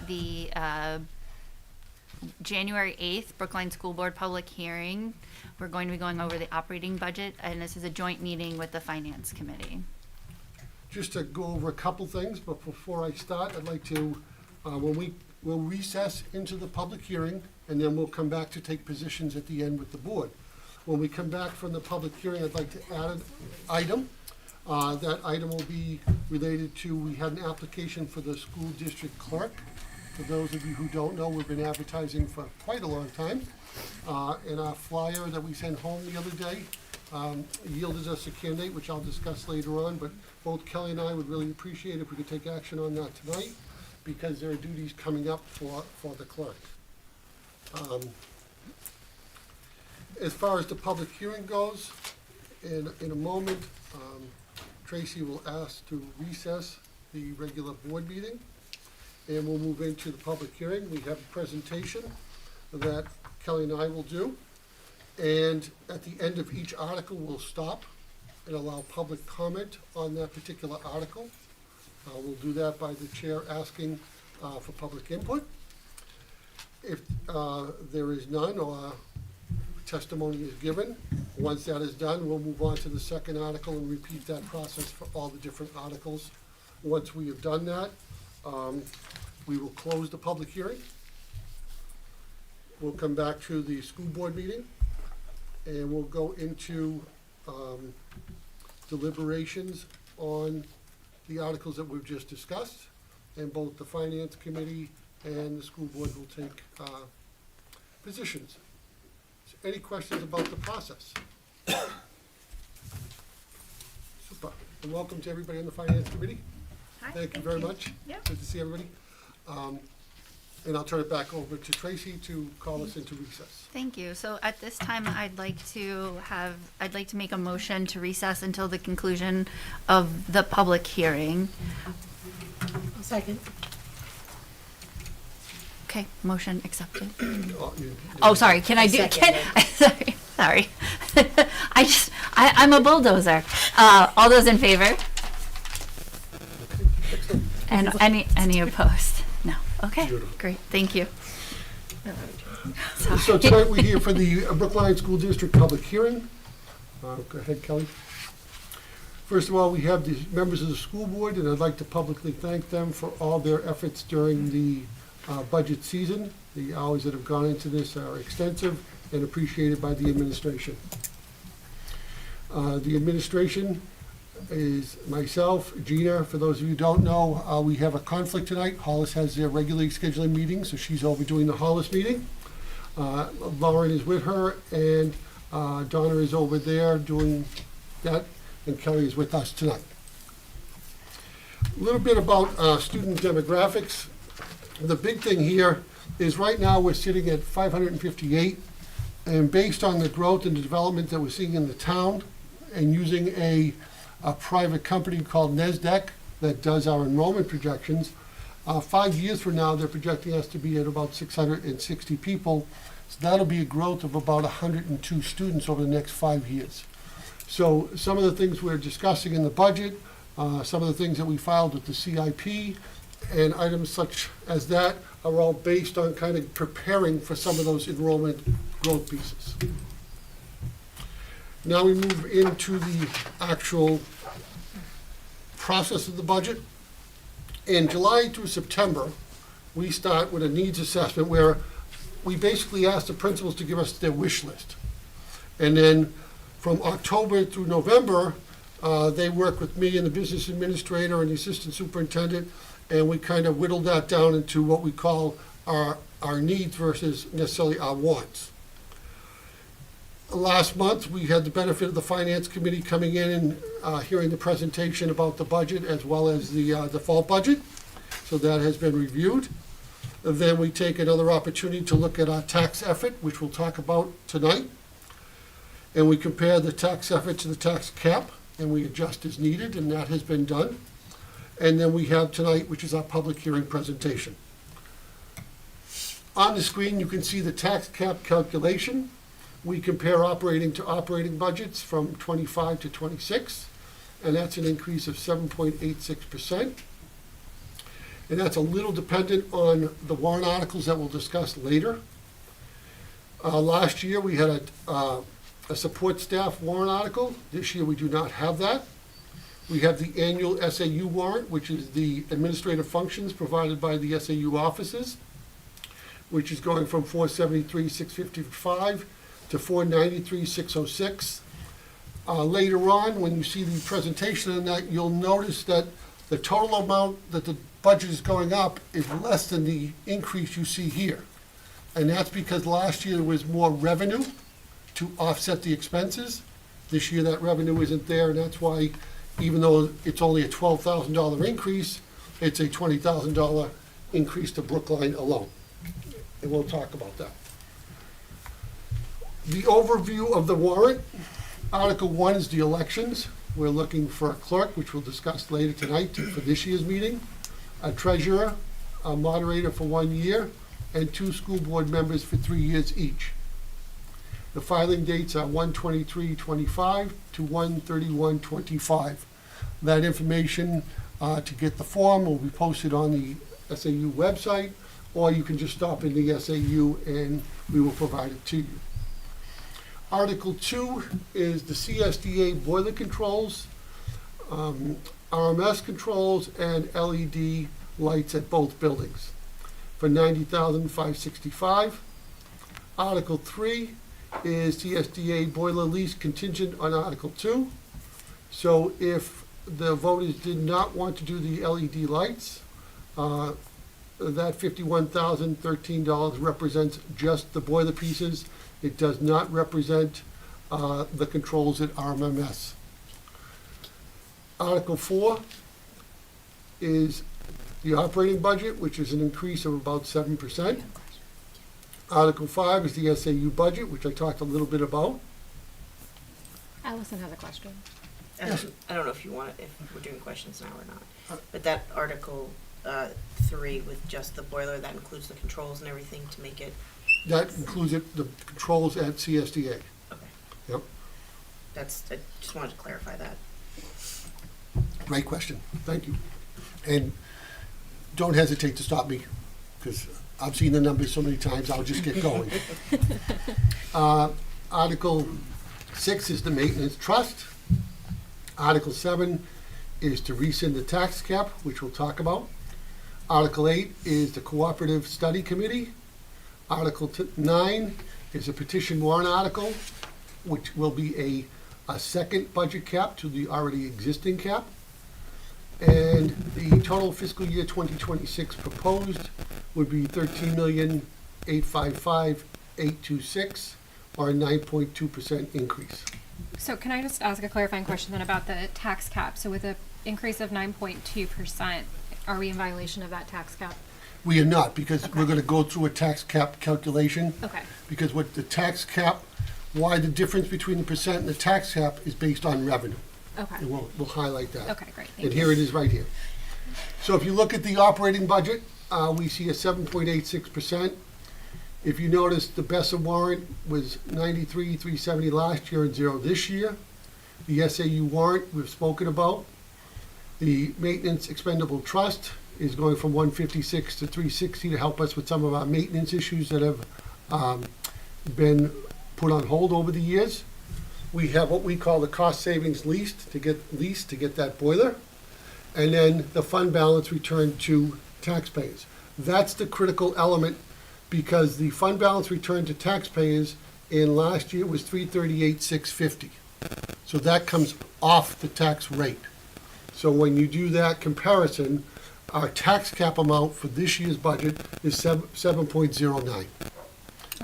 the January 8th Brookline School Board public hearing. We're going to be going over the operating budget, and this is a joint meeting with the Finance Committee. Just to go over a couple things, but before I start, I'd like to, we'll recess into the public hearing, and then we'll come back to take positions at the end with the board. When we come back from the public hearing, I'd like to add an item. That item will be related to, we had an application for the school district clerk. For those of you who don't know, we've been advertising for quite a long time. And our flyer that we sent home the other day yielded us a candidate, which I'll discuss later on, but both Kelly and I would really appreciate if we could take action on that tonight, because there are duties coming up for the clerk. As far as the public hearing goes, in a moment, Tracy will ask to recess the regular board meeting, and we'll move into the public hearing. We have a presentation that Kelly and I will do, and at the end of each article, we'll stop and allow public comment on that particular article. We'll do that by the chair asking for public input. If there is none or testimony is given, once that is done, we'll move on to the second article and repeat that process for all the different articles. Once we have done that, we will close the public hearing. We'll come back to the school board meeting, and we'll go into deliberations on the articles that we've just discussed, and both the Finance Committee and the school board will take positions. Any questions about the process? Super. And welcome to everybody on the Finance Committee. Hi, Thank you very much. Yep. Good to see everybody. And I'll turn it back over to Tracy to call us into recess. Thank you. So at this time, I'd like to make a motion to recess until the conclusion of the public hearing. Second. Okay, motion accepted. You- Oh, sorry, can I do, sorry. I'm a bulldozer. All those in favor? And any opposed? No, okay, Beautiful. great, thank you. So tonight we're here for the Brookline School District public hearing. Go ahead, Kelly. First of all, we have the members of the school board, and I'd like to publicly thank them for all their efforts during the budget season. The hours that have gone into this are extensive and appreciated by the administration. The administration is myself, Gina. For those of you who don't know, we have a conflict tonight. Hollis has their regularly scheduled meeting, so she's overdoing the Hollis meeting. Lauren is with her, and Donna is over there doing that, and Kelly is with us tonight. A little bit about student demographics. The big thing here is right now we're sitting at 558, and based on the growth and the development that we're seeing in the town, and using a private company called NESDEC that does our enrollment projections, 5 years from now, they're projecting us to be at about 660 people. So that'll be a growth of about 102 students over the next 5 years. So some of the things we're discussing in the budget, some of the things that we filed with the CIP, and items such as that are all based on kind of preparing for some of those enrollment growth pieces. Now we move into the actual process of the budget. In July through September, we start with a needs assessment where we basically ask the principals to give us their wish list. And then from October through November, they work with me and the business administrator and the assistant superintendent, and we kind of whittle that down into what we call our needs versus necessarily our wants. Last month, we had the benefit of the Finance Committee coming in and hearing the presentation about the budget as well as the default budget. So that has been reviewed. And then we take another opportunity to look at our tax effort, which we'll talk about tonight. And we compare the tax effort to the tax cap, and we adjust as needed, and that has been done. And then we have tonight, which is our public hearing presentation. On the screen, you can see the tax cap calculation. We compare operating to operating budgets from 25 to 26, and that's an increase of 7.86%. And that's a little dependent on the warrant articles that we'll discuss later. Last year, we had a support staff warrant article. This year, we do not have that. We have the annual SAU warrant, which is the administrative functions provided by the SAU offices, which is going from $473,655 to $493,606. Later on, when you see the presentation on that, you'll notice that the total amount that the budget is going up is less than the increase you see here. And that's because last year there was more revenue to offset the expenses. This year that revenue isn't there, and that's why, even though it's only a $12,000 increase, it's a $20,000 increase to Brookline alone. And we'll talk about that. The overview of the warrant. Article 1 is the elections. We're looking for a clerk, which we'll discuss later tonight for this year's meeting, a treasurer, a moderator for 1 year, and 2 school board members for 3 years each. The filing dates are 1/23/25 to 1/31/25. That information to get the form will be posted on the SAU website, or you can just stop in the SAU and we will provide it to you. Article 2 is the CSDA boiler controls, RMS controls, and LED lights at both buildings for $90,565. Article 3 is CSDA boiler lease contingent on Article 2. So if the voters did not want to do the LED lights, that $51,013 represents just the boiler pieces. It does not represent the controls at RMMS. Article 4 is the operating budget, which is an increase of about 7%. Article 5 is the SAU budget, which I talked a little bit about. Allison has a question. Yes. I don't know if you want, if we're doing questions now or not, but that Article 3 with just the boiler, that includes the controls and everything to make it, That includes the controls at CSDA. okay. Yep, I just wanted to clarify that. great question. Thank you. And don't hesitate to stop me, because I've seen the numbers so many times, I'll just get going. Article 6 is the maintenance trust. Article 7 is to rescind the tax cap, which we'll talk about. Article 8 is the cooperative study committee. Article 9 is a petition warrant article, which will be a second budget cap to the already existing cap. And the total fiscal year 2026 proposed would be $13,855,826, or a 9.2% increase. So can I just ask a clarifying question then about the tax cap? So with an increase of 9.2%, are we in violation of that tax cap? We are not, because Okay. we're going to go through a tax cap calculation. Okay. Because what the tax cap, why the difference between the percent and the tax cap is based on revenue. Okay. And we'll highlight that. Okay, great. Thank And you. here it is right here. So if you look at the operating budget, we see a 7.86%. If you notice, the BESA warrant was 93,370 last year and 0 this year. The SAU warrant we've spoken about. The maintenance expendable trust is going from 156 to 360 to help us with some of our maintenance issues that have been put on hold over the years. We have what we call the cost savings lease to get that boiler, and then the fund balance returned to taxpayers. That's the critical element, because the fund balance returned to taxpayers in last year was $338,650. So that comes off the tax rate. So when you do that comparison, our tax cap amount for this year's budget is 7.09.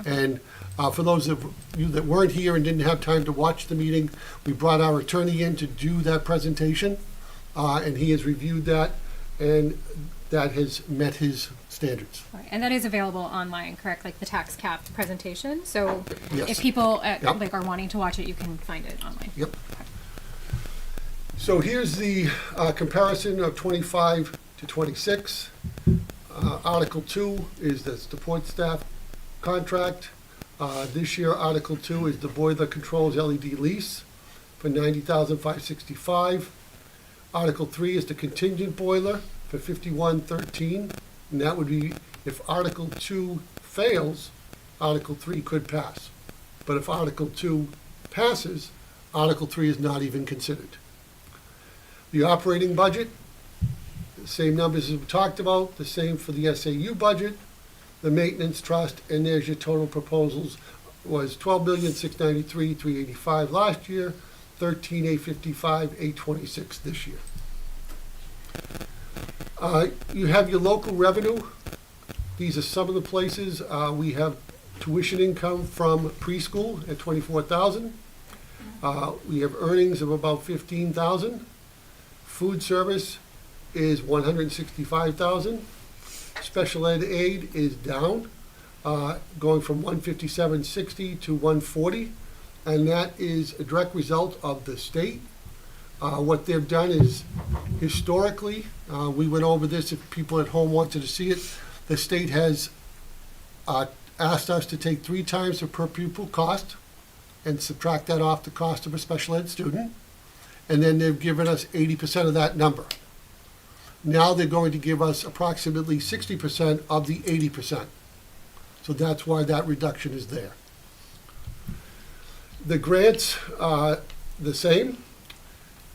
And for those of you that weren't here and didn't have time to watch the meeting, we brought our attorney in to do that presentation, and he has reviewed that, and that has met his standards. All right. And that is available online, correct? Like the tax cap presentation? So Yes. if people Yep. are wanting to watch it, you can find it online. Yep. So here's the comparison of 25 to 26. Article 2 is the support staff contract. This year, Article 2 is the boiler controls LED lease for $90,565. Article 3 is the contingent boiler for 5113, and that would be if Article 2 fails, Article 3 could pass. But if Article 2 passes, Article 3 is not even considered. The operating budget, the same numbers as we talked about, the same for the SAU budget, the maintenance trust, and there's your total proposals was $12,693,385 last year, $13,855,826 this year. You have your local revenue. These are some of the places. We have tuition income from preschool at $24,000. We have earnings of about $15,000. Food service is $165,000. Special ed aid is down, going from $157.60 to $140, and that is a direct result of the state. What they've done is, historically, we went over this if people at home wanted to see it, the state has asked us to take 3 times the per pupil cost and subtract that off the cost of a special ed student, and then they've given us 80% of that number. Now they're going to give us approximately 60% of the 80%. So that's why that reduction is there. The grants are the same.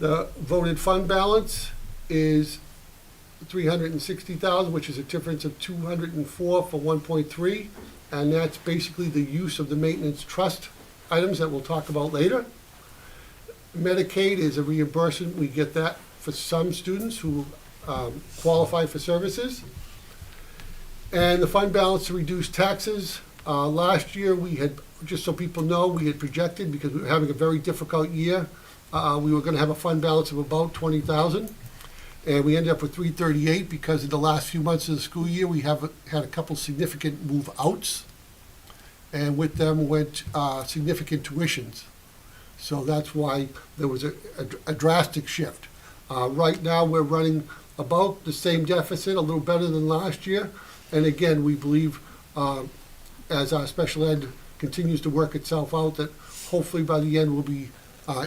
The voted fund balance is $360,000, which is a difference of 204 for 1.3, and that's basically the use of the maintenance trust items that we'll talk about later. Medicaid is a reimbursement. We get that for some students who qualify for services. And the fund balance to reduce taxes. Last year we had, just so people know, we had projected, because we were having a very difficult year, we were going to have a fund balance of about $20,000. And we ended up with $338 because in the last few months of the school year, we have had a couple significant move outs. And with them went significant tuitions. So that's why there was a drastic shift. Right now, we're running about the same deficit, a little better than last year. And again, we believe as our special ed continues to work itself out, that hopefully by the end we'll be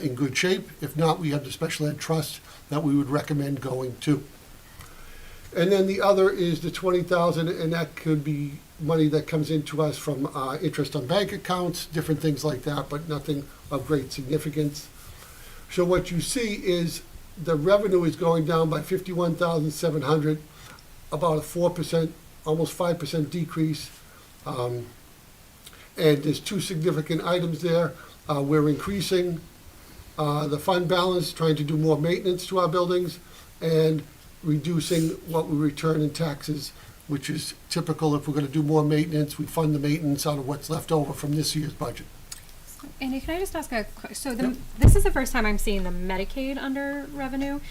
in good shape. If not, we have the special ed trust that we would recommend going to. And then the other is the $20,000, and that could be money that comes into us from interest on bank accounts, different things like that, but nothing of great significance. So what you see is the revenue is going down by $51,700, about a 4%, almost 5% decrease. And there's 2 significant items there. We're increasing the fund balance, trying to do more maintenance to our buildings, and reducing what we return in taxes, which is typical. If we're going to do more maintenance, we fund the maintenance out of what's left over from this year's budget. Andy, can I just ask so Yep. this is the first time I'm seeing the Medicaid under revenue.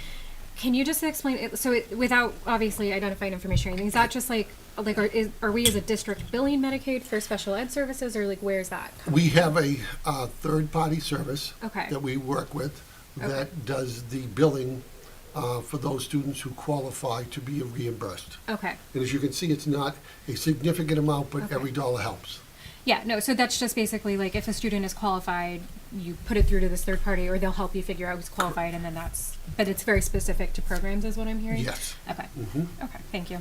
Can you just explain it, without obviously identifying information or anything, is that just are we as a district billing Medicaid for special ed services, or where's that? We have a third-party service Okay. that we work with Okay. that does the billing for those students who qualify to be reimbursed. Okay. And as you can see, it's not a significant amount, but Okay. every dollar helps. Yeah, no, so that's just basically if a student is qualified, you put it through to this third party, or they'll help you figure out who's qualified, and then but it's very specific to programs is what I'm hearing? Yes. Okay. Mhm. Okay, thank you.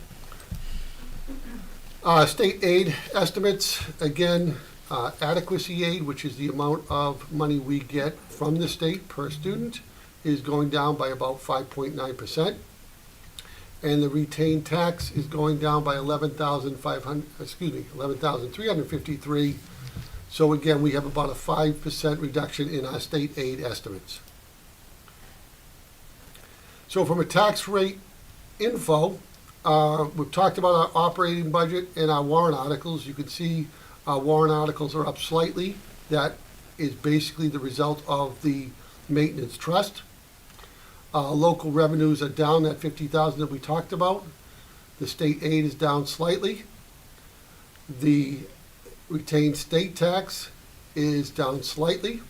State aid estimates, again, adequacy aid, which is the amount of money we get from the state per student, is going down by about 5.9%. And the retained tax is going down by $11,353. So again, we have about a 5% reduction in our state aid estimates. So from a tax rate info, we've talked about our operating budget and our warrant articles. You can see our warrant articles are up slightly. That is basically the result of the maintenance trust. Local revenues are down that $50,000 that we talked about. The state aid is down slightly. The retained state tax is down slightly.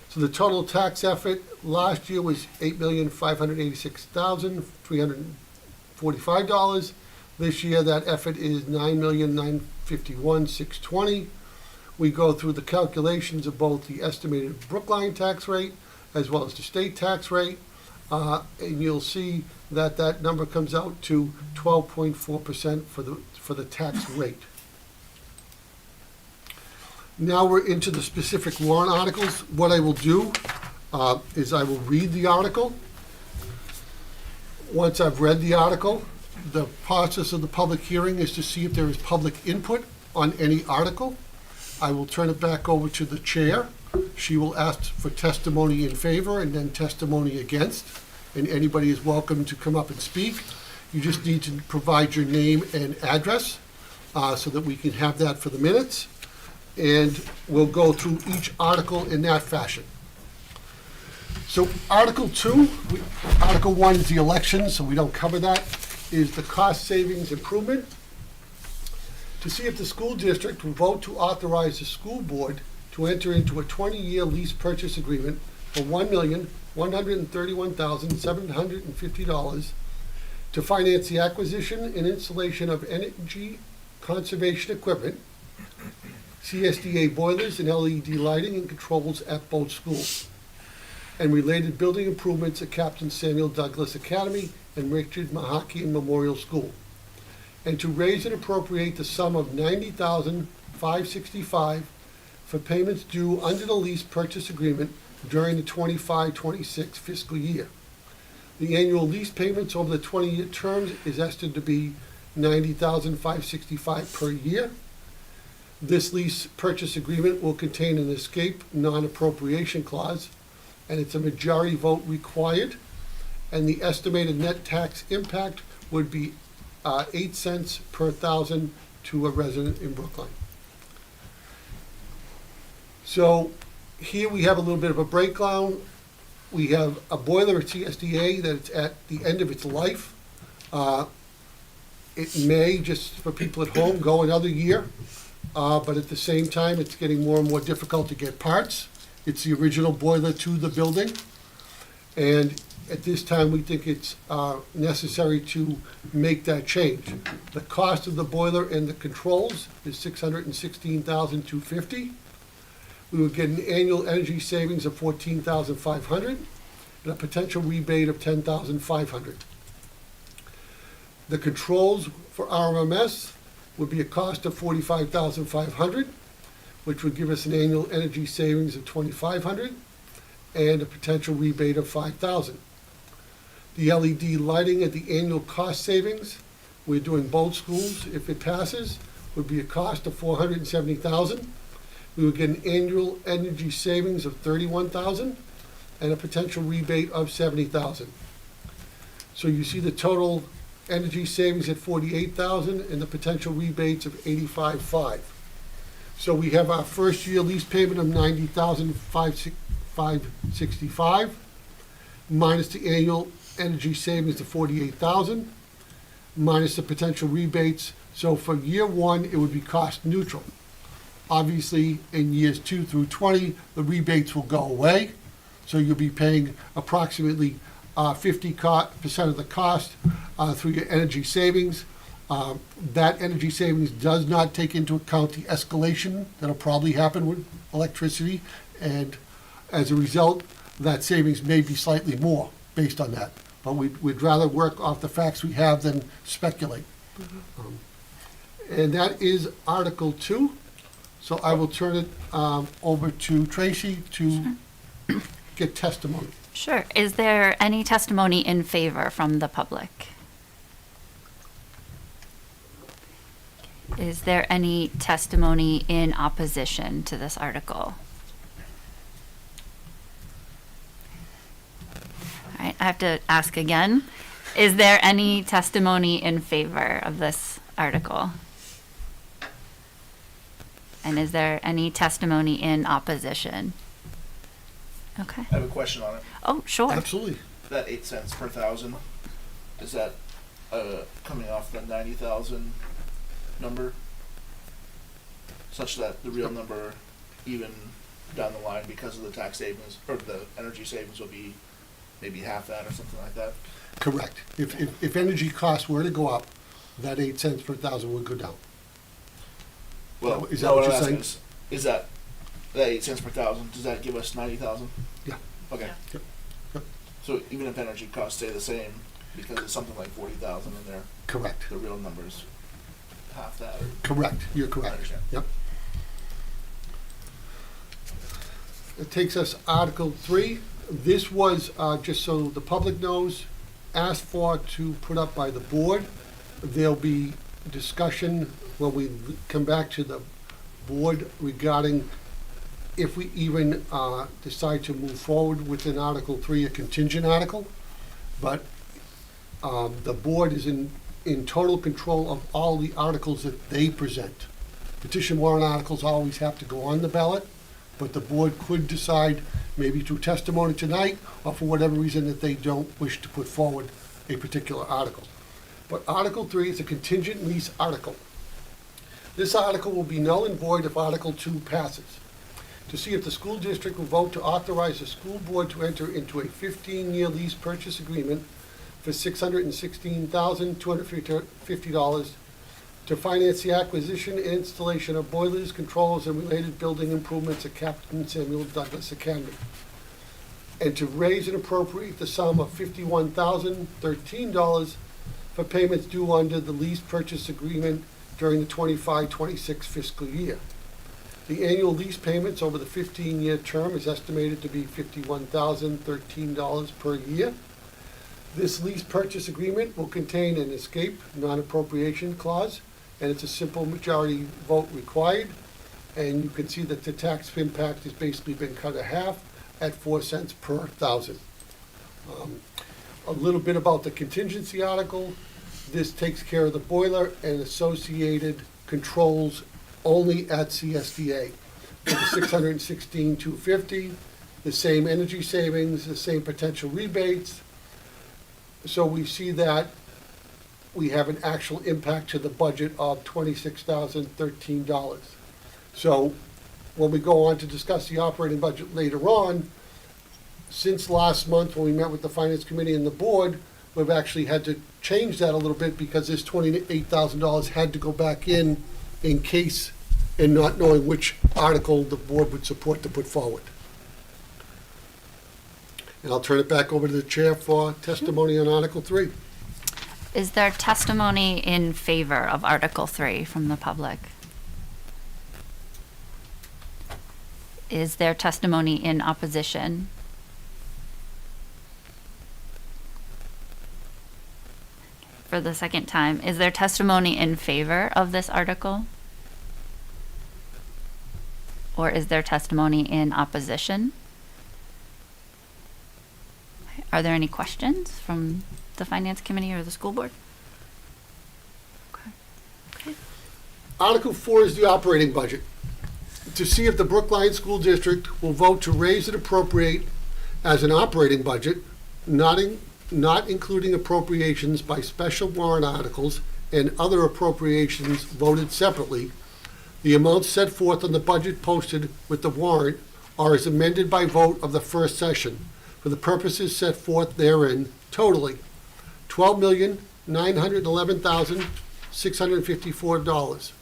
So the total tax effort last year was $8,586,345. This year that effort is $9,951,620. We go through the calculations of both the estimated Brookline tax rate as well as the state tax rate. And you'll see that that number comes out to 12.4% for the tax rate. Now we're into the specific warrant articles. What I will do is I will read the article. Once I've read the article, the process of the public hearing is to see if there is public input on any article. I will turn it back over to the chair. She will ask for testimony in favor and then testimony against, and anybody is welcome to come up and speak. You just need to provide your name and address so that we can have that for the minutes. And we'll go through each article in that fashion. So Article 2, Article 1 is the election, so we don't cover that, is the cost savings improvement. To see if the school district will vote to authorize the school board to enter into a 20-year lease purchase agreement for $1,131,750 to finance the acquisition and installation of energy conservation equipment, CSDA boilers and LED lighting and controls at both schools, and related building improvements at Captain Samuel Douglas Academy and Richard Mahakian Memorial School, and to raise and appropriate the sum of $90,565 for payments due under the lease purchase agreement during the 25-26 fiscal year. The annual lease payments over the 20-year terms is estimated to be $90,565 per year. This lease purchase agreement will contain an escape non-appropriation clause, and it's a majority vote required, and the estimated net tax impact would be 8 cents per thousand to a resident in Brookline. So here we have a little bit of a breakdown. We have a boiler at CSDA that's at the end of its life. It may, just for people at home, go another year, but at the same time, it's getting more and more difficult to get parts. It's the original boiler to the building, and at this time, we think it's necessary to make that change. The cost of the boiler and the controls is $616,250. We would get an annual energy savings of $14,500 and a potential rebate of $10,500. The controls for RMS would be a cost of $45,500, which would give us an annual energy savings of $2,500 and a potential rebate of $5,000. The LED lighting at the annual cost savings, we're doing both schools, if it passes, would be a cost of $470,000. We would get an annual energy savings of $31,000 and a potential rebate of $70,000. So you see the total energy savings at $48,000 and the potential rebates of $85,500. So we have our first year lease payment of $90,565 minus the annual energy savings of $48,000 minus the potential rebates. So for year one, it would be cost neutral. Obviously, in years 2 through 20, the rebates will go away. So you'll be paying approximately 50% of the cost through your energy savings. That energy savings does not take into account the escalation that'll probably happen with electricity. And as a result, that savings may be slightly more based on that. But we'd rather work off the facts we have than speculate. And that is Article 2. So I will turn it over to Tracy to get testimony. Sure. Is there any testimony in favor from the public? Is there any testimony in opposition to this article? All right, I have to ask again. Is there any testimony in favor of this article? And is there any testimony in opposition? Okay. I have a question on it. Oh, sure. Absolutely. That 8 cents per thousand, is that coming off the 90,000 number? Such that the real number, even down the line, because of the tax savings, or the energy savings, will be maybe half that or something like that? Correct. If energy costs were to go up, that 8 cents per thousand would go down. Well, Is that no, what I'm you're asking saying? is that 8 cents per thousand, does that give us 90,000? Yeah. Okay. Yep. Yep. So even if energy costs stay the same, because it's something like 40,000 in there, Correct. the real number's half that. Or Correct. You're I correct. understand. Yep. It takes us Article 3. This was, just so the public knows, asked for to put up by the board. There'll be discussion when we come back to the board regarding if we even decide to move forward with an Article 3, a contingent article. But the board is in total control of all the articles that they present. Petition warrant articles always have to go on the ballot, but the board could decide, maybe through testimony tonight, or for whatever reason that they don't wish to put forward a particular article. But Article 3 is a contingent lease article. This article will be null and void if Article 2 passes. To see if the school district will vote to authorize the school board to enter into a 15-year lease purchase agreement for $616,250 to finance the acquisition and installation of boilers, controls, and related building improvements at Captain Samuel Douglas Academy, and to raise and appropriate the sum of $51,013 for payments due under the lease purchase agreement during the 25-26 fiscal year. The annual lease payments over the 15-year term is estimated to be $51,013 per year. This lease purchase agreement will contain an escape non-appropriation clause, and it's a simple majority vote required. And you can see that the tax impact has basically been cut in half at 4 cents per thousand. A little bit about the contingency article. This takes care of the boiler and associated controls only at CSDA. The $616,250, the same energy savings, the same potential rebates. So we see that we have an actual impact to the budget of $26,013. So when we go on to discuss the operating budget later on, since last month when we met with the Finance Committee and the board, we've actually had to change that a little bit because this $28,000 had to go back in case, and not knowing which article the board would support to put forward. And I'll turn it back over to the chair for testimony on Article 3. Is there testimony in favor of Article 3 from the public? Is there testimony in opposition? For the second time, is there testimony in favor of this article? Or is there testimony in opposition? Are there any questions from the Finance Committee or the school board? Okay. Article 4 is the operating budget. To see if the Brookline School District will vote to raise and appropriate as an operating budget, not including appropriations by special warrant articles and other appropriations voted separately, the amounts set forth on the budget posted with the warrant are as amended by vote of the first session for the purposes set forth therein, totaling $12,911,654.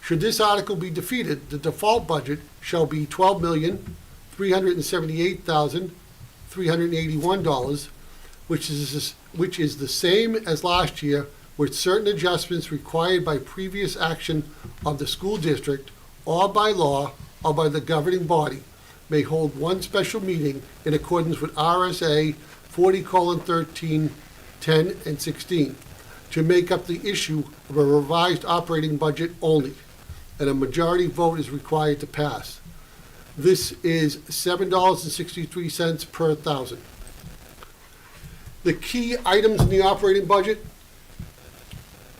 Should this article be defeated, the default budget shall be $12,378,381, which is the same as last year, with certain adjustments required by previous action of the school district or by law or by the governing body, may hold one special meeting in accordance with RSA 40:13, 10, and 16 to make up the issue of a revised operating budget only, and a majority vote is required to pass. This is $7.63 per thousand. The key items in the operating budget,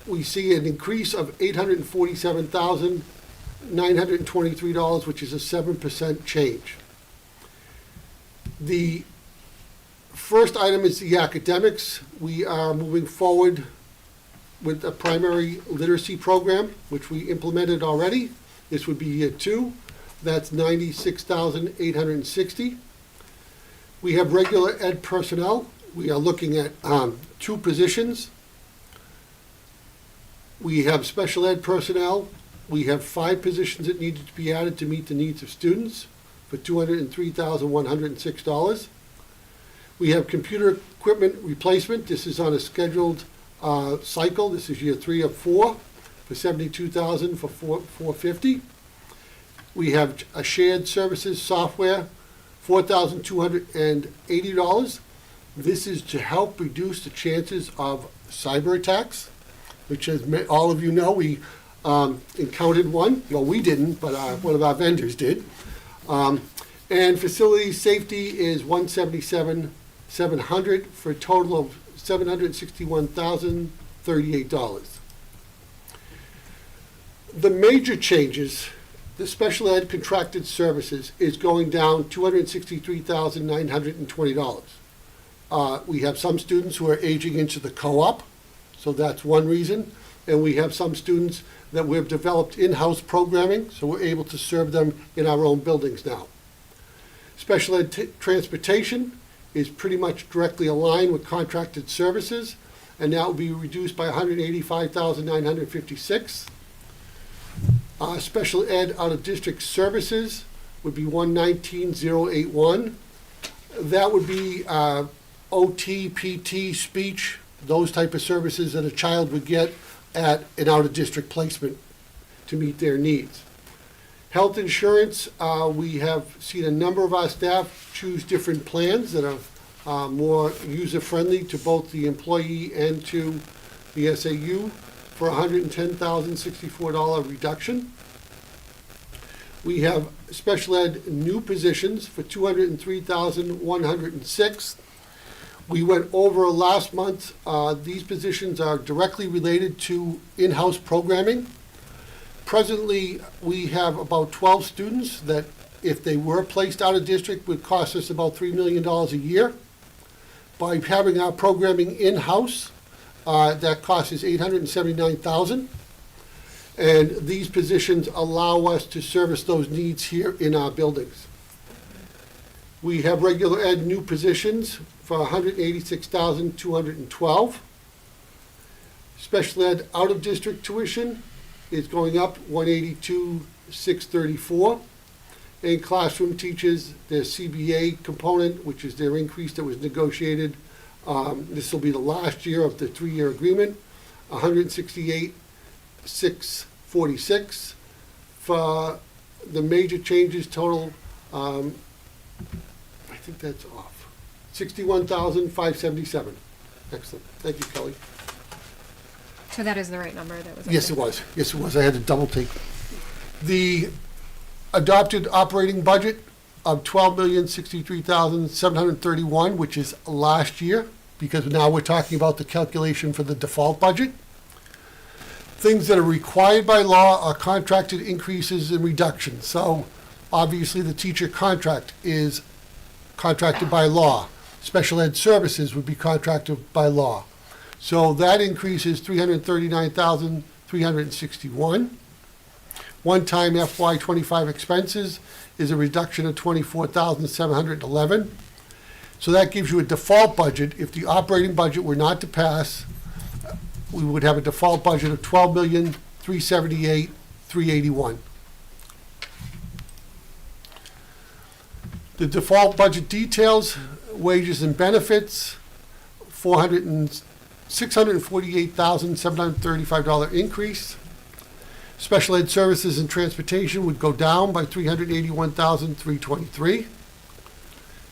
we see an increase of $847,923, which is a 7% change. The first item is the academics. We are moving forward with a primary literacy program, which we implemented already. This would be year 2. That's $96,860. We have regular ed personnel. We are looking at 2 positions. We have special ed personnel. We have 5 positions that needed to be added to meet the needs of students for $203,106. We have computer equipment replacement. This is on a scheduled cycle. This is year 3 of 4 for $72,000 for $450. We have a shared services software, $4,280. This is to help reduce the chances of cyber attacks, which, as all of you know, we encountered one. Well, we didn't, but one of our vendors did. And facility safety is $177,700 for a total of $761,038. The major changes, the special ed contracted services is going down $263,920. We have some students who are aging into the co-op, so that's one reason. And we have some students that we've developed in-house programming, so we're able to serve them in our own buildings now. Special ed transportation is pretty much directly aligned with contracted services, and that will be reduced by $185,956. Special ed out-of-district services would be $119,081. That would be OT, PT, speech, those type of services that a child would get at an out-of-district placement to meet their needs. Health insurance, we have seen a number of our staff choose different plans that are more user-friendly to both the employee and to the SAU for $110,064 reduction. We have special ed new positions for $203,106. We went over last month. These positions are directly related to in-house programming. Presently, we have about 12 students that, if they were placed out of district, would cost us about $3 million a year. By having our programming in-house, that cost is $879,000. And these positions allow us to service those needs here in our buildings. We have regular ed new positions for $186,212. Special ed out-of-district tuition is going up $182,634. And classroom teachers, their CBA component, which is their increase that was negotiated, this will be the last year of the 3-year agreement, $168,646. For the major changes total, I think that's off, $61,577. Excellent. Thank you, Kelly. So that is the right number that was. Yes, it was. Yes, it was. I had to double take. The adopted operating budget of $12,063,731, which is last year, because now we're talking about the calculation for the default budget. Things that are required by law are contracted increases and reductions. So obviously the teacher contract is contracted by law. Special ed services would be contracted by law. So that increase is $339,361. One-time FY25 expenses is a reduction of $24,711. So that gives you a default budget. If the operating budget were not to pass, we would have a default budget of $12,378,381. The default budget details: wages and benefits, $648,735 increase. Special ed services and transportation would go down by $381,323.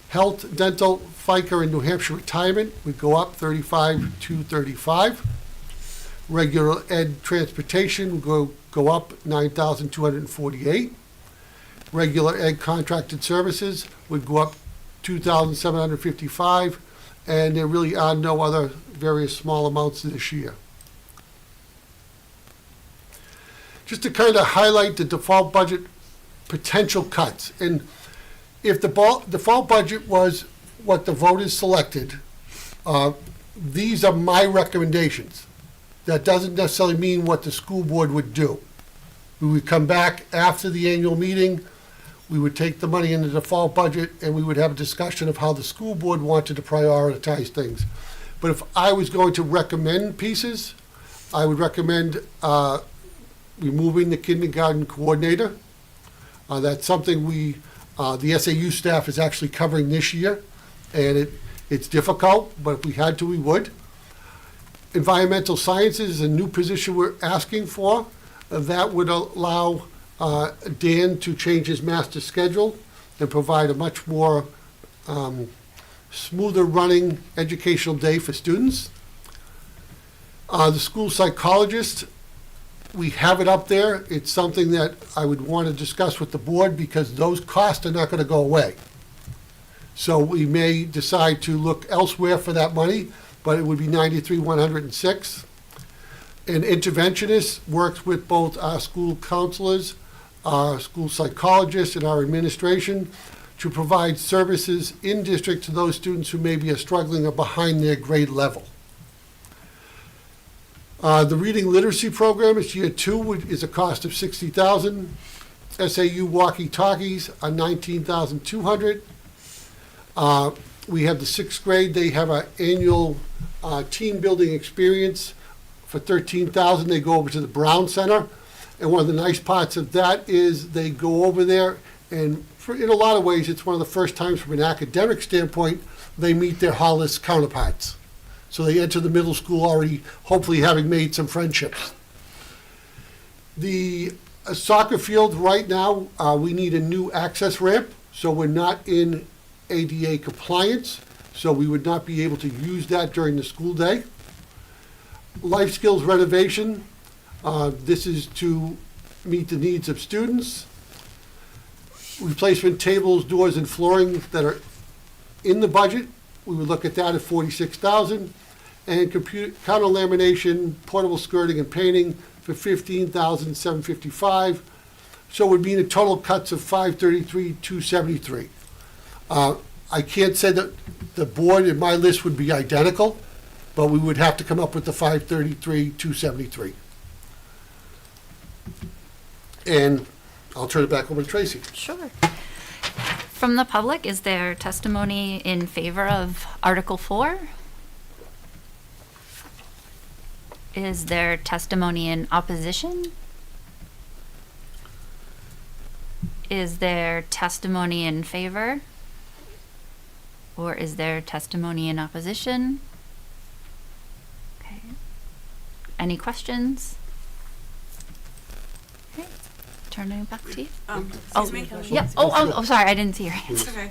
Health, dental, FICA, and New Hampshire retirement would go up $35,235. Regular ed transportation would go up $9,248. Regular ed contracted services would go up $2,755, and there really are no other various small amounts this year. Just to kind of highlight the default budget potential cuts, and if the default budget was what the voters selected, these are my recommendations. That doesn't necessarily mean what the school board would do. We would come back after the annual meeting, we would take the money in the default budget, and we would have a discussion of how the school board wanted to prioritize things. But if I was going to recommend pieces, I would recommend removing the kindergarten coordinator. That's something the SAU staff is actually covering this year, and It's difficult, but if we had to, we would. Environmental sciences is a new position we're asking for. That would allow Dan to change his master schedule and provide a much more smoother running educational day for students. The school psychologist, we have it up there. It's something that I would want to discuss with the board because those costs are not going to go away. So we may decide to look elsewhere for that money, but it would be $93,106. An interventionist works with both our school counselors, our school psychologists, and our administration to provide services in district to those students who maybe are struggling or behind their grade level. The reading literacy program is year 2, is a cost of $60,000. SAU walkie-talkies are $19,200. We have the 6th grade. They have an annual team building experience for $13,000. They go over to the Brown Center. And one of the nice parts of that is they go over there and in a lot of ways, it's one of the first times from an academic standpoint they meet their Hollis counterparts. So they enter the middle school already, hopefully having made some friendships. The soccer field right now, we need a new access ramp, so we're not in ADA compliance, so we would not be able to use that during the school day. Life skills renovation, this is to meet the needs of students. Replacement tables, doors, and flooring that are in the budget, we would look at that at $46,000. And counter lamination, portable skirting, and painting for $15,755. So it would mean a total cuts of $533,273. I can't say that the board in my list would be identical, but we would have to come up with the $533,273. And I'll turn it back over to Tracy. Sure. From the public, is there testimony in favor of Article 4? Is there testimony in opposition? Is there testimony in favor? Or is there testimony in opposition? Okay. Any questions? Okay. Turning it back to you. Excuse me? Yeah. Oh, sorry. I didn't see your hand. It's okay.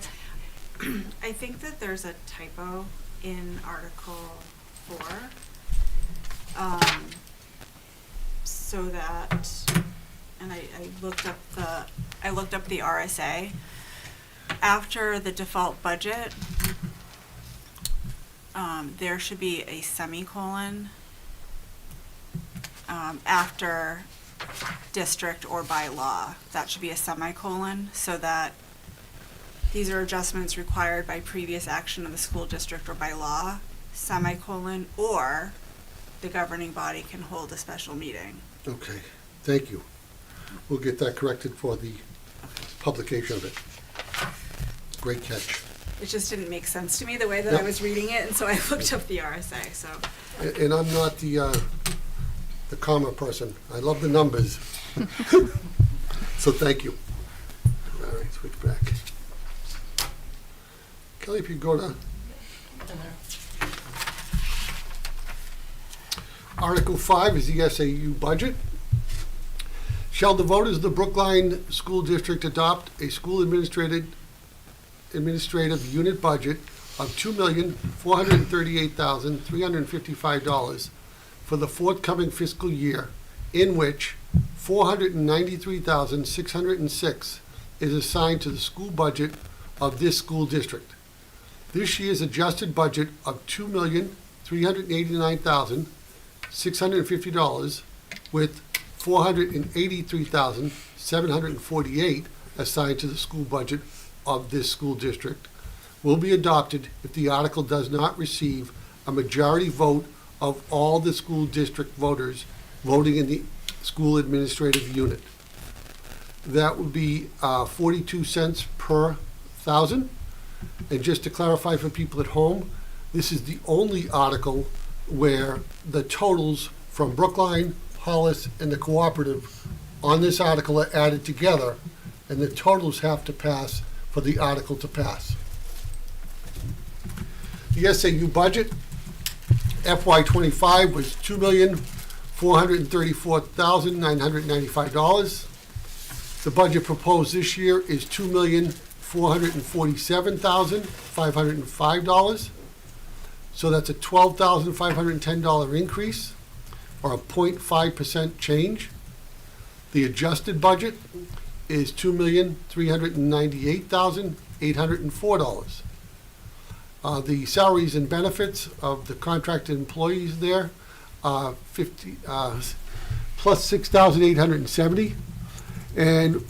I think that there's a typo in Article 4. So that, and I looked up the RSA. After the default budget, there should be a semicolon after district or by law. That should be a semicolon so that these are adjustments required by previous action of the school district or by law, semicolon, or the governing body can hold a special meeting. Okay, thank you. We'll get that corrected for the publication of it. Great catch. It just didn't make sense to me the way that Yep. I was reading it, and so I looked up the RSA, so. And I'm not the comma person. I love the numbers. So thank you. All right, switch back. Kelly, if you go to Article 5 is the SAU budget. Shall the voters of the Brookline School District adopt a school administrative unit budget of $2,438,355 for the forthcoming fiscal year, in which $493,606 is assigned to the school budget of this school district. This year's adjusted budget of $2,389,650 with $483,748 assigned to the school budget of this school district will be adopted if the article does not receive a majority vote of all the school district voters voting in the school administrative unit. That would be 42 cents per thousand. And just to clarify for people at home, this is the only article where the totals from Brookline, Hollis, and the cooperative on this article are added together, and the totals have to pass for the article to pass. The SAU budget, FY '25 was $2,434,995. The budget proposed this year is $2,447,505. So that's a $12,510 increase, or a 0.5% change. The adjusted budget is $2,398,804. The salaries and benefits of the contracted employees there, 50 plus 6,870. And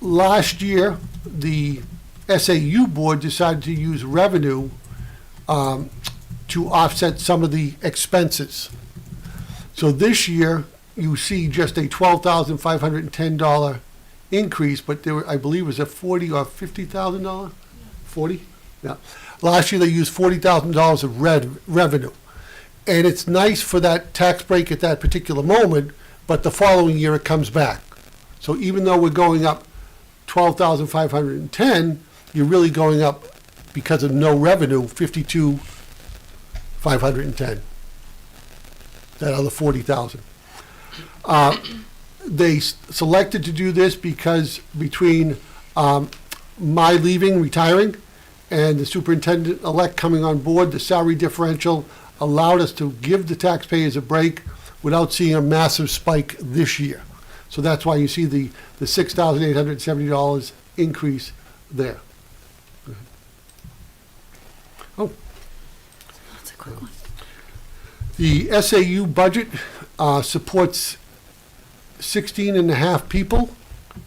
last year, the SAU board decided to use revenue to offset some of the expenses. So this year, you see just a $12,510 increase, but there were, I believe, was a $40,000 or $50,000? 40? Yeah. Last year, they used $40,000 of revenue. And it's nice for that tax break at that particular moment, but the following year it comes back. So even though we're going up $12,510, you're really going up, because of no revenue, $52,510. That other $40,000. They selected to do this because between my leaving, retiring, and the superintendent-elect coming on board, the salary differential allowed us to give the taxpayers a break without seeing a massive spike this year. So that's why you see the $6,870 increase there. Oh. That's a quick one. The SAU budget supports 16 and a half people.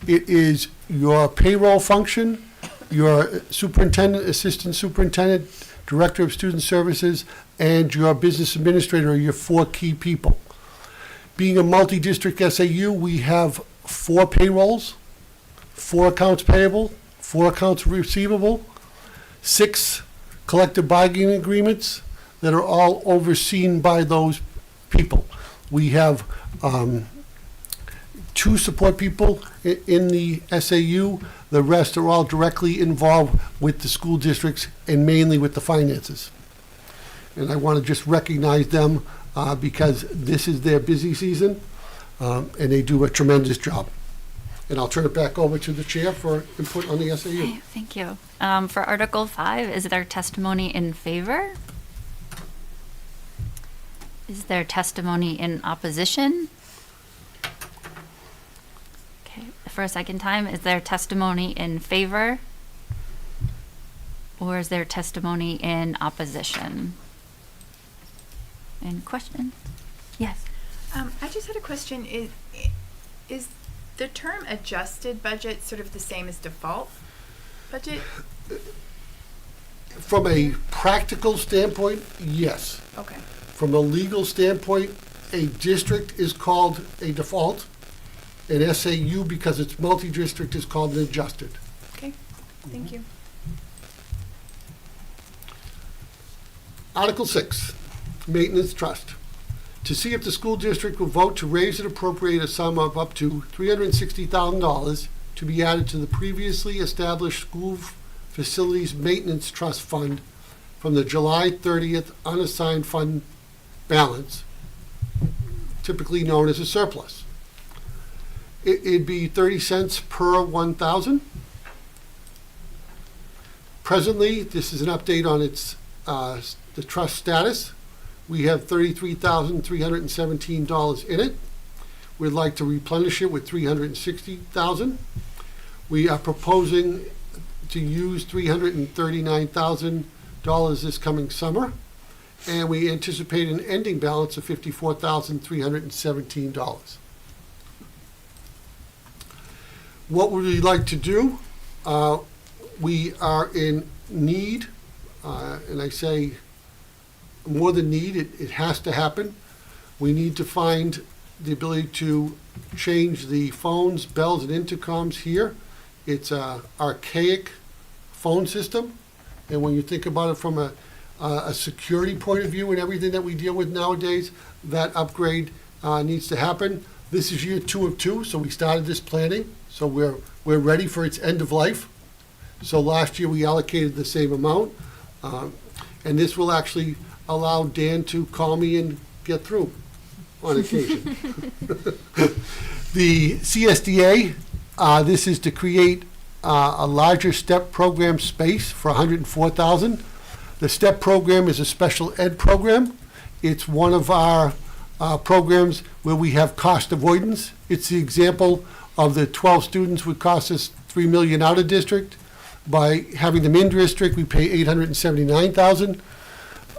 It is your payroll function, your superintendent, assistant superintendent, director of student services, and your business administrator are your 4 key people. Being a multi-district SAU, we have 4 payrolls, 4 accounts payable, 4 accounts receivable, 6 collective bargaining agreements that are all overseen by those people. We have 2 support people in the SAU. The rest are all directly involved with the school districts and mainly with the finances. And I want to just recognize them because this is their busy season, and they do a tremendous job. And I'll turn it back over to the chair for input on the SAU. Okay, thank you. For Article 5, is there testimony in favor? Is there testimony in opposition? Okay, for a second time, is there testimony in favor? Or is there testimony in opposition? Any questions? Yes. I just had a question. Is the term adjusted budget sort of the same as default budget? From a practical standpoint, yes. Okay. From a legal standpoint, a district is called a default. An SAU, because it's multi-district, is called an adjusted. Okay. Thank you. Article 6, Maintenance Trust. To see if the school district will vote to raise and appropriate a sum of up to $360,000 to be added to the previously established School Facilities Maintenance Trust Fund from the July 30th unassigned fund balance, typically known as a surplus. It'd be 30 cents per 1,000. Presently, this is an update on its the trust status. We have $33,317 in it. We'd like to replenish it with $360,000. We are proposing to use $339,000 this coming summer, and we anticipate an ending balance of $54,317. What would we like to do? We are in need, and I say more than need, it has to happen. We need to find the ability to change the phones, bells, and intercoms here. It's an archaic phone system, and when you think about it from a security point of view and everything that we deal with nowadays, that upgrade needs to happen. This is year 2 of 2, so we started this planning, so we're ready for its end of life. So last year we allocated the same amount. And this will actually allow Dan to call me and get through on occasion. The CSDA, this is to create a larger STEP program space for $104,000. The STEP program is a special ed program. It's one of our programs where we have cost avoidance. It's the example of the 12 students would cost us $3 million out of district. By having them in district, we pay $879,000.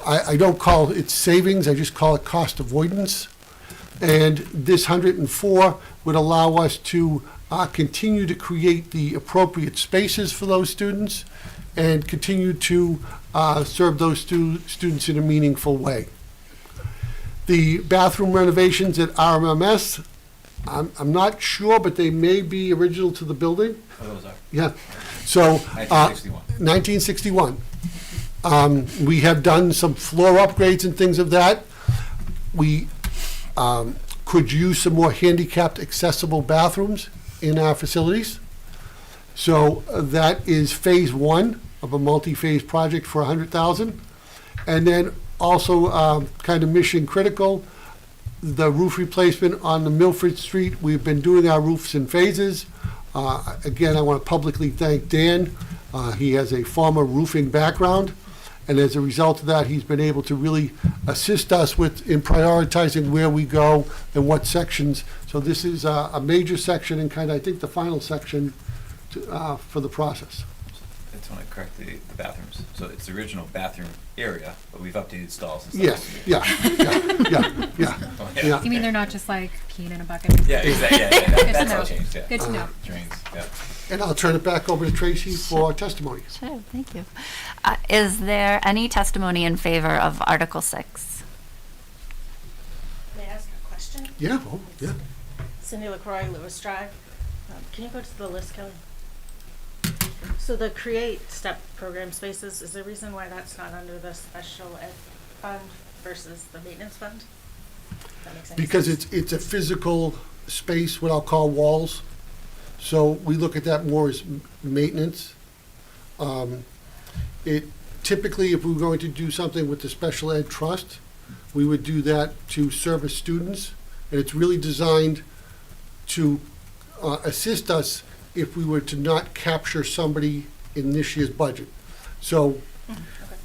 I don't call it savings, I just call it cost avoidance. And this 104 would allow us to continue to create the appropriate spaces for those students and continue to serve those students in a meaningful way. The bathroom renovations at RMMS, I'm not sure, but they may be original to the building. Oh, those are. Yeah. So, 1961. 1961. We have done some floor upgrades and things of that. We could use some more handicapped accessible bathrooms in our facilities. So that is phase one of a multi-phase project for $100,000. And then also kind of mission critical, the roof replacement on the Milford Street. We've been doing our roofs in phases. Again, I want to publicly thank Dan. He has a former roofing background, and as a result of that, he's been able to really assist us in prioritizing where we go and what sections. So this is a major section and kind of, I think, the final section for the process. I just want to correct the bathrooms. So it's the original bathroom area, but we've updated stalls and stuff. Yes, yeah. You mean they're not just like peeing in a bucket? Yeah, exactly. Yeah, Good to that's all know. changed. Yeah. Good to know. Drains. Yeah. And I'll turn it back over to Tracy for testimony. Sure, thank you. Is there any testimony in favor of Article 6? May I ask a question? Yeah, yeah. Cindy LaCroix, Lewis Drive. Can you go to the list, Kelly? So the Create STEP program spaces, is there a reason why that's not under the special ed fund versus the maintenance fund? That makes any Because sense? it's a physical space, what I'll call walls. So we look at that more as maintenance. It typically, if we were going to do something with the special ed trust, we would do that to service students. And it's really designed to assist us if we were to not capture somebody in this year's budget. So,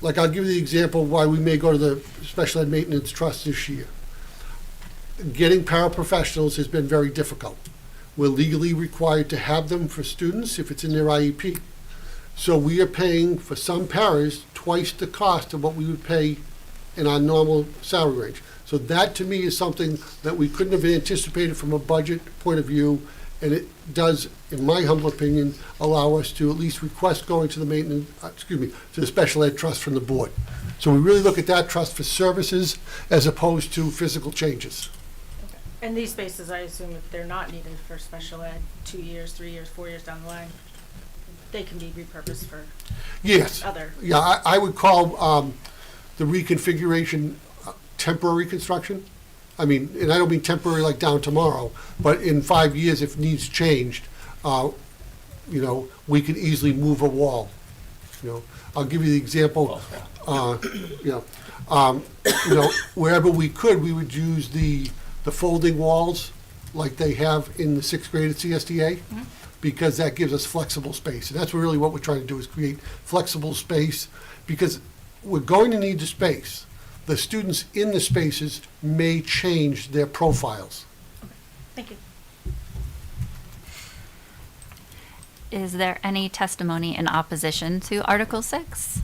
like, I'll give you the example why we may go to the special ed maintenance trust this year. Getting paraprofessionals has been very difficult. We're legally required to have them for students if it's in their IEP. So we are paying for some paras twice the cost of what we would pay in our normal salary range. So that, to me, is something that we couldn't have anticipated from a budget point of view, and it does, in my humble opinion, allow us to at least request going to the maintenance, to the special ed trust from the board. So we really look at that trust for services as opposed to physical changes. And these spaces, I assume if they're not needed for special ed 2 years, 3 years, 4 years down the line, they can be repurposed for Yes. other. Yeah, I would call the reconfiguration temporary construction. I mean, and I don't mean temporary like down tomorrow, but in 5 years, if needs changed, we could easily move a wall. I'll give you the example. Wherever we could, we would use the folding walls like they have in the 6th grade at CSDA, because that gives us flexible space. And that's really what we're trying to do, is create flexible space, because we're going to need the space. The students in the spaces may change their profiles. Thank you. Is there any testimony in opposition to Article 6?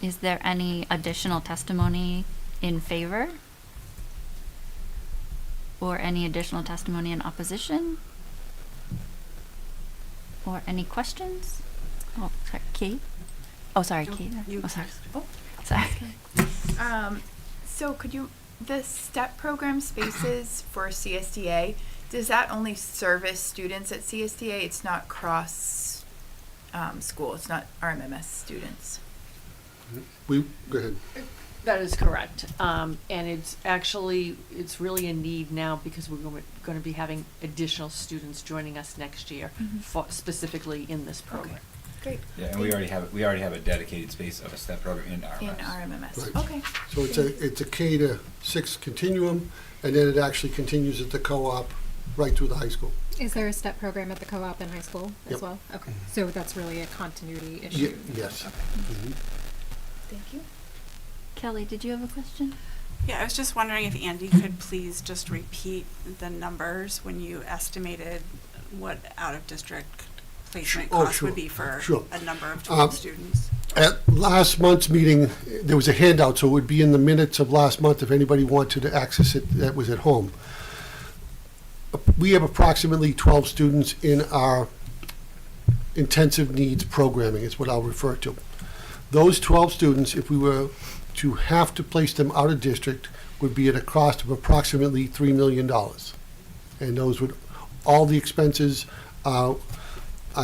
Is there any additional testimony in favor? Or any additional testimony in opposition? Or any questions? Oh, sorry, Kate? Oh, sorry, Kate. Oh, sorry. Sorry. So could you, the STEP program spaces for CSDA, does that only service students at CSDA? It's not cross school, it's not RMMS students? Go ahead. That is correct. And it's really a need now because we're going to be having additional students joining us next year, specifically in this program. Great. Yeah, and we already have a dedicated space of a step program in RMS. In RMMS. Right. Okay. So it's a K to 6 continuum, and then it actually continues at the co-op right through the high school. Is there a step program at the co-op and high school as Yep. well? Okay, so that's really a continuity issue. Yes. Okay. Mhm. Thank you. Kelly, did you have a question? Yeah, I was just wondering if Andy could please just repeat the numbers when you estimated what out-of-district placement Oh, cost sure, would be for sure. a number of 12 students. At last month's meeting, there was a handout, so it would be in the minutes of last month if anybody wanted to access it that was at home. We have approximately 12 students in our intensive needs programming, is what I'll refer to. Those 12 students, if we were to have to place them out of district, would be at a cost of approximately $3 million. And those would, all the expenses are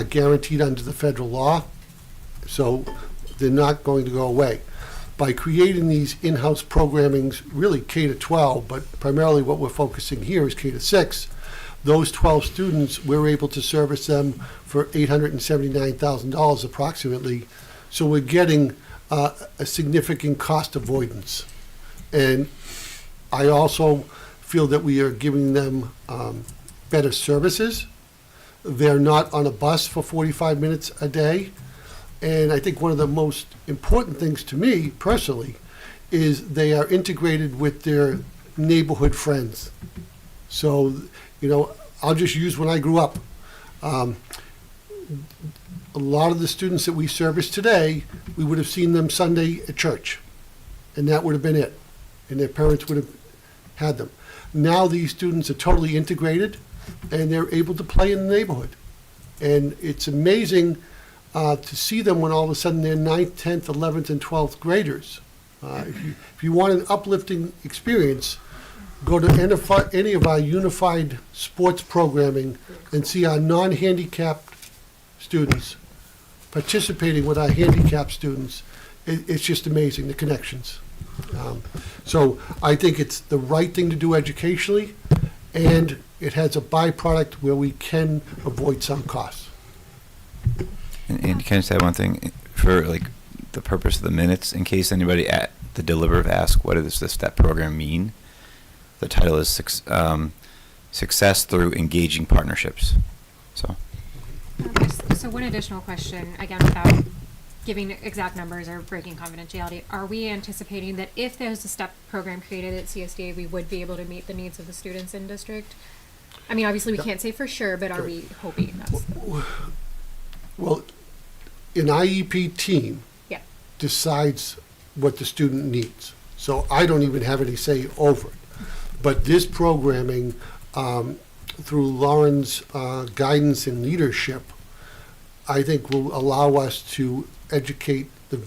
guaranteed under the federal law, so they're not going to go away. By creating these in-house programmings, really K to 12, but primarily what we're focusing here is K to 6, those 12 students, we're able to service them for $879,000 approximately. So we're getting a significant cost avoidance. And I also feel that we are giving them better services. They're not on a bus for 45 minutes a day. And I think one of the most important things to me personally is they are integrated with their neighborhood friends. So, you know, I'll just use when I grew up. A lot of the students that we service today, we would have seen them Sunday at church, and that would have been it. And their parents would have had them. Now these students are totally integrated, and they're able to play in the neighborhood. And it's amazing to see them when all of a sudden they're 9th, 10th, 11th, and 12th graders. If you want an uplifting experience, go to any of our unified sports programming and see our non-handicapped students participating with our handicapped students. It's just amazing, the connections. So I think it's the right thing to do educationally, and it has a byproduct where we can avoid some costs. And can I say one thing for like the purpose of the minutes, in case anybody at the deliberative asks, what does the STEP program mean? The title is Success Through Engaging Partnerships. So. So one additional question, again, without giving exact numbers or breaking confidentiality, are we anticipating that if there's a STEP program created at CSDA, we would be able to meet the needs of the students in district? I mean, obviously we can't say for sure, but are we hoping that's? Well, an IEP team Yeah. decides what the student needs. So I don't even have any say over it. But this programming, through Lauren's guidance and leadership, I think will allow us to educate the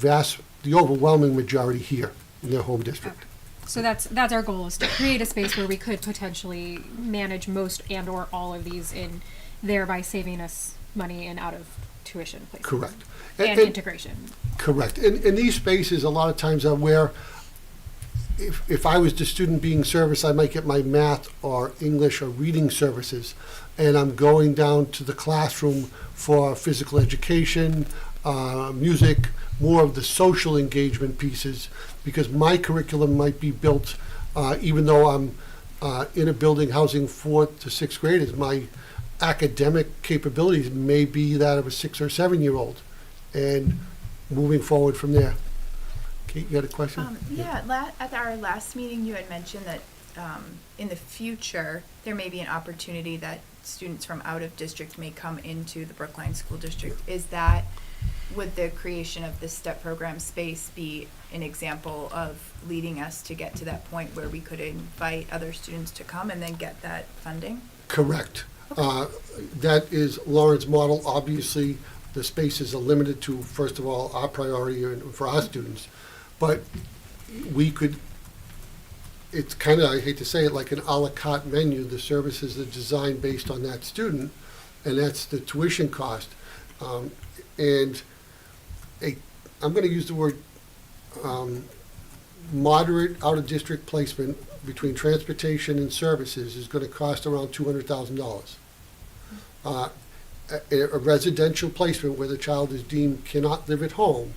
overwhelming majority here in their home district. So that's our goal, is to create a space where we could potentially manage most and or all of these in, thereby saving us money and out of tuition places. Correct. And integration. Correct. And these spaces a lot of times are where if I was the student being serviced, I might get my math or English or reading services, and I'm going down to the classroom for physical education, music, more of the social engagement pieces, because my curriculum might be built, even though I'm in a building housing 4th to 6th graders, my academic capabilities may be that of a 6 or 7-year-old, and moving forward from there. Kate, you had a question? Yeah, at our last meeting, you had mentioned that in the future, there may be an opportunity that students from out of district may come into the Brookline School District. Would the creation of this STEP program space be an example of leading us to get to that point where we could invite other students to come and then get that funding? Correct. That is Lauren's model. Obviously, the spaces are limited to, first of all, our priority for our students. But we could, it's kind of, I hate to say it, like an a la carte menu. The services are designed based on that student, and that's the tuition cost. I'm going to use the word moderate out-of-district placement between transportation and services is going to cost around $200,000. a residential placement where the child is deemed cannot live at home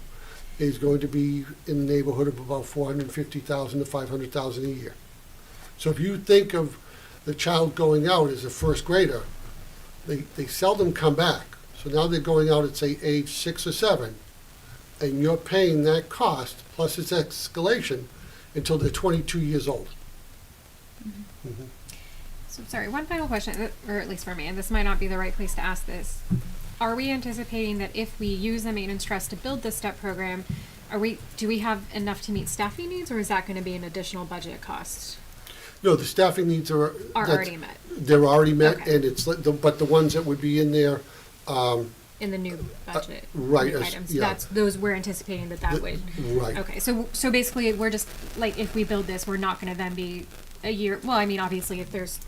is going to be in the neighborhood of about 450,000 to 500,000 a year. So if you think of the child going out as a first grader, they seldom come back. So now they're going out at, say, age 6 or 7, and you're paying that cost plus its escalation until they're 22 years old. Mhm. So sorry, one final question, or at least for me, and this might not be the right place to ask this. Are we anticipating that if we use the maintenance trust to build this STEP program, do we have enough to meet staffing needs, or is that gonna be an additional budget cost? No, the staffing needs are Already met, They're already met, Okay. and but the ones that would be in there, in the new budget? right, new as- items, yeah. those we're anticipating that would, right. okay, so basically, we're just, like, if we build this, we're not gonna then be a year, well, I mean, obviously, if there's,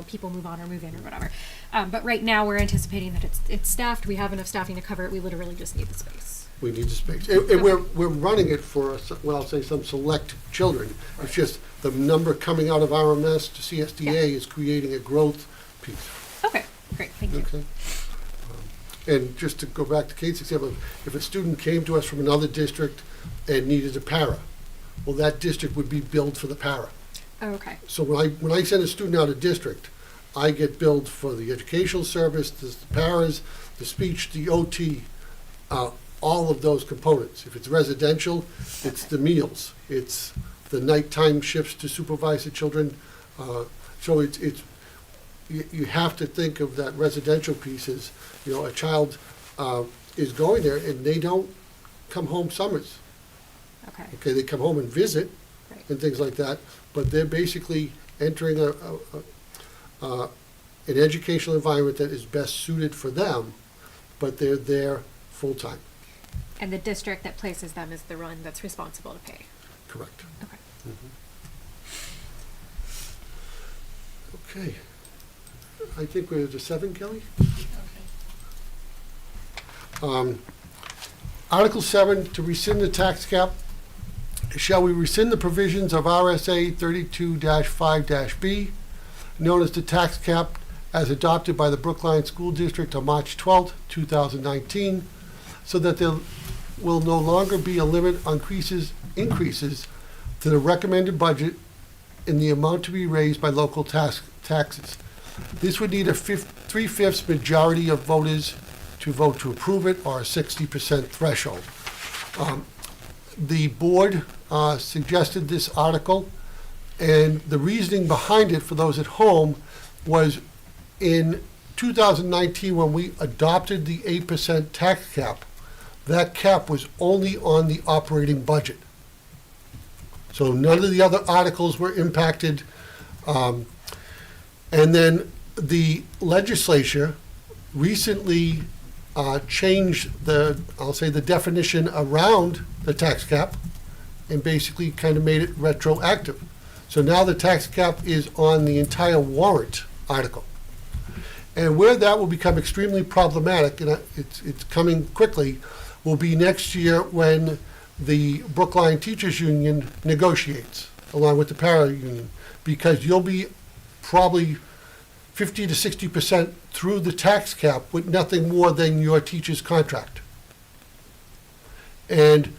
people move on or move in or whatever. But right now, we're anticipating that it's staffed, we have enough staffing to cover it, we literally just need the space. We need the space. And we're running it for, I'll say some select children. It's just the number coming out of RMS to CSDA is creating a growth piece. Okay, great, thank you. Okay. And just to go back to Kate's example, if a student came to us from another district and needed a para, well, that district would be billed for the para. Okay, So when I send a student out of district, I get billed for the educational service, the paras, the speech, the OT, all of those components. If it's residential, it's the meals, it's the nighttime shifts to supervise the children. So you have to think of that residential piece as, a child is going there and they don't come home summers. okay, Okay, they come home and visit Right. and things like that, but they're basically entering an educational environment that is best suited for them, but they're there full-time. and the district that places them is the one that's responsible to pay, Correct. okay. Okay. I think we're to 7, Kelly? Article 7, to rescind the tax cap. Shall we rescind the provisions of RSA 32-5-B, known as the tax cap as adopted by the Brookline School District on March 12, 2019, so that there will no longer be a limit on increases to the recommended budget in the amount to be raised by local taxes. This would need a 3/5 majority of voters to vote to approve it, or a 60% threshold. The board suggested this article, and the reasoning behind it for those at home was in 2019, when we adopted the 8% tax cap, that cap was only on the operating budget. So none of the other articles were impacted. And then the legislature recently changed I'll say the definition around the tax cap and basically kind of made it retroactive. So now the tax cap is on the entire warrant article. And where that will become extremely problematic, and it's coming quickly, will be next year when the Brookline Teachers Union negotiates, along with the para union, because you'll be probably 50 to 60% through the tax cap with nothing more than your teacher's contract. And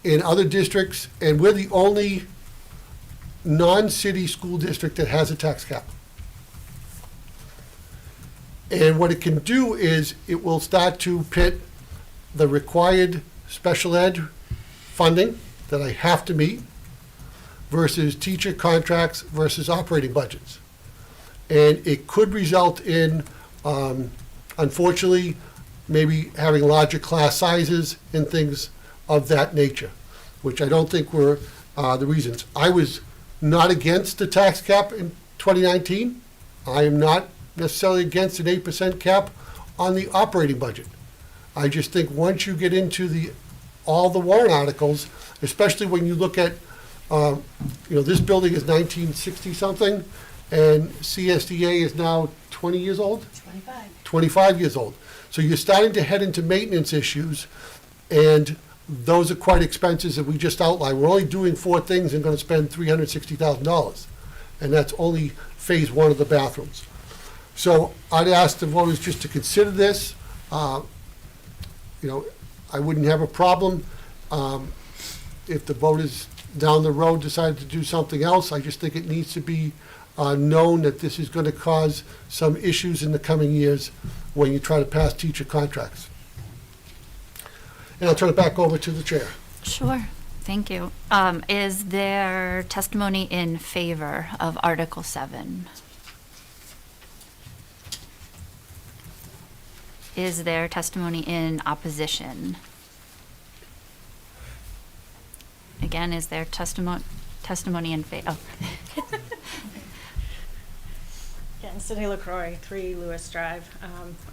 in other districts, and we're the only non-city school district that has a tax cap. And what it can do is it will start to pit the required special ed funding that I have to meet versus teacher contracts versus operating budgets. And it could result in, unfortunately, maybe having larger class sizes and things of that nature, which I don't think were the reasons. I was not against the tax cap in 2019. I am not necessarily against an 8% cap on the operating budget. I just think once you get into all the warrant articles, especially when you look at, this building is 1960 something, and CSDA is now 20 years old? 25 years old. So you're starting to head into maintenance issues, and those are quite expensive that we just outlined. We're only doing 4 things and going to spend $360,000. And that's only phase 1 of the bathrooms. So I'd ask the voters just to consider this. I wouldn't have a problem if the voters down the road decided to do something else. I just think it needs to be known that this is going to cause some issues in the coming years when you try to pass teacher contracts. And I'll turn it back over to the chair. Sure, thank you. Is there testimony in favor of Article 7? Is there testimony in opposition? Again, is there testimony in favor? Oh. Again, Cindy LaCroix, 3 Lewis Drive.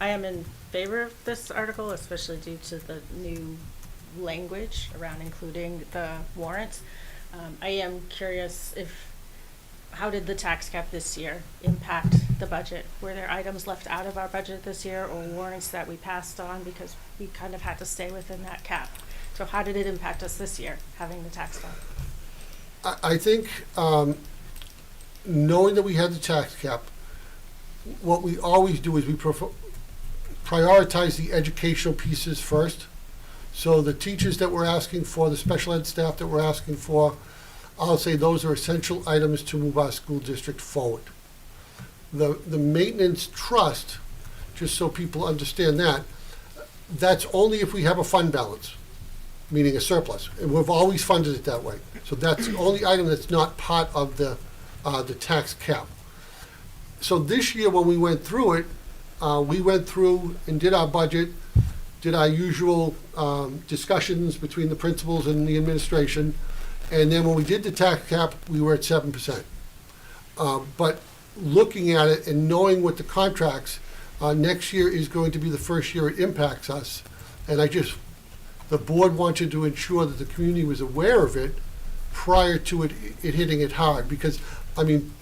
I am in favor of this article, especially due to the new language around including the warrants. I am curious how did the tax cap this year impact the budget? Were there items left out of our budget this year or warrants that we passed on because we kind of had to stay within that cap? So how did it impact us this year, having the tax cap? I think knowing that we had the tax cap, what we always do is we prioritize the educational pieces first. So the teachers that we're asking for, the special ed staff that we're asking for, I'll say those are essential items to move our school district forward. The maintenance trust, just so people understand that, that's only if we have a fund balance, meaning a surplus. And we've always funded it that way. So that's the only item that's not part of the tax cap. So this year when we went through it, we went through and did our budget, did our usual discussions between the principals and the administration. And then when we did the tax cap, we were at 7%. But looking at it and knowing what the contracts, next year is going to be the first year it impacts us. And the board wanted to ensure that the community was aware of it prior to it hitting it hard. Because, I mean,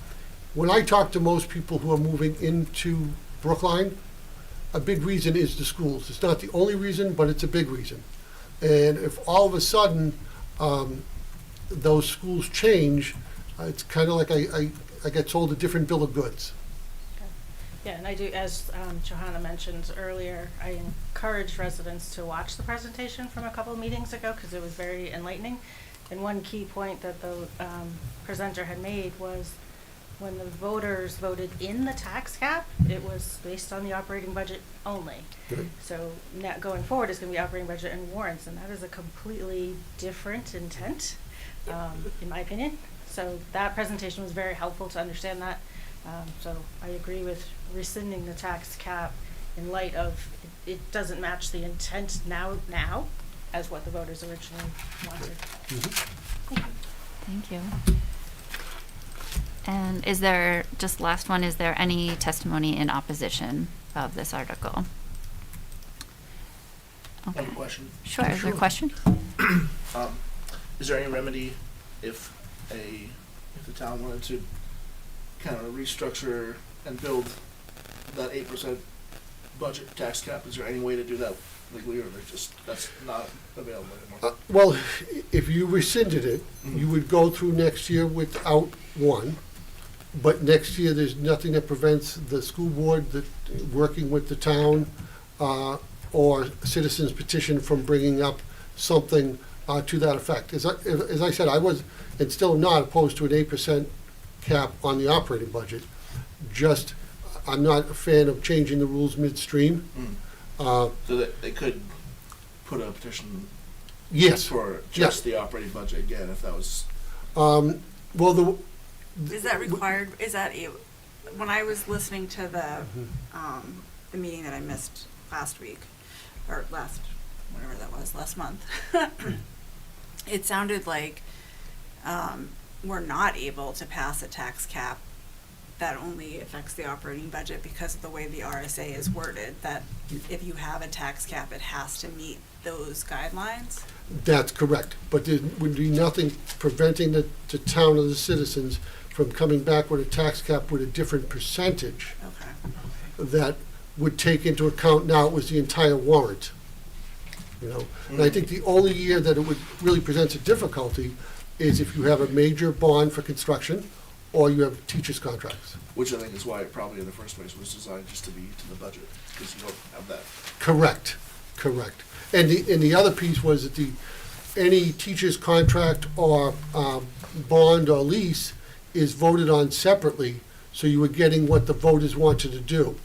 when I talk to most people who are moving into Brookline, a big reason is the schools. It's not the only reason, but it's a big reason. And if all of a sudden those schools change, it's kind of like I get sold a different bill of goods. Yeah, and I do, as Johanna mentioned earlier, I encourage residents to watch the presentation from a couple of meetings ago because it was very enlightening. And one key point that the presenter had made was when the voters voted in the tax cap, it was based on the operating budget only. Good. So now going forward is going to be operating budget and warrants, and that is a completely different intent, in my opinion. So that presentation was very helpful to understand that. So I agree with rescinding the tax cap in light of it doesn't match the intent now as what the voters originally wanted. Mm-hmm. Thank you. And is there, just last one, is there any testimony in opposition of this article? I have Okay. a question. Sure, is there a question? Is there any remedy if the town wanted to kind of restructure and build that 8% budget tax cap? Is there any way to do that legally, or that's not available anymore? Well, if you rescinded it, you would go through next year without one. But next year, there's nothing that prevents the school board working with the town or citizens petition from bringing up something to that effect. As I said, I was and still not opposed to an 8% cap on the operating budget. Just, I'm not a fan of changing the rules midstream. So that they could put a petition Yes. for just the operating budget again if that was. Well, Is that required? Is that when I was listening to the meeting that I missed last week or last month, it sounded like we're not able to pass a tax cap that only affects the operating budget because of the way the RSA is worded. That if you have a tax cap, it has to meet those guidelines. that's correct. But there would be nothing preventing the town or the citizens from coming back with a tax cap with a different percentage Okay. that would take into account now it was the entire warrant. And I think the only year that it would really present a difficulty is if you have a major bond for construction or you have teachers' contracts. Which I think is why it probably in the first place was designed just to be to the budget, because you don't have that. Correct. And the other piece was that any teacher's contract or bond or lease is voted on separately, so you were getting what the voters wanted to do.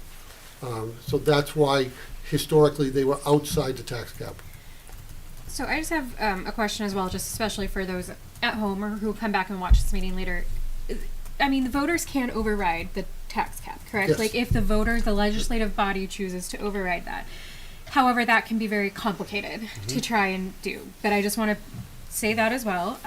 So that's why historically they were outside the tax cap. So I just have a question as well, just especially for those at home or who come back and watch this meeting later. I mean, the voters can override the tax cap, correct? Yes. Like if the voters, the legislative body chooses to override that. However, that can be very complicated to try and do. But I just want to say that as well.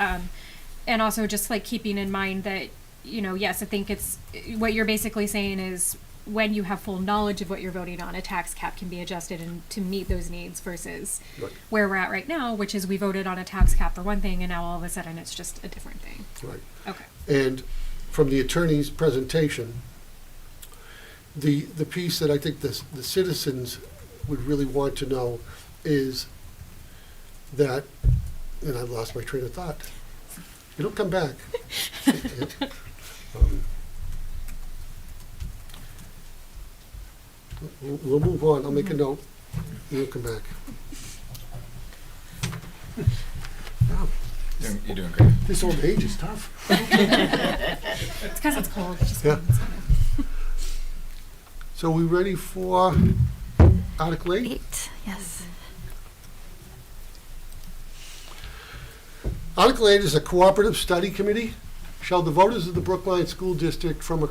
And also just like keeping in mind that, you know, yes, I think it's what you're basically saying is when you have full knowledge of what you're voting on, a tax cap can be adjusted and to meet those needs versus Right. where we're at right now, which is we voted on a tax cap for one thing and now all of a sudden it's just a different thing. Right. Okay. And from the attorney's presentation, the piece that I think the citizens would really want to know is that, and I've lost my train of thought. It'll come back. We'll move on. I'll make a note. It'll come back. Wow, You're doing great. this old age is tough. It's because it's cold. It just Yeah. means. So we ready for Article 8? 8, yes. Article 8 is a cooperative study committee. Shall the voters of the Brookline School District form a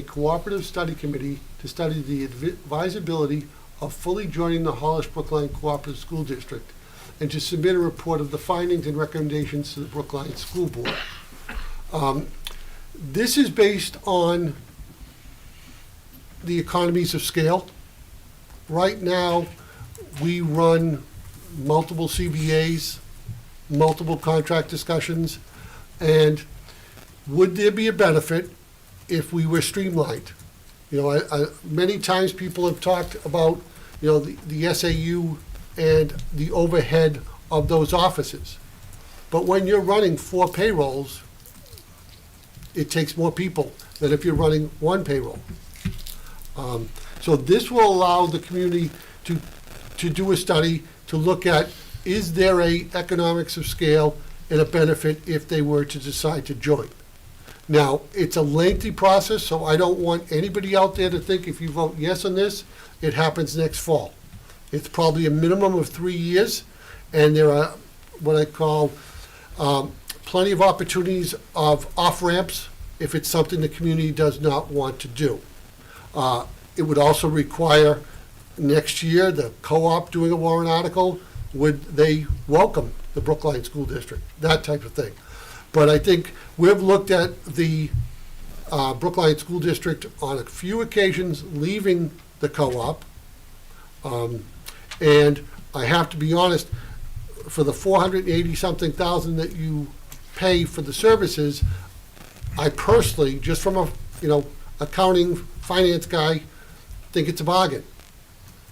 cooperative study committee to study the advisability of fully joining the Hollis Brookline Cooperative School District and to submit a report of the findings and recommendations to the Brookline School Board. This is based on the economies of scale. Right now, we run multiple CBAs, multiple contract discussions, and would there be a benefit if we were streamlined? You know, many times people have talked about, you know, the SAU and the overhead of those offices. But when you're running 4 payrolls, it takes more people than if you're running 1 payroll. So this will allow the community to do a study to look at, is there a economics of scale and a benefit if they were to decide to join? Now, it's a lengthy process, so I don't want anybody out there to think if you vote yes on this, it happens next fall. It's probably a minimum of 3 years, and there are what I call plenty of opportunities of off-ramps if it's something the community does not want to do. It would also require next year the co-op doing a warrant article, would they welcome the Brookline School District, that type of thing. But I think we've looked at the Brookline School District on a few occasions leaving the co-op. And I have to be honest, for the $480-something thousand that you pay for the services, I personally, just from a, you know, accounting, finance guy, think it's a bargain.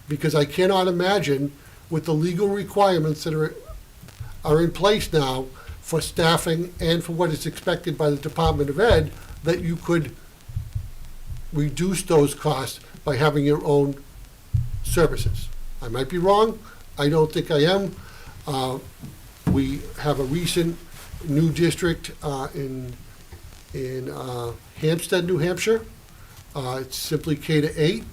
Because I cannot imagine with the legal requirements that are in place now for staffing and for what is expected by the Department of Ed, that you could reduce those costs by having your own services. I might be wrong. I don't think I am. We have a recent new district in Hampstead, New Hampshire. It's simply K-8.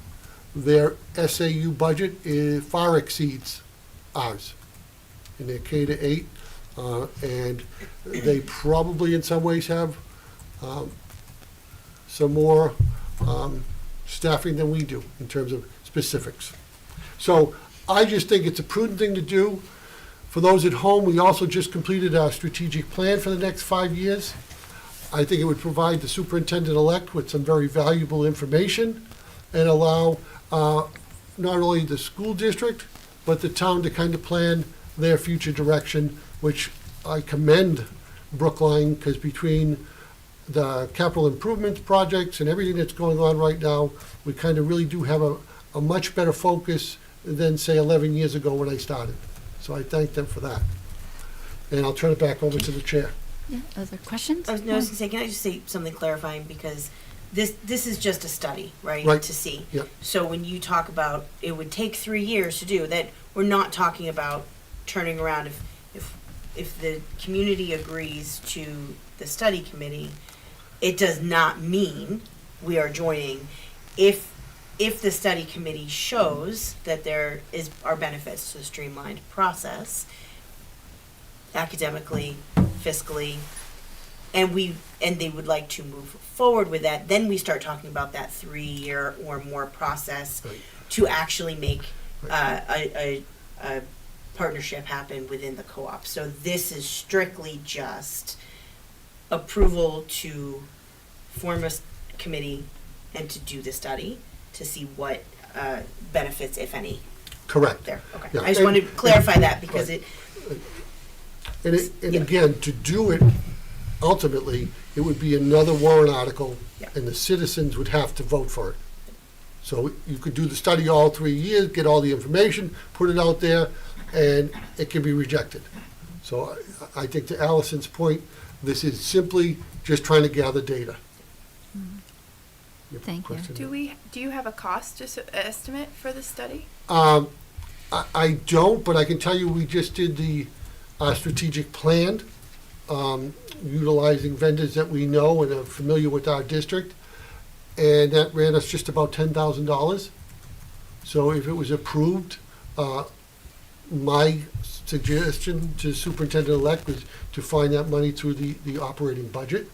Their SAU budget far exceeds ours in their K-8. And they probably in some ways have some more staffing than we do in terms of specifics. So I just think it's a prudent thing to do. For those at home, we also just completed our strategic plan for the next 5 years. I think it would provide the superintendent-elect with some very valuable information and allow not only the school district, but the town to kind of plan their future direction, which I commend Brookline, because between the capital improvements projects and everything that's going on right now, we kind of really do have a much better focus than, say, 11 years ago when I started. So I thank them for that. And I'll turn it back over to the chair. Yeah, other questions? I was gonna say, can I just say something clarifying, because this is just a study, right? Right. To see. Yep. So when you talk about it would take 3 years to do that, we're not talking about turning around if the community agrees to the study committee, it does not mean we are joining. If the study committee shows that there are benefits to the streamlined process, academically, fiscally, and they would like to move forward with that, then we start talking about that 3-year or more process Right. to actually make a partnership happen within the co-op. So this is strictly just approval to form a committee and to do the study to see what benefits, if any, Correct. there. Okay. Yeah, I just and- wanted to clarify that because Right. it, And Yeah. again, to do it, ultimately, it would be another warrant article, Yeah. and the citizens would have to vote for it. So you could do the study all 3 years, get all the information, put it out there, and it can be rejected. So I think to Allison's point, this is simply just trying to gather data. You have a Thank you. question? Do you have a cost estimate for the study? I don't, but I can tell you, we just did the strategic plan, utilizing vendors that we know and are familiar with our district, and that ran us just about $10,000. So if it was approved, my suggestion to superintendent-elect was to find that money through the operating budget.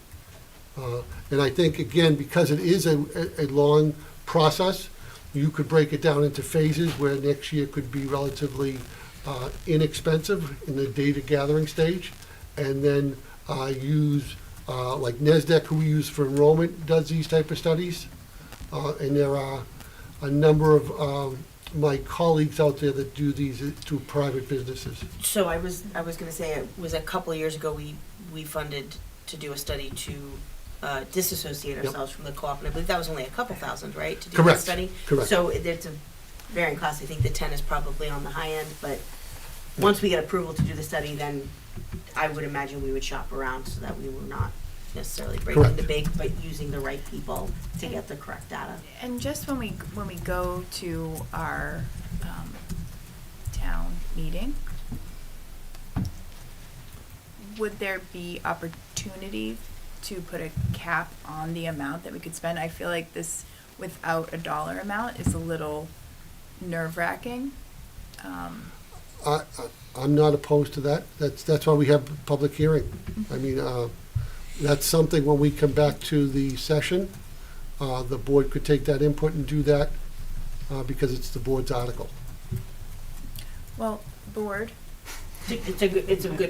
And I think, again, because it is a long process, you could break it down into phases where next year could be relatively inexpensive in the data gathering stage, and then use, like NESDEC, who we use for enrollment, does these type of studies. And there are a number of my colleagues out there that do these through private businesses. so I was gonna say, it was a couple of years ago, we funded to do a study to disassociate Yep. ourselves from the co-op, and I believe that was only a couple thousand, right? To do that Correct. study? Correct. So it's a varying cost. I think the 10 is probably on the high end, but once we get approval to do the study, then I would imagine we would shop around so that we were not necessarily breaking Correct. the bank, but using the right people to get the correct data. And just when we go to our town meeting, would there be opportunity to put a cap on the amount that we could spend? I feel like this, without a dollar amount, is a little nerve-wracking. I'm not opposed to that. That's why we have public hearing. I mean, that's something when we come back to the session, the board could take that input and do that, because it's the board's article. Well, board, It's a good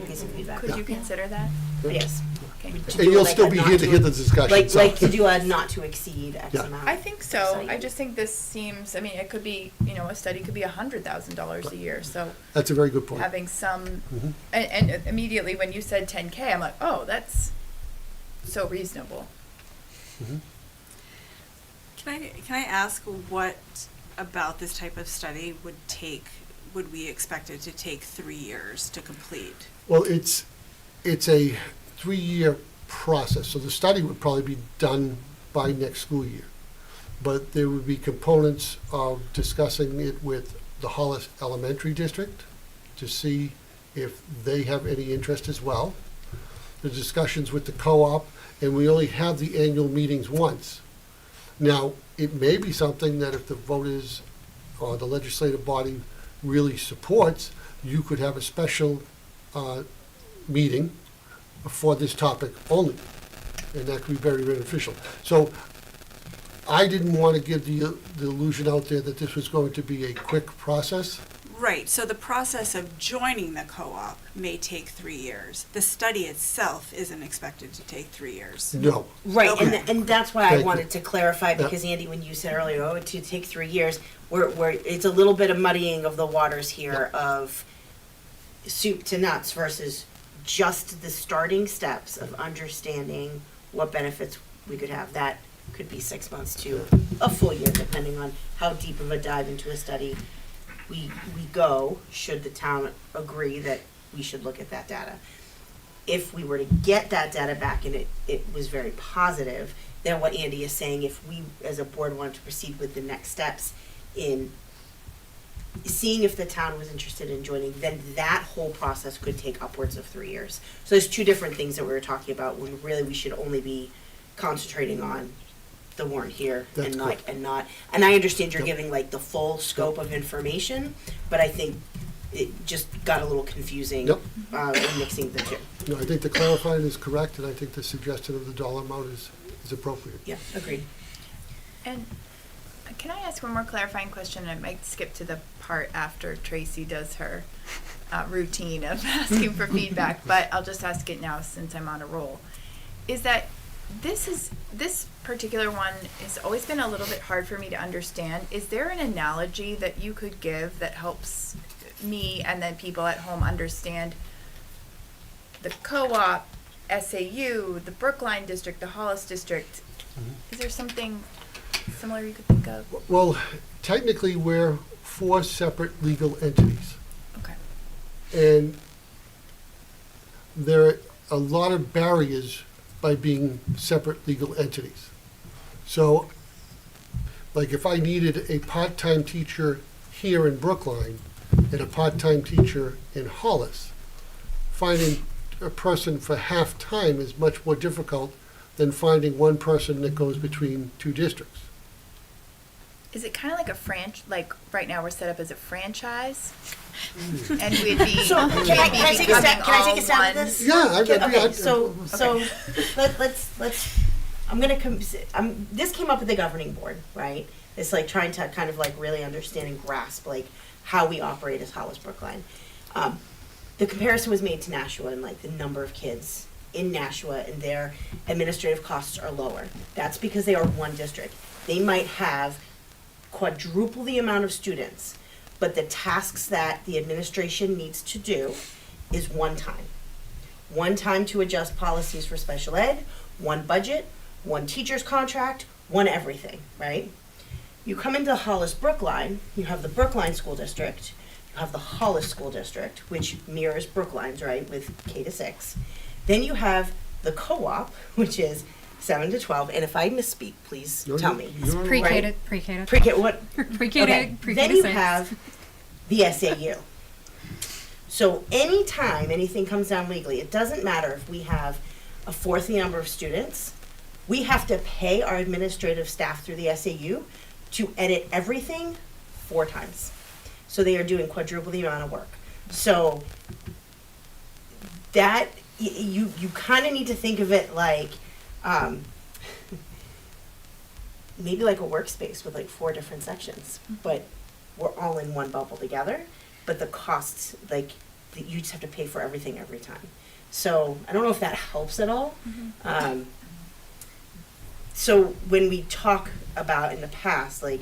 piece of feedback. could you consider that? Yes. Okay. To And do you'll like still a be not here to hear the discussion, Like so. to do a not to exceed X Yeah. amount. I think so. I Exciting. just think this seems, I mean, it could be, a study could be $100,000 a year, so That's a very good point. having some, Mhm. and immediately when you said 10K, I'm like, oh, that's so reasonable. Mhm. Can I ask what about this type of study would we expect it to take 3 years to complete? Well, it's a 3-year process, so the study would probably be done by next school year. But there would be components of discussing it with the Hollis Elementary District to see if they have any interest as well. The discussions with the co-op, and we only have the annual meetings once. Now, it may be something that if the voters or the legislative body really supports, you could have a special meeting for this topic only, and that could be very beneficial. So I didn't want to give the illusion out there that this was going to be a quick process. Right, so the process of joining the co-op may take 3 years. The study itself isn't expected to take 3 years. No. Right, Okay. and that's why I Thank you. wanted to clarify, because Andy, when you said earlier, oh, it could take 3 years, it's a little bit of muddying of the waters here of soup to nuts versus just the starting steps of understanding what benefits we could have. That could be 6 months to a full year, depending on how deep of a dive into a study we go, should the town agree that we should look at that data. if we were to get that data back and it was very positive, then what Andy is saying, if we as a board wanted to proceed with the next steps in seeing if the town was interested in joining, then that whole process could take upwards of 3 years. So there's two different things that we were talking about when really we should only be concentrating on the warrant here That's and and I understand you're Yep. giving like the full scope of information, but I think it just got a little confusing Yep. in mixing the two. No, I think the clarifying is correct, and I think the suggestion of the dollar amount is appropriate. Yeah, agreed. And can I ask one more clarifying question? I might skip to the part after Tracy does her routine of asking for feedback, but I'll just ask it now since I'm on a roll. Is that this particular one has always been a little bit hard for me to understand. Is there an analogy that you could give that helps me and then people at home understand the co-op, SAU, the Brookline district, the Hollis district? Is there something similar you could think of? Well, technically, we're 4 separate legal entities, Okay. and there are a lot of barriers by being separate legal entities. So, like if I needed a part-time teacher here in Brookline and a part-time teacher in Hollis, finding a person for half-time is much more difficult than finding one person that goes between 2 districts. Is it kind of like like right now we're set up as a franchise? And we'd be, So can I take a step? Can I take a stab at this? Yeah, Okay, so let's. I'm gonna this came up with the governing board, right? It's like trying to kind of like really understand and grasp like how we operate as Hollis Brookline. The comparison was made to Nashua and like the number of kids in Nashua and their administrative costs are lower. That's because they are one district. They might have quadruple the amount of students, but the tasks that the administration needs to do is one time. One time to adjust policies for special ed, one budget, one teacher's contract, one everything, right? You come into Hollis Brookline, you have the Brookline School District, you have the Hollis School District, which mirrors Brookline's, right, with K to 6. Then you have the co-op, which is 7 to 12, and if I misspeak, please No, tell you- me. you're Pre-K Right. to pre-K to Pre-K, what? pre-K Okay, to pre-K then to you 6. have the SAU. So anytime anything comes down legally, it doesn't matter if we have a fourth the number of students, we have to pay our administrative staff through the SAU to edit everything 4 times. So they are doing quadruple the amount of work. So that, you kind of need to think of it like, maybe like a workspace with like 4 different sections, but we're all in one bubble together, but the costs, like, you just have to pay for everything every time. So I don't know if that helps at all. So when we talk about in the past, like,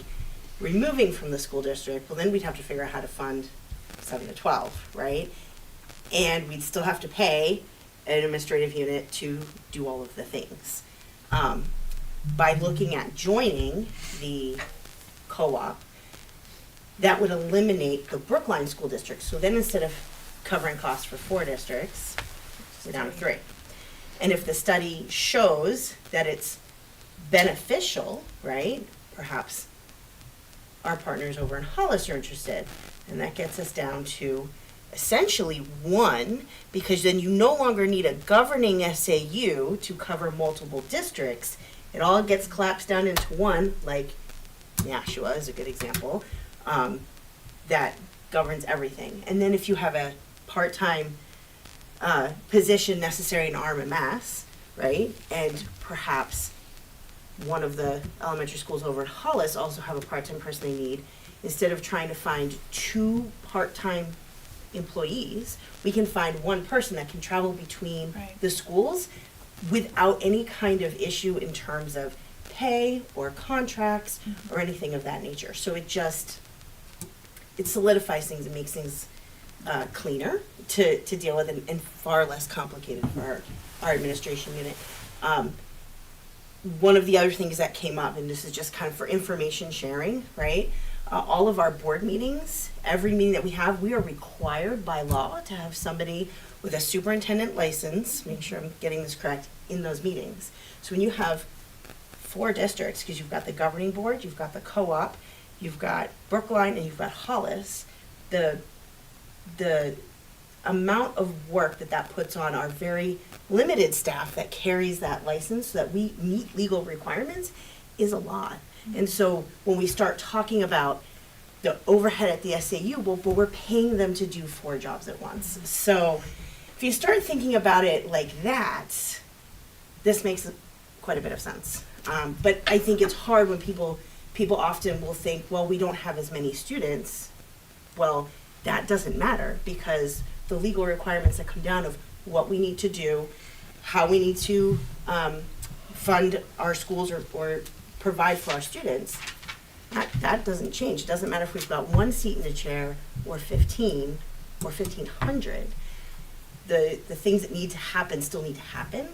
removing from the school district, well, then we'd have to figure out how to fund 7 to 12, right? And we'd still have to pay an administrative unit to do all of the things. By looking at joining the co-op, that would eliminate the Brookline School District. So then instead of covering costs for 4 districts, we're down to 3. And if the study shows that it's beneficial, right, perhaps our partners over in Hollis are interested, and that gets us down to essentially 1, because then you no longer need a governing SAU to cover multiple districts. It all gets collapsed down into 1, like Nashua is a good example, that governs everything. And then if you have a part-time position necessary in RMMS, right, and perhaps one of the elementary schools over at Hollis also have a part-time person they need, instead of trying to find 2 part-time employees, we can find 1 person that can travel between Right. the schools without any kind of issue in terms of pay or contracts or anything of that nature. So it solidifies things and makes things cleaner to deal with and far less complicated for our administration unit. One of the other things that came up, and this is just kind of for information sharing, right? all of our board meetings, every meeting that we have, we are required by law to have somebody with a superintendent license, make sure I'm getting this correct, in those meetings. So when you have 4 districts, because you've got the governing board, you've got the co-op, you've got Brookline, and you've got Hollis, the amount of work that puts on our very limited staff that carries that license so that we meet legal requirements is a lot. And so when we start talking about the overhead at the SAU, well, but we're paying them to do 4 jobs at once. So if you start thinking about it like that, this makes quite a bit of sense. But I think it's hard when people often will think, well, we don't have as many students. Well, that doesn't matter, because the legal requirements that come down of what we need to do, how we need to fund our schools or provide for our students, that doesn't change. It doesn't matter if we've got 1 seat in the chair or 15 or 1,500. The things that need to happen still need to happen.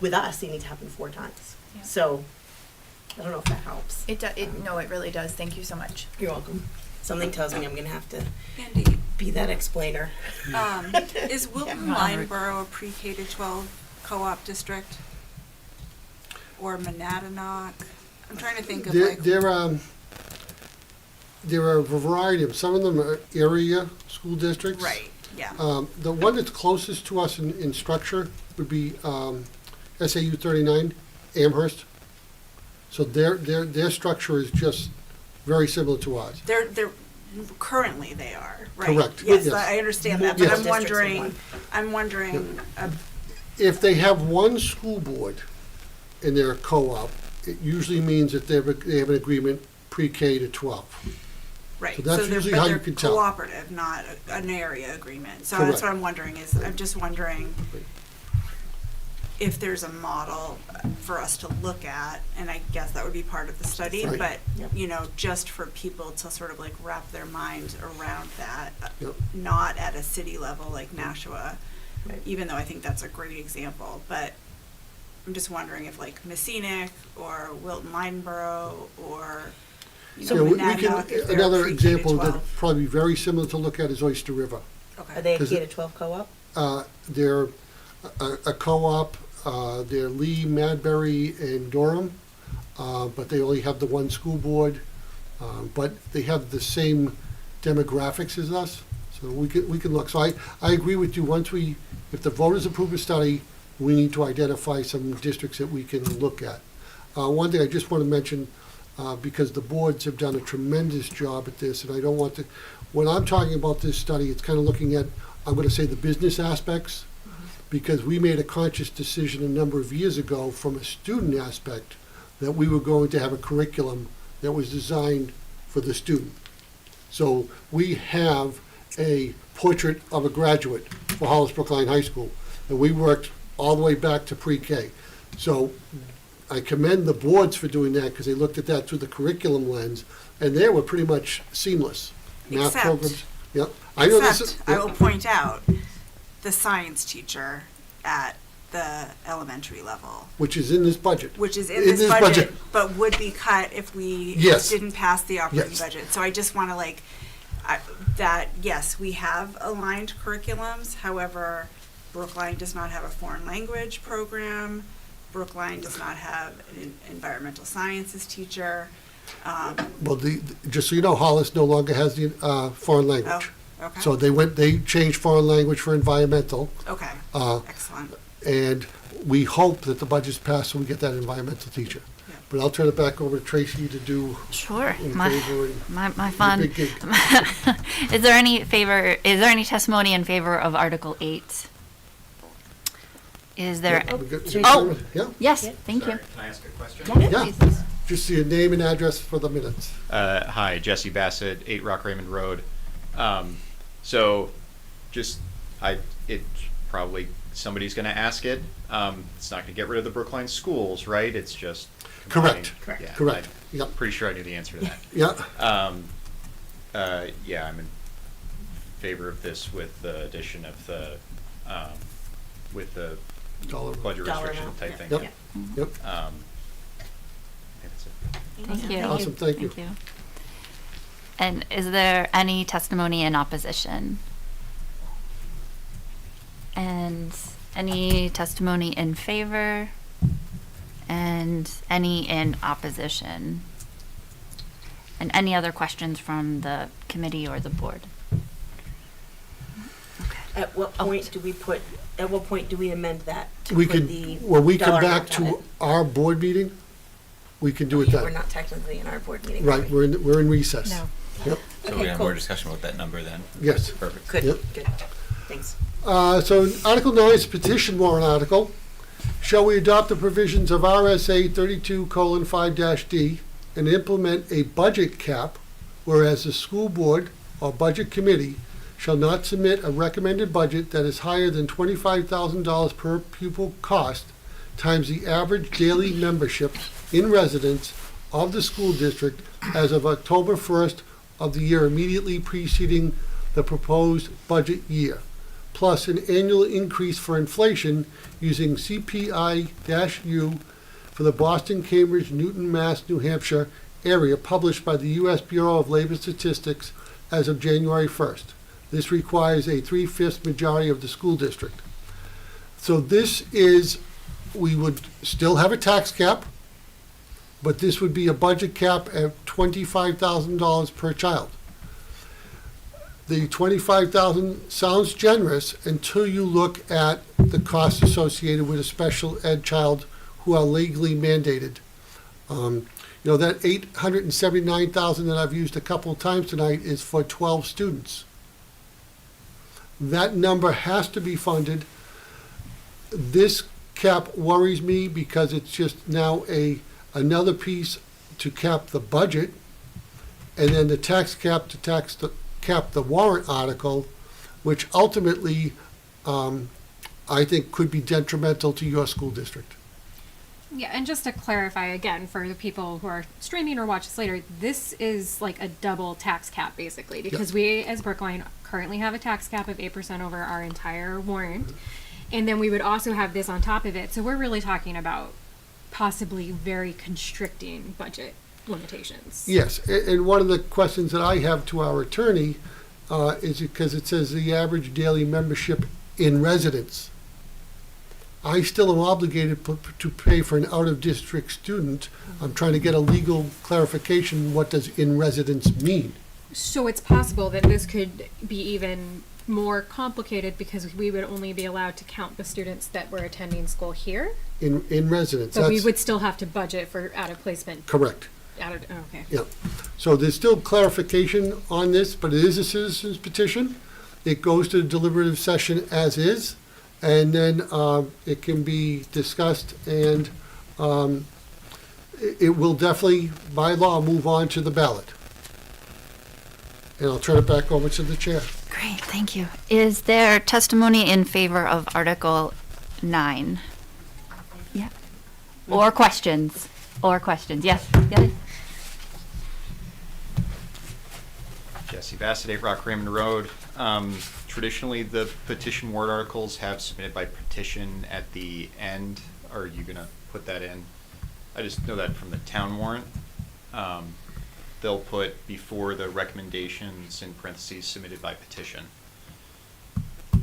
With us, they need to happen 4 times. Yeah. So I don't know if that helps. No, it really does. Thank you so much. You're welcome. Something tells me I'm gonna have to Andy, be that explainer. is Wilton Lineborough a pre-K to 12 co-op district? Or Monadnock? I'm trying to think of There are a variety of, some of them are area school districts. right, yeah. The one that's closest to us in structure would be SAU 39, Amherst. So their structure is just very similar to ours. They're currently they are, right? Correct. Yes, Yes. I understand that, but Yes. I'm wondering, If they have one school board in their co-op, it usually means that they have an agreement pre-K to 12. right, So that's they're- usually but how you they're can tell. cooperative, not an area agreement. So Correct. that's what I'm wondering I'm just wondering if there's a model for us to look at, and I guess that would be part of the study, Right. but, Yep. just for people to sort of like wrap their mind around that, Yep. not at a city level like Nashua, Right. even though I think that's a great example, but I'm just wondering if like Messinic or Wilton Lineborough or, Yeah, we Monadnock, if they're another pre-K to example 12. that'd probably be very similar to look at is Oyster River. Okay. Are they a 'Cause K to 12 co-op? They're a co-op, they're Lee, Madbury, and Durham, but they only have the one school board, but they have the same demographics as us, so we can look. So I agree with you, if the voters approve a study, we need to identify some districts that we can look at. One thing I just want to mention, because the boards have done a tremendous job at this, and I don't want to, when I'm talking about this study, it's kind of looking at, I'm going to say, the business aspects, because we made a conscious decision a number of years ago from a student aspect that we were going to have a curriculum that was designed for the student. So we have a portrait of a graduate for Hollis Brookline High School, and we worked all the way back to pre-K. So I commend the boards for doing that, because they looked at that through the curriculum lens, and they were pretty much seamless. Math Except- programs, yep. I know this Except, is- I will point out, the science teacher at the elementary level, which is in this budget. which is in this budget, but would be cut if we Yes. didn't pass the operating Yes. budget. So I just want to yes, we have aligned curriculums. However, Brookline does not have a foreign language program. Brookline does not have an environmental sciences teacher. Well, just so you know, Hollis no longer has the foreign language. Okay. So they changed foreign language for environmental, Okay. uh, Excellent. and we hope that the budget's passed so we get that environmental teacher. Yeah. But I'll turn it back over to Tracy to do Sure. in My favor and my the fun. big gig. Is there any testimony in favor of Article 8? Is there? Yeah, we got- Oh. Yeah, Yes, thank you. Can I ask a question? yeah. Just your name and address for the minutes. Hi, Jesse Bassett, 8 Rock Raymond Road. So, it's probably, somebody's gonna ask it. It's not gonna get rid of the Brookline schools, right? It's just combining- Correct. yeah, Correct. I'm Yep. pretty sure I knew the answer to that. Yeah, Yeah, I'm in favor of this with the addition of with the dollar. budget Dollar restriction amount, type thing. Yep, yep. I think that's it. Thank you. Awesome, thank you. And is there any testimony in opposition? And any testimony in favor? And any in opposition? And any other questions from the committee or the board? At what point do we put, at what point do we amend that to We put could, the when we come dollar back amount on to it? our board meeting, we can do it We're then. not technically in our board meeting. are Right, we? we're in recess. No. Yep, So Okay, we have cool. more discussion with that number then? yes. Perfect. Good, Yep. good. Thanks. So Article 9 is petition warrant article. Shall we adopt the provisions of RSA 32:5-D and implement a budget cap, whereas the school board or budget committee shall not submit a recommended budget that is higher than $25,000 per pupil cost times the average daily membership in residence of the school district as of October 1st of the year immediately preceding the proposed budget year, plus an annual increase for inflation using CPI-U for the Boston, Cambridge, Newton, Mass, New Hampshire area published by the U.S. Bureau of Labor Statistics as of January 1st. This requires a 3/5 majority of the school district. So this is, we would still have a tax cap, but this would be a budget cap at $25,000 per child. The $25,000 sounds generous until you look at the costs associated with a special ed child who are legally mandated. You know, that $879,000 that I've used a couple of times tonight is for 12 students. That number has to be funded. This cap worries me because it's just now another piece to cap the budget, and then the tax cap to cap the warrant article, which ultimately, I think could be detrimental to your school district. Yeah, and just to clarify again for the people who are streaming or watch this later, this is like a double tax cap basically, because we as Brookline currently have a tax cap of 8% over our entire warrant, and then we would also have this on top of it. So we're really talking about possibly very constricting budget limitations. Yes, and one of the questions that I have to our attorney is because it says the average daily membership in residence. I still am obligated to pay for an out-of-district student. I'm trying to get a legal clarification, what does in residence mean? So it's possible that this could be even more complicated because we would only be allowed to count the students that were attending school here, In residence, but we that's would still have to budget for out-of-placement. correct. Okay. Yeah, so there's still clarification on this, but it is a citizen's petition. It goes to the deliberative session as is, and then it can be discussed, and it will definitely, by law, move on to the ballot. And I'll turn it back over to the chair. Great, thank you. Is there testimony in favor of Article 9? Yeah. Or questions? Yes, yes. Jesse Bassett, 8 Rock Raymond Road. Traditionally, the petition warrant articles have submitted by petition at the end. Are you gonna put that in? I just know that from the town warrant. They'll put before the recommendations in parentheses submitted by petition.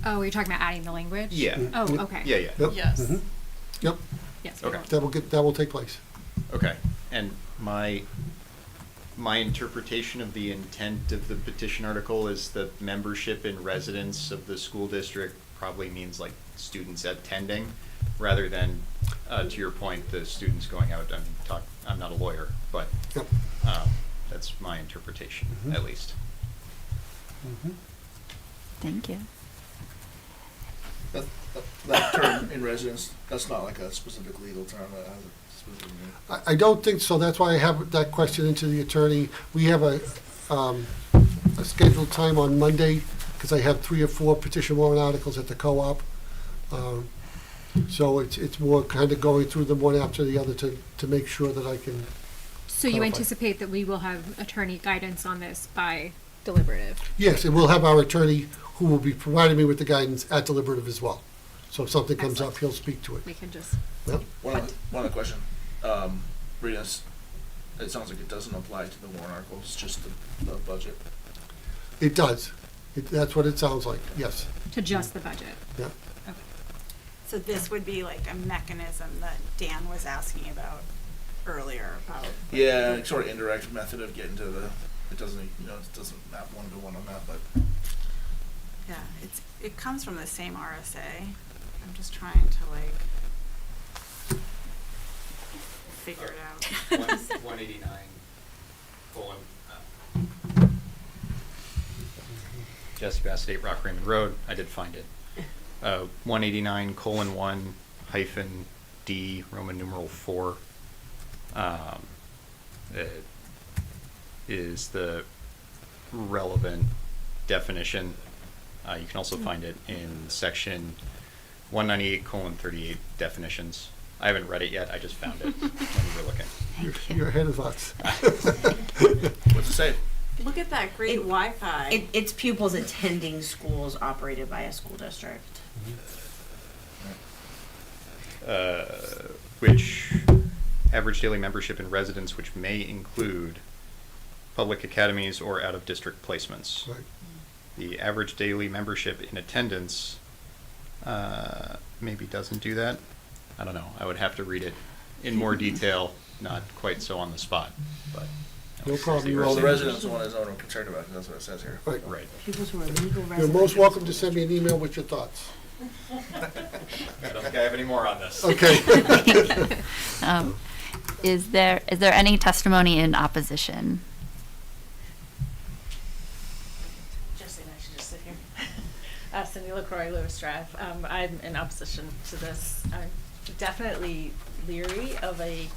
Oh, you're talking about adding the language? Yeah. Oh, okay. Yeah, yeah. Yep. Yes. Mhm. Yep, Yes. Okay. that will take place. Okay, and my interpretation of the intent of the petition article is the membership in residence of the school district probably means like students attending, rather than, to your point, the students going out. I'm not a lawyer, but Yep. that's my interpretation, Mhm. at least. Thank you. That term in residence, that's not like a specific legal term that has a specific meaning. I don't think so. That's why I have that question into the attorney. We have a scheduled time on Monday, because I have 3 or 4 petition warrant articles at the co-op. So it's more kind of going through them one after the other to make sure that I can. So you clarify. anticipate that we will have attorney guidance on this by deliberative? Yes, and we'll have our attorney who will be providing me with the guidance at deliberative as well. So if something comes up, he'll speak to it. We can just, Yep. One other question, reading this, It sounds like it doesn't apply to the warrant articles, just the budget. It does. That's what it sounds like, yes. To just the budget. Yeah. Okay. So this would be like a mechanism that Dan was asking about earlier about. Yeah, sort of indirect method of getting to the, it doesn't, it doesn't map one to one on that, but Yeah, it comes from the same RSA. I'm just trying to like figure it out. 189 colon. Jesse Bassett, 8 Rock Raymond Road. I did find it. 189:1 hyphen D Roman numeral 4 is the relevant definition. You can also find it in section 198:38 definitions. I haven't read it yet. I just found it when we were looking. You're ahead of us. what's it say? Look at that great Wi-Fi. It's pupils attending schools operated by a school district. Which average daily membership in residence, which may include public academies or out-of-district placements. Right. The average daily membership in attendance maybe doesn't do that. I don't know. I would have to read it in more detail, not quite so on the spot, but. No problem. Well, the residents. residents are the one is I'm concerned about, 'cause that's what it says here. Right. Right. Pupils who are legal residents. You're most welcome to send me an email with your thoughts. I don't think I have any more on this. Okay. Is there any testimony in opposition? Jesse and I should just sit here. Cindy LaCroix, Lewis Drive. I'm in opposition to this. I'm definitely leery of a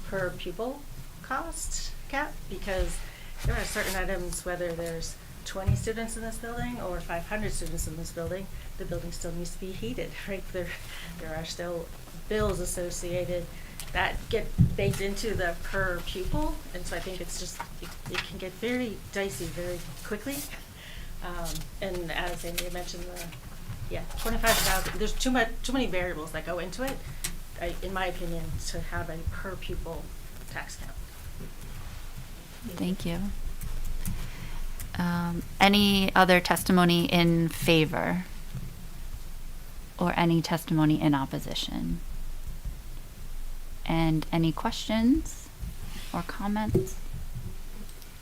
per pupil cost cap because there are certain items, whether there's 20 students in this building or 500 students in this building, the building still needs to be heated, right? There are still bills associated that get baked into the per pupil, and so I think it's just, it can get very dicey very quickly. And as Amy had mentioned, 25,000, there's too many variables that go into it, in my opinion, to have a per pupil tax count. Thank you. Any other testimony in favor? Or any testimony in opposition? And any questions or comments?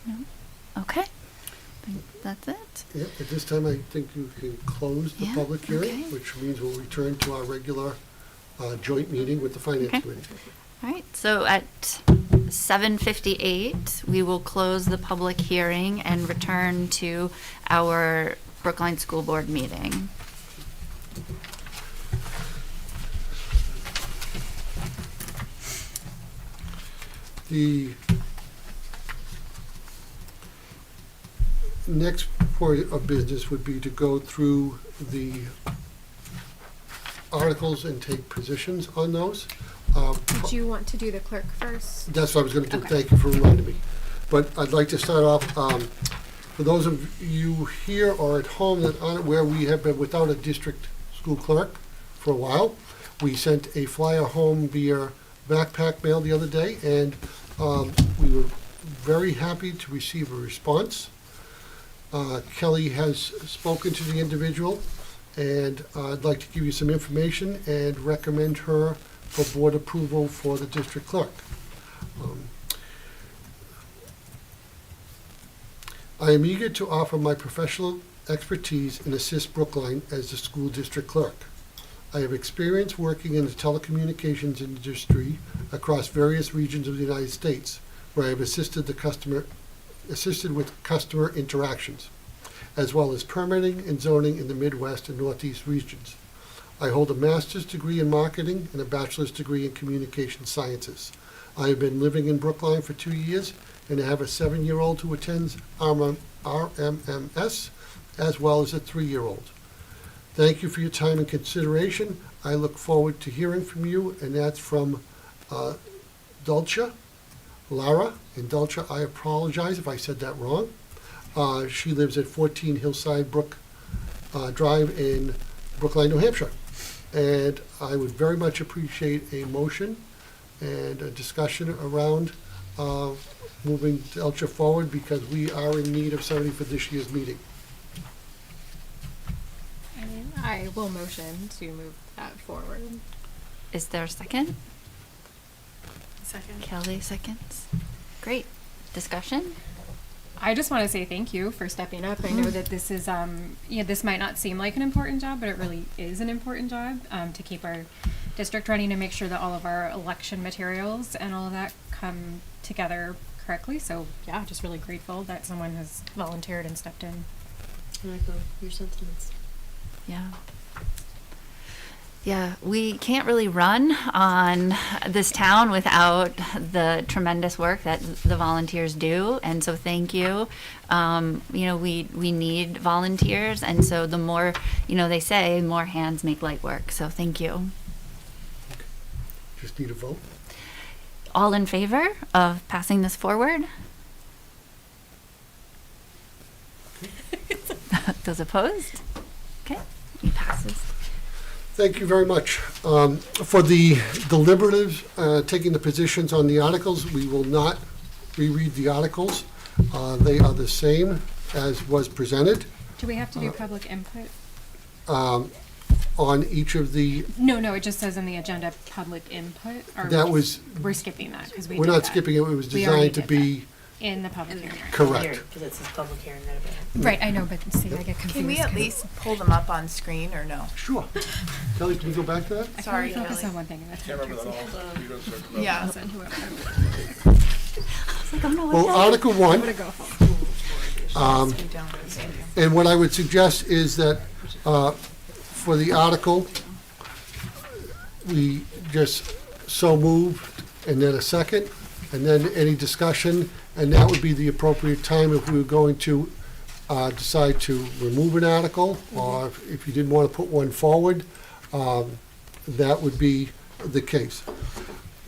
No? Okay. I think that's it. Yeah, at this time, I think you can close the Yeah, public hearing, okay. which means we'll return to our regular joint meeting with the Finance Okay. Committee. All right, so at 7:58, we will close the public hearing and return to our Brookline School Board meeting. The next part of business would be to go through the articles and take positions on those. Did you want to do the clerk first? That's what I was going to do. Okay. Thank you for reminding me. But I'd like to start off, for those of you here or at home that aren't aware, we have been without a district school clerk for a while. We sent a flyer home via backpack mail the other day, and we were very happy to receive a response. Kelly has spoken to the individual, and I'd like to give you some information and recommend her for board approval for the district clerk. I am eager to offer my professional expertise and assist Brookline as the school district clerk. I have experience working in the telecommunications industry across various regions of the United States, where I have assisted with customer interactions, as well as permitting and zoning in the Midwest and Northeast regions. I hold a master's degree in marketing and a bachelor's degree in communication sciences. I have been living in Brookline for 2 years, and I have a 7-year-old who attends RMMS, as well as a 3-year-old. Thank you for your time and consideration. I look forward to hearing from you, and that's from Dulce, Lara. And Dulce, I apologize if I said that wrong. She lives at 14 Hillside Brook Drive in Brookline, New Hampshire. And I would very much appreciate a motion and a discussion around moving Elcha forward because we are in need of somebody for this year's meeting. I will motion to move that forward. Is there a second? Second. Kelly seconds. Great. Discussion? I just want to say thank you for stepping up. I know that this is, this might not seem like an important job, but it really is an important job to keep our district running and make sure that all of our election materials and all of that come together correctly. So yeah, just really grateful that someone has volunteered and stepped in. And echo your sentiments. Yeah. Yeah, we can't really run on this town without the tremendous work that the volunteers do, and so thank you. We need volunteers, and so the more, they say, more hands make light work, so thank you. Just need a vote. All in favor of passing this forward? Those opposed? Okay, it passes. Thank you very much. For the deliberatives, taking the positions on the articles, we will not reread the articles. They are the same as was presented Do we have to do public input? on each of the, No, it just says in the agenda, public input. Or that was, we're skipping that because we're not skipping it, it was We already designed to did be in the public hearing. correct. Because it says public hearing, that about. Right, I know, but see, I get confused. Can we at least pull them up on screen or no? Sure. Kelly, can you go back to that? I Sorry, can only focus Kelly. on one thing at a time. Can't remember that all. You guys talked about- Yeah. Listen, whoever. It's like, oh no, Well, Article I'm 1, gonna go home. We don't. Thank you. and what I would suggest is that for the article, we just so moved, and then a second, and then any discussion, and that would be the appropriate time if we were going to decide to remove an article, or if you didn't want to put one forward, that would be the case.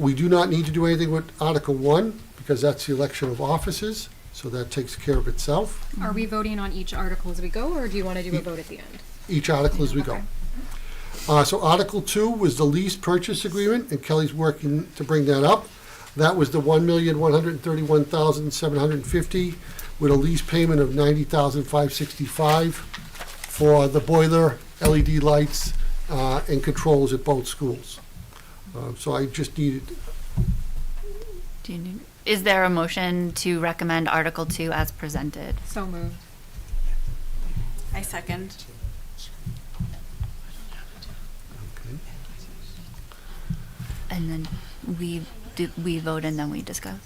We do not need to do anything with Article 1, because that's the election of officers, so that takes care of itself, Are we voting on each article as we go, or do you want to do a vote at the end? each article as we go. Okay. So Article 2 was the lease purchase agreement, and Kelly's working to bring that up. That was the $1,131,750 with a lease payment of $90,565 for the boiler, LED lights, and controls at both schools. So I just needed, Is there a motion to recommend Article 2 as presented? So moved. I second. And then we vote and then we discuss?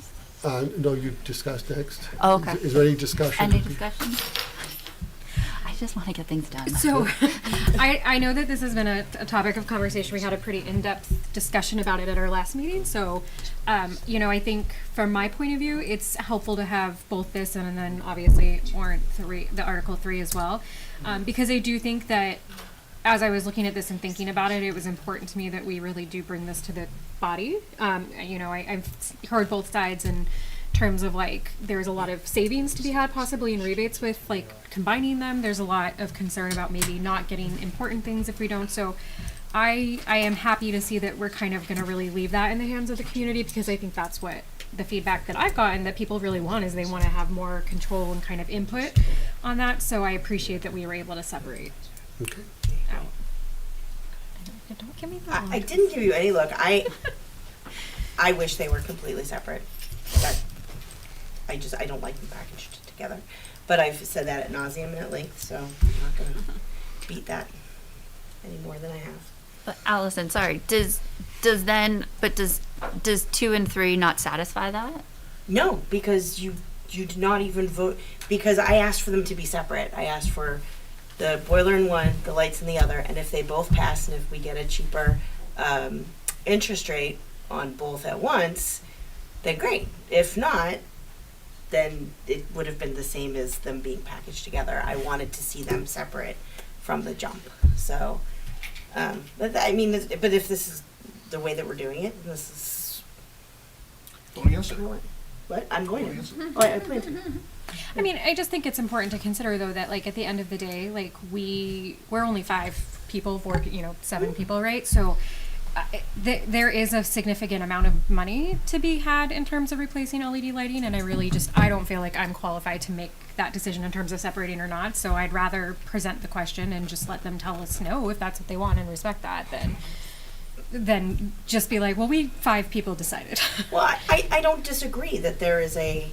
no, you discussed next. Oh, okay. Is there any discussion? Any discussion? I just want to get things done. So, I know that this has been a topic of conversation. We had a pretty in-depth discussion about it at our last meeting. So, I think from my point of view, it's helpful to have both this and then obviously Warrant 3, the Article 3 as well. Because I do think that as I was looking at this and thinking about it, it was important to me that we really do bring this to the body. I've heard both sides in terms of there's a lot of savings to be had possibly in rebates with combining them. There's a lot of concern about maybe not getting important things if we don't. So I am happy to see that we're kind of going to really leave that in the hands of the community, because I think that's what the feedback that I've gotten that people really want is they want to have more control and kind of input on that. So I appreciate that we were able to separate Okay. out. Don't give me that. I didn't give you any look. I wish they were completely separate. That I don't like them packaged together. But I've said that at nauseam and at length, so I'm not gonna beat that any more than I have. But Allison, sorry, does 2 and 3 not satisfy that? No, because you did not even vote, because I asked for them to be separate. I asked for the boiler in one, the lights in the other, and if they both pass and if we get a cheaper interest rate on both at once, then great. If not, then it would have been the same as them being packaged together. I wanted to see them separate from the jump. So, but if this is the way that we're doing it, this is Vote against it. what I'm going Vote to. against it. Oh, I plan to. I mean, I just think it's important to consider though that at the end of the day, we're only 5 people, 7 people, right? So there is a significant amount of money to be had in terms of replacing LED lighting, and I don't feel like I'm qualified to make that decision in terms of separating or not. So I'd rather present the question and just let them tell us no if that's what they want and respect that than just be like, well, 5 people decided. Well, I don't disagree that there is a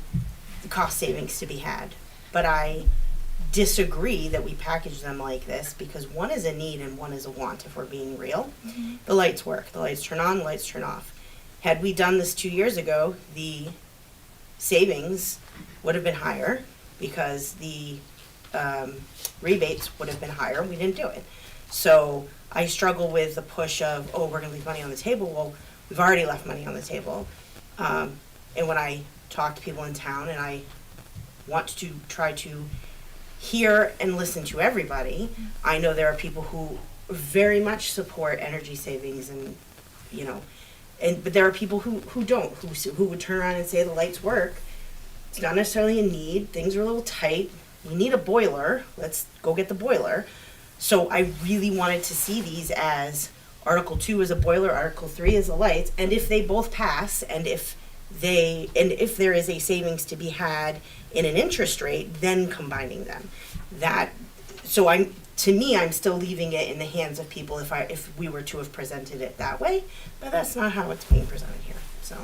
cost savings to be had, but I disagree that we package them like this because one is a need and one is a want, if we're being real. The lights work. The lights turn on, the lights turn off. Had we done this 2 years ago, the savings would have been higher because the rebates would have been higher. We didn't do it. So I struggle with the push of, oh, we're going to leave money on the table. Well, we've already left money on the table. And when I talk to people in town and I want to try to hear and listen to everybody, I know there are people who very much support energy savings and, but there are people who don't, who would turn around and say the lights work. It's not necessarily a need. Things are a little tight. We need a boiler. Let's go get the boiler. So I really wanted to see these as Article 2 is a boiler, Article 3 is the lights, and if they both pass, and if there is a savings to be had in an interest rate, then combining them. To me, I'm still leaving it in the hands of people if we were to have presented it that way, but that's not how it's being presented here, so.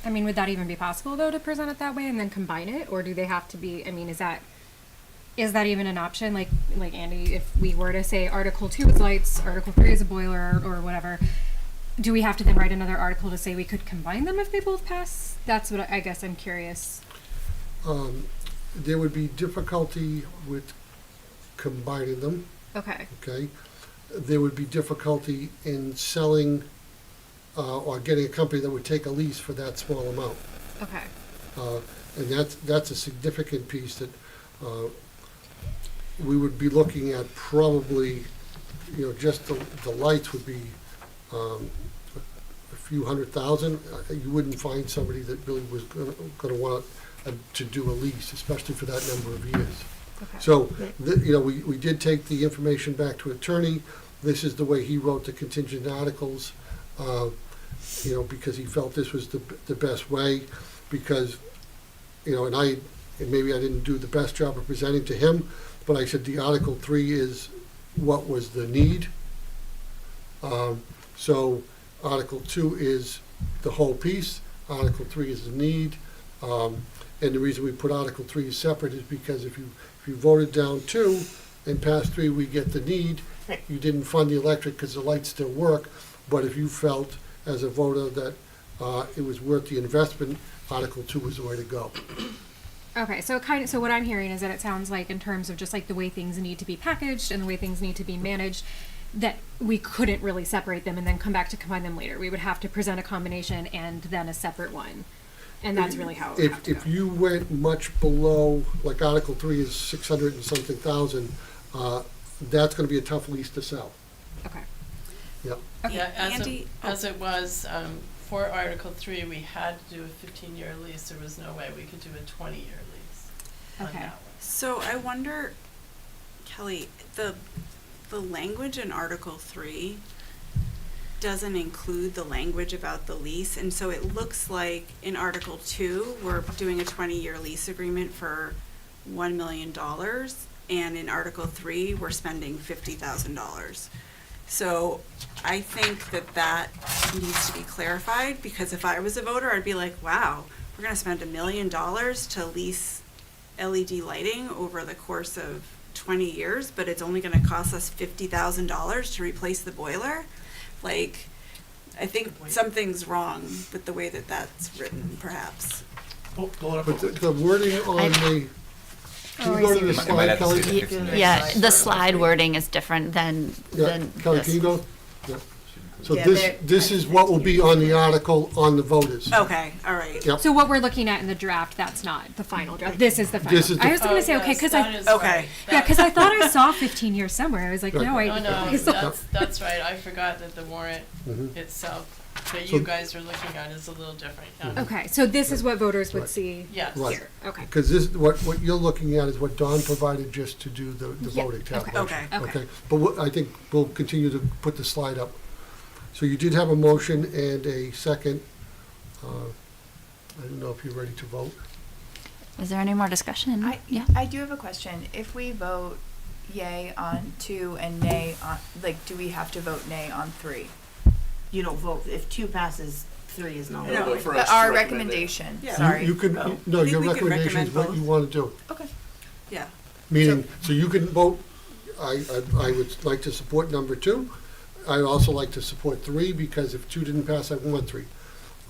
I mean, would that even be possible though to present it that way and then combine it, or do they have to be? I mean, is that even an option? Like Andy, if we were to say Article 2 is lights, Article 3 is a boiler, or whatever, do we have to then write another article to say we could combine them if they both pass? That's what I guess I'm curious. There would be difficulty with combining them. Okay. Okay. There would be difficulty in selling or getting a company that would take a lease for that small amount. Okay. And that's a significant piece that we would be looking at probably, just the lights would be a few $100,000. You wouldn't find somebody that really was going to want to do a lease, especially for that number of years. Okay. So, we did take the information back to attorney. This is the way he wrote the contingent articles, because he felt this was the best way, because, and maybe I didn't do the best job of presenting to him, but I said the Article 3 is what was the need. So Article 2 is the whole piece, Article 3 is the need. And the reason we put Article 3 separate is because if you voted down 2 and passed 3, we get the need. You didn't fund the electric because the lights still work, but if you felt as a voter that it was worth the investment, Article 2 was the way to go. Okay, so what I'm hearing is that it sounds like in terms of just like the way things need to be packaged and the way things need to be managed, that we couldn't really separate them and then come back to combine them later. We would have to present a combination and then a separate one. And that's really how it would have to If go. you went much below, like Article 3 is 600 and something thousand, that's going to be a tough lease to sell. Okay. Yep. Okay. Yeah, Andy? as it was, for Article 3, we had to do a 15-year lease. There was no way we could do a 20-year lease on Okay. that one. So I wonder, Kelly, the language in Article 3 doesn't include the language about the lease, and so it looks like in Article 2, we're doing a 20-year lease agreement for $1 million, and in Article 3, we're spending $50,000. So I think that needs to be clarified, because if I was a voter, I'd be like, wow, we're gonna spend $1 million to lease LED lighting over the course of 20 years, but it's only gonna cost us $50,000 to replace the boiler? Like, I think something's wrong with the way that that's written, perhaps. But the wording on the, can you go to the I might slide, have to Kelly? see the picture. Yeah, the slide wording is different than Kelly, this. can you go? Yeah. So Yeah, this is what will be on the article on the voters. Okay, all right. Yep. So what we're looking at in the draft, that's not the final draft. This is the final. This is the- I was going to say, okay, because I thought I saw 15 years somewhere. I was like, Right. no, I No, saw. that's right. I forgot that the warrant itself that So- you guys are looking at is a little different. Yeah. Okay, so this is what voters would Right. see Yes. Right. here. Okay. Because this, what you're looking at is what Don provided just to do the Yeah, voting okay. tabulation. Okay. Okay. But I think we'll continue to put the slide up. So you did have a motion and a second. I don't know if you're ready to vote. Is there any more discussion? Yeah. I do have a question. If we vote yay on 2 and nay on, like, do we have to vote nay on 3? You don't vote, if 2 passes, 3 is not. No, but for us But to our recommend it. recommendation, Yeah. sorry. You can, Oh. no, I think your we could recommendation is recommend what you both. want to do. Okay. Yeah. Meaning, so you can vote, I would like to support number 2. I'd also like to support 3, because if 2 didn't pass, I want 3.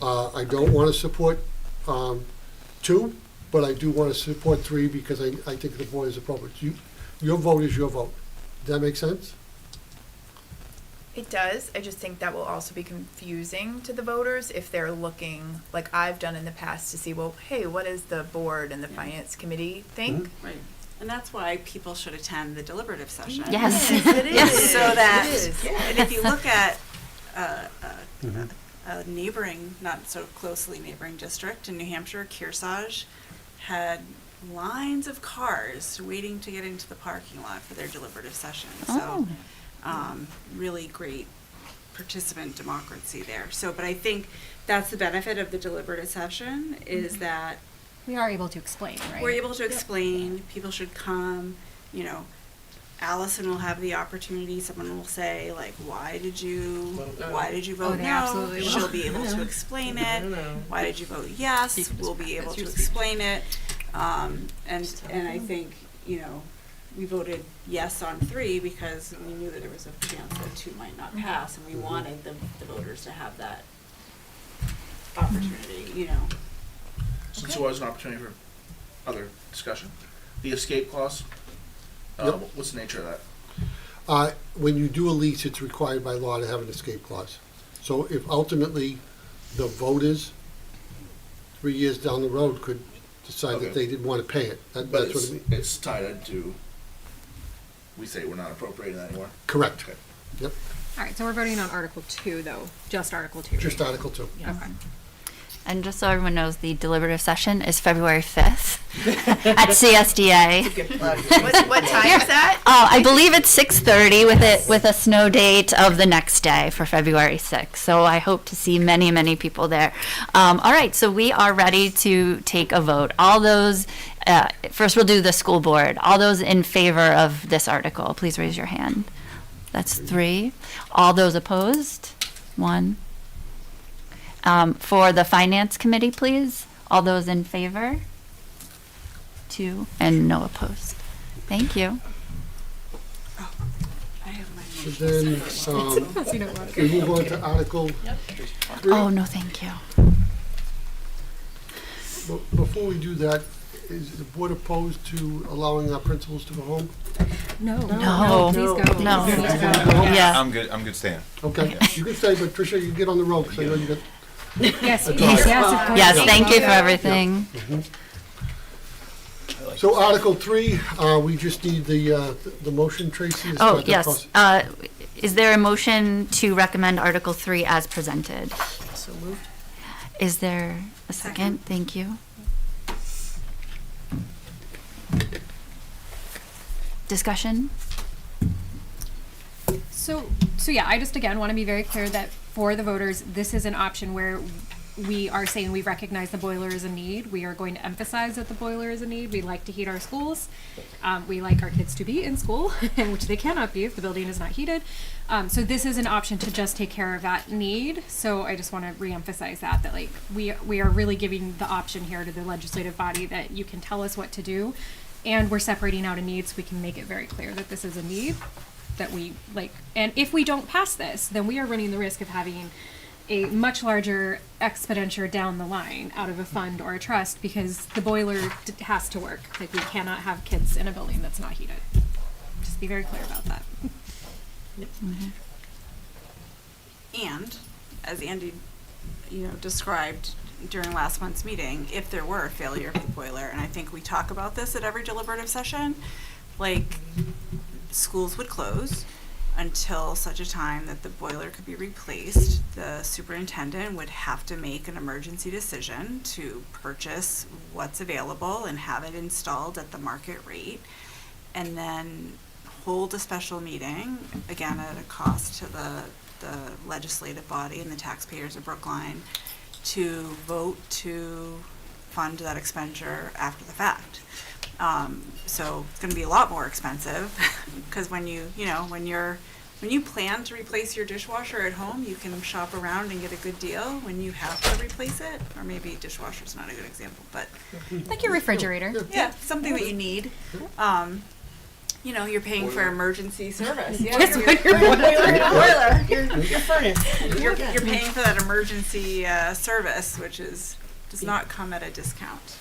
I don't want to support 2, but I do want to support 3 because I think the board is appropriate. Your vote is your vote. Does that make sense? It does. I just think that will also be confusing to the voters if they're looking, like I've done in the past, to see, well, hey, what does the board and the finance committee think? Right. And that's why people should attend the deliberative session. Yes. It is. Yes. So that, It is. and if you look at Mhm. a neighboring, not so closely neighboring district in New Hampshire, Kearsarge, had lines of cars waiting to get into the parking lot for their deliberative session. So, really great participant democracy there. So, but I think that's the benefit of the deliberative session is that We are able to explain, right? we're able to explain, people should come, you know, Allison will have the opportunity, someone will say, like, why did you vote they no? absolutely will. She'll be able to explain it. Why did you vote yes? We'll be able to explain it. And I think, you know, we voted yes on 3 because we knew that there was a chance that 2 might not pass, and we wanted the voters to have that opportunity, you know. Since there was an opportunity for other discussion, the escape clause, Yep. what's the nature of that? When you do a lease, it's required by law to have an escape clause. So if ultimately the voters, 3 years down the road, could decide Okay. that they didn't want to pay it, But that's what it means. it's tied into, we say we're not appropriating that anymore? Correct. Okay. Yep, All right, so we're voting on Article 2, though, just Article 2. just Article 2. Okay. And just so everyone knows, the deliberative session is February 5th at CSDA. What time is that? I believe it's 6:30 with a snow date of the next day for February 6th. So I hope to see many, many people there. All right, so we are ready to take a vote. All those, first we'll do the school board. All those in favor of this article, please raise your hand. That's 3. All those opposed? 1. For the finance committee, please. All those in favor? 2, and no opposed. Thank you. I have my So motion. then, You know what? we move on to Article 3. Oh, no, thank you. Before we do that, is the board opposed to allowing our principals to go home? No. No. Please go. No. Please go. Yeah. I'm good staying. Okay, you can stay, but Tricia, you get on the road, because I know you got. Yes, A yes, dog. of course. Yes, thank you for everything. So Article 3, we just need the motion, Tracy. to Oh, start that yes. process. Is there a motion to recommend Article 3 as presented? So moved. Is there a second? Second. Thank you. Discussion? So yeah, I just again want to be very clear that for the voters, this is an option where we are saying we recognize the boiler is a need. We are going to emphasize that the boiler is a need. We like to heat our schools. We like our kids to be in school, which they cannot be if the building is not heated. So this is an option to just take care of that need. So I just want to reemphasize that like we are really giving the option here to the legislative body that you can tell us what to do, and we're separating out a need so we can make it very clear that this is a need that we like. And if we don't pass this, then we are running the risk of having a much larger expenditure down the line out of a fund or a trust because the boiler has to work. Like we cannot have kids in a building that's not heated. Just be very clear about that. And, as Andy, described during last month's meeting, if there were a failure of the boiler, and I think we talk about this at every deliberative session, like, schools would close until such a time that the boiler could be replaced. The superintendent would have to make an emergency decision to purchase what's available and have it installed at the market rate, and then hold a special meeting, again at a cost to the the legislative body and the taxpayers of Brookline to vote to fund that expenditure after the fact. So it's going to be a lot more expensive because when you plan to replace your dishwasher at home, you can shop around and get a good deal. When you have to replace it, or maybe dishwasher's not a good example, but Like your refrigerator. yeah, something that you need. You're paying for emergency service. Yeah, Just you're, when you're Boiler, your furnace. you're paying for that emergency service, which does not come at a discount.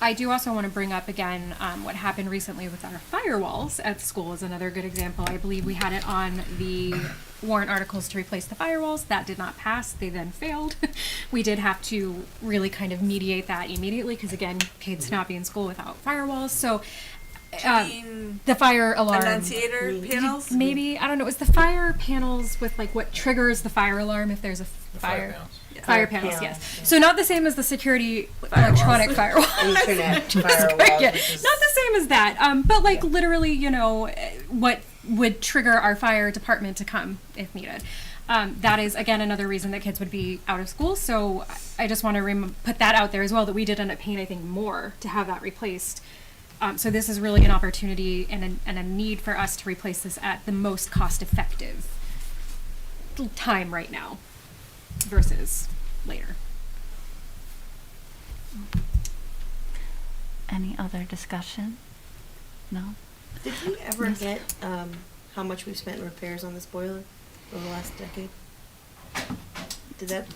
I do also want to bring up again what happened recently with our firewalls at school is another good example. I believe we had it on the warrant articles to replace the firewalls. That did not pass. They then failed. We did have to really kind of mediate that immediately because, again, kids not be in school without firewalls. So the fire alarm. Annunciator panels? Maybe. I don't know. It's the fire panels with like what triggers the fire alarm if there's a fire. Fire panels, yes. So not the same as the security electronic firewalls. Internet Just firewalls, great, yeah. which is- Not the same as that, but like literally, what would trigger our fire department to come if needed. That is, again, another reason that kids would be out of school. So I just want to put that out there as well, that we did end up paying, I think, more to have that replaced. So this is really an opportunity and a need for us to replace this at the most cost-effective time right now versus later. Any other discussion? No? Did we ever get how much we've spent in repairs on this boiler over the last decade? Did that?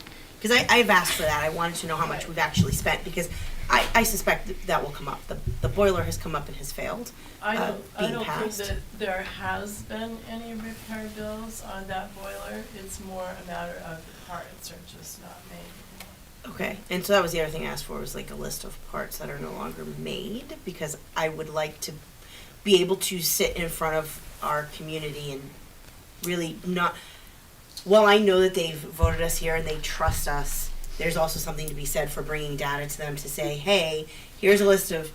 Because I've asked for that. I wanted to know how much we've actually spent because I suspect that will come up. The boiler has come up and has failed. I don't think passed. that there has been any repair bills on that boiler. It's more a matter of the parts are just not made. Okay, and so that was the other thing I asked for was like a list of parts that are no longer made because I would like to be able to sit in front of our community and really not. While I know that they've voted us here and they trust us, there's also something to be said for bringing data to them to say, hey, here's a list of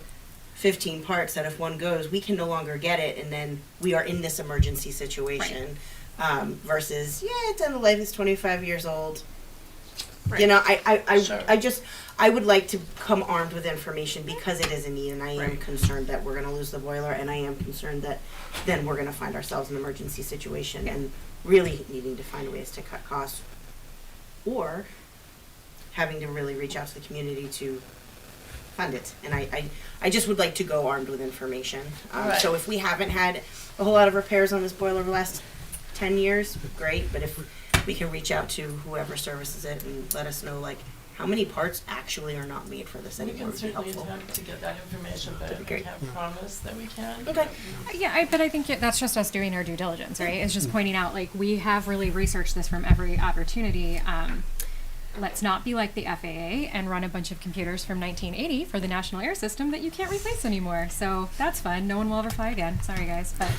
15 parts that if one goes, we can no longer get it, and then we are in this emergency situation. Versus, it's end of life, it's 25 years old. Right. You know, Sure. I would like to come armed with information because it is a need, and I am Right. concerned that we're going to lose the boiler, and I am concerned that then we're going to find ourselves in an emergency situation and really needing to find ways to cut costs, or having to really reach out to the community to fund it. And I just would like to go armed with information. Right. So if we haven't had a whole lot of repairs on this boiler over the last 10 years, great. But if we can reach out to whoever services it and let us know, like, how many parts actually are not made for this We anymore can would be certainly helpful. attempt to get that information, but That'd be I great. can't promise that we can. Okay. Yeah, but I think that's just us doing our due diligence, right? It's just pointing out, like, we have really researched this from every opportunity. Let's not be like the FAA and run a bunch of computers from 1980 for the National Air System that you can't replace anymore. So that's fun. No one will ever fly again. Sorry, guys, but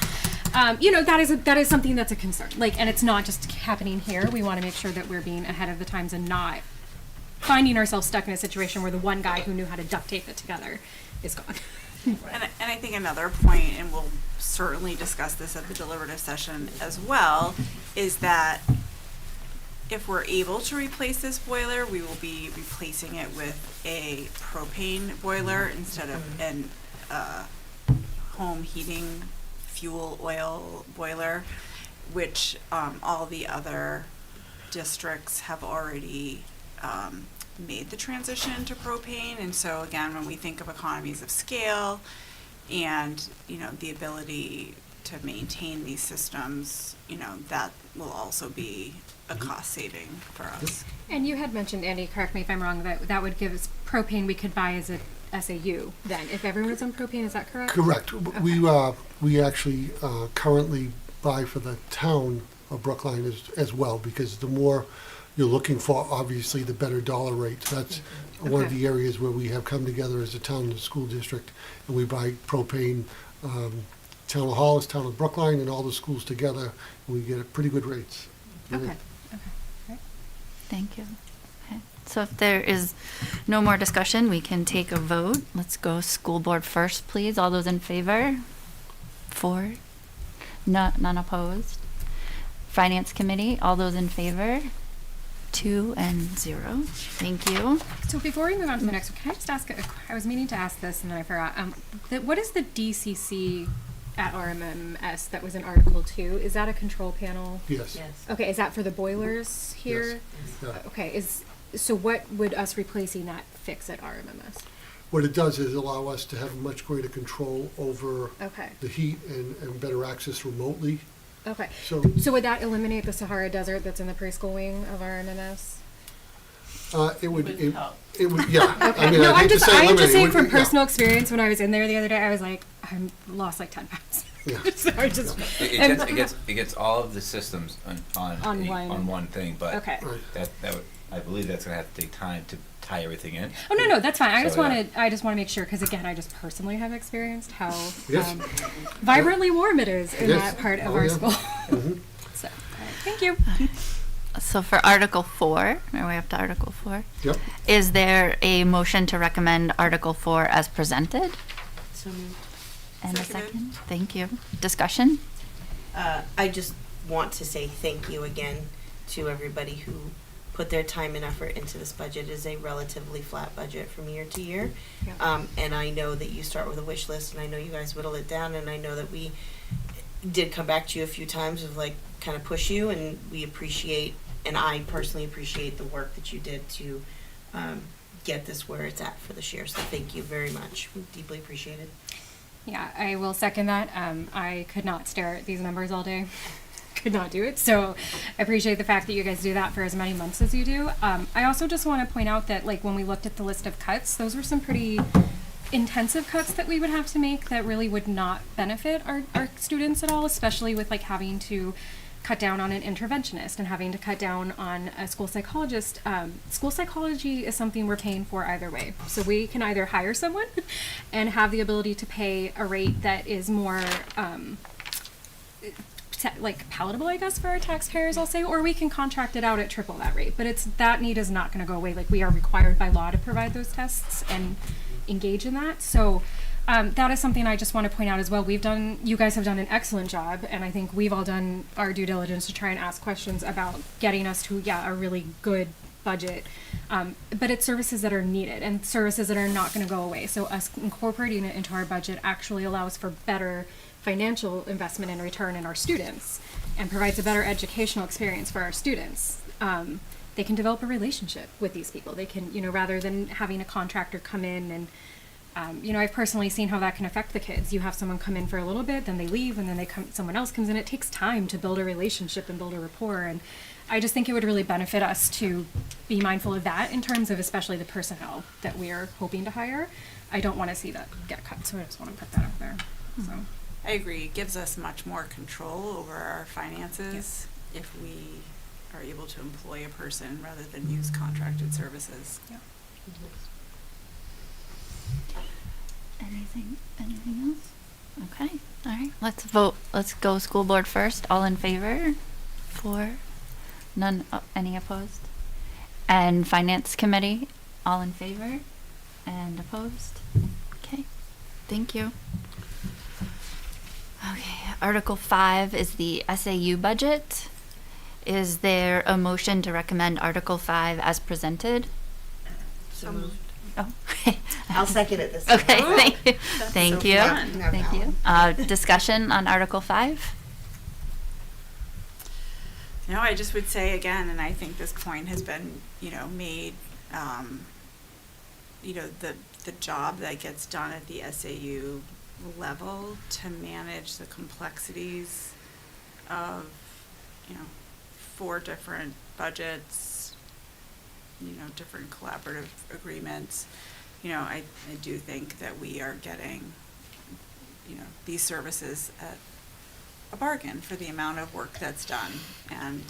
that is something that's a concern. Like, and it's not just happening here. We want to make sure that we're being ahead of the times and not finding ourselves stuck in a situation where the one guy who knew how to duct tape it together is gone. And I think another point, and we'll certainly discuss this at the deliberative session as well, is that if we're able to replace this boiler, we will be replacing it with a propane boiler instead of an home heating fuel oil boiler, which all the other districts have already made the transition to propane. And so again, when we think of economies of scale and, the ability to maintain these systems, that will also be a cost saving for us. And you had mentioned, Andy, correct me if I'm wrong, that would give us propane we could buy as a SAU then, if everyone was on propane, is that correct? Correct. We actually currently buy for the town of Brookline as well, because the more you're looking for, obviously, the better dollar rate. That's one of Okay. the areas where we have come together as a town and school district, and we buy propane, town of Hollis, town of Brookline, and all the schools together, and we get pretty good rates. Okay. Great. Thank you. Okay. So if there is no more discussion, we can take a vote. Let's go school board first, please. All those in favor? 4? None opposed? Finance Committee, all those in favor? 2 and 0. Thank you. So before we move on to the next one, can I just ask, I was meaning to ask this and then I forgot. What is the DCC at RMMS that was in Article 2? Is that a control panel? Yes. Yes. Okay, is that for the boilers here? Yeah. Okay, so what would us replacing that fix at RMMS? What it does is allow us to have much greater control over Okay, the heat and better access remotely. okay. So So would that eliminate the Sahara Desert that's in the preschool wing of RMMS? it would, Would it help. it would, yeah. I mean, No, I hate to say I'm eliminate, just it saying would- from yeah. personal experience, when I was in there the other day, I was like, I lost like 10 pounds. Yeah. So I just, It gets all of the systems on On one thing, but okay. Right. that would, I believe that's gonna have to take time to tie everything in. Oh no, that's fine. I just So, yeah. want to make sure because again, I just personally have experienced how Yes. vibrantly warm it is in Yes. that part of Oh, our yeah. school. Mhm. So, all right, thank you. So for Article 4, are we up to Article 4? Yep. Is there a motion to recommend Article 4 as presented? So moved. And a Seconded. second? Thank you. Discussion? I just want to say thank you again to everybody who put their time and effort into this budget. It is a relatively flat budget from year to year. Yeah. And I know that you start with a wish list, and I know you guys whittle it down, and I know that we did come back to you a few times of like kind of push you, and we appreciate, and I personally appreciate the work that you did to get this where it's at for this year. So thank you very much. We deeply appreciate it. Yeah, I will second that. I could not stare at these numbers all day. Could not do it. So I appreciate the fact that you guys do that for as many months as you do. I also just want to point out that like when we looked at the list of cuts, those were some pretty intensive cuts that we would have to make that really would not benefit our students at all, especially with like having to cut down on an interventionist and having to cut down on a school psychologist. School psychology is something we're paying for either way. So we can either hire someone and have the ability to pay a rate that is more like palatable, I guess, for our taxpayers, I'll say, or we can contract it out at triple that rate. But that need is not going to go away. Like we are required by law to provide those tests and engage in that. So that is something I just want to point out as well. You guys have done an excellent job, and I think we've all done our due diligence to try and ask questions about getting us to, a really good budget. But it's services that are needed and services that are not going to go away. So us incorporating it into our budget actually allows for better financial investment and return in our students and provides a better educational experience for our students. They can develop a relationship with these people. They can, rather than having a contractor come in and I've personally seen how that can affect the kids. You have someone come in for a little bit, then they leave, and then someone else comes in. It takes time to build a relationship and build a rapport. And I just think it would really benefit us to be mindful of that in terms of especially the personnel that we are hoping to hire. I don't want to see that get cut, so I just want to put that out there. So. I agree. It gives us much more control over our finances if we are able to employ a person rather than use contracted services. Yeah. Anything else? Okay, all right, let's vote. Let's go school board first. All in favor? 4. None, any opposed? And finance committee, all in favor? And opposed? Okay, thank you. Okay, Article 5 is the SAU budget. Is there a motion to recommend Article 5 as presented? So moved. Oh, I'll second it this time. okay, thank you. Thank so you. fun. Thank you. Discussion on Article 5? No, I just would say again, and I think this point has been, made, the job that gets done at the SAU level to manage the complexities of, 4 different budgets, different collaborative agreements. I do think that we are getting, these services at a bargain for the amount of work that's done. And,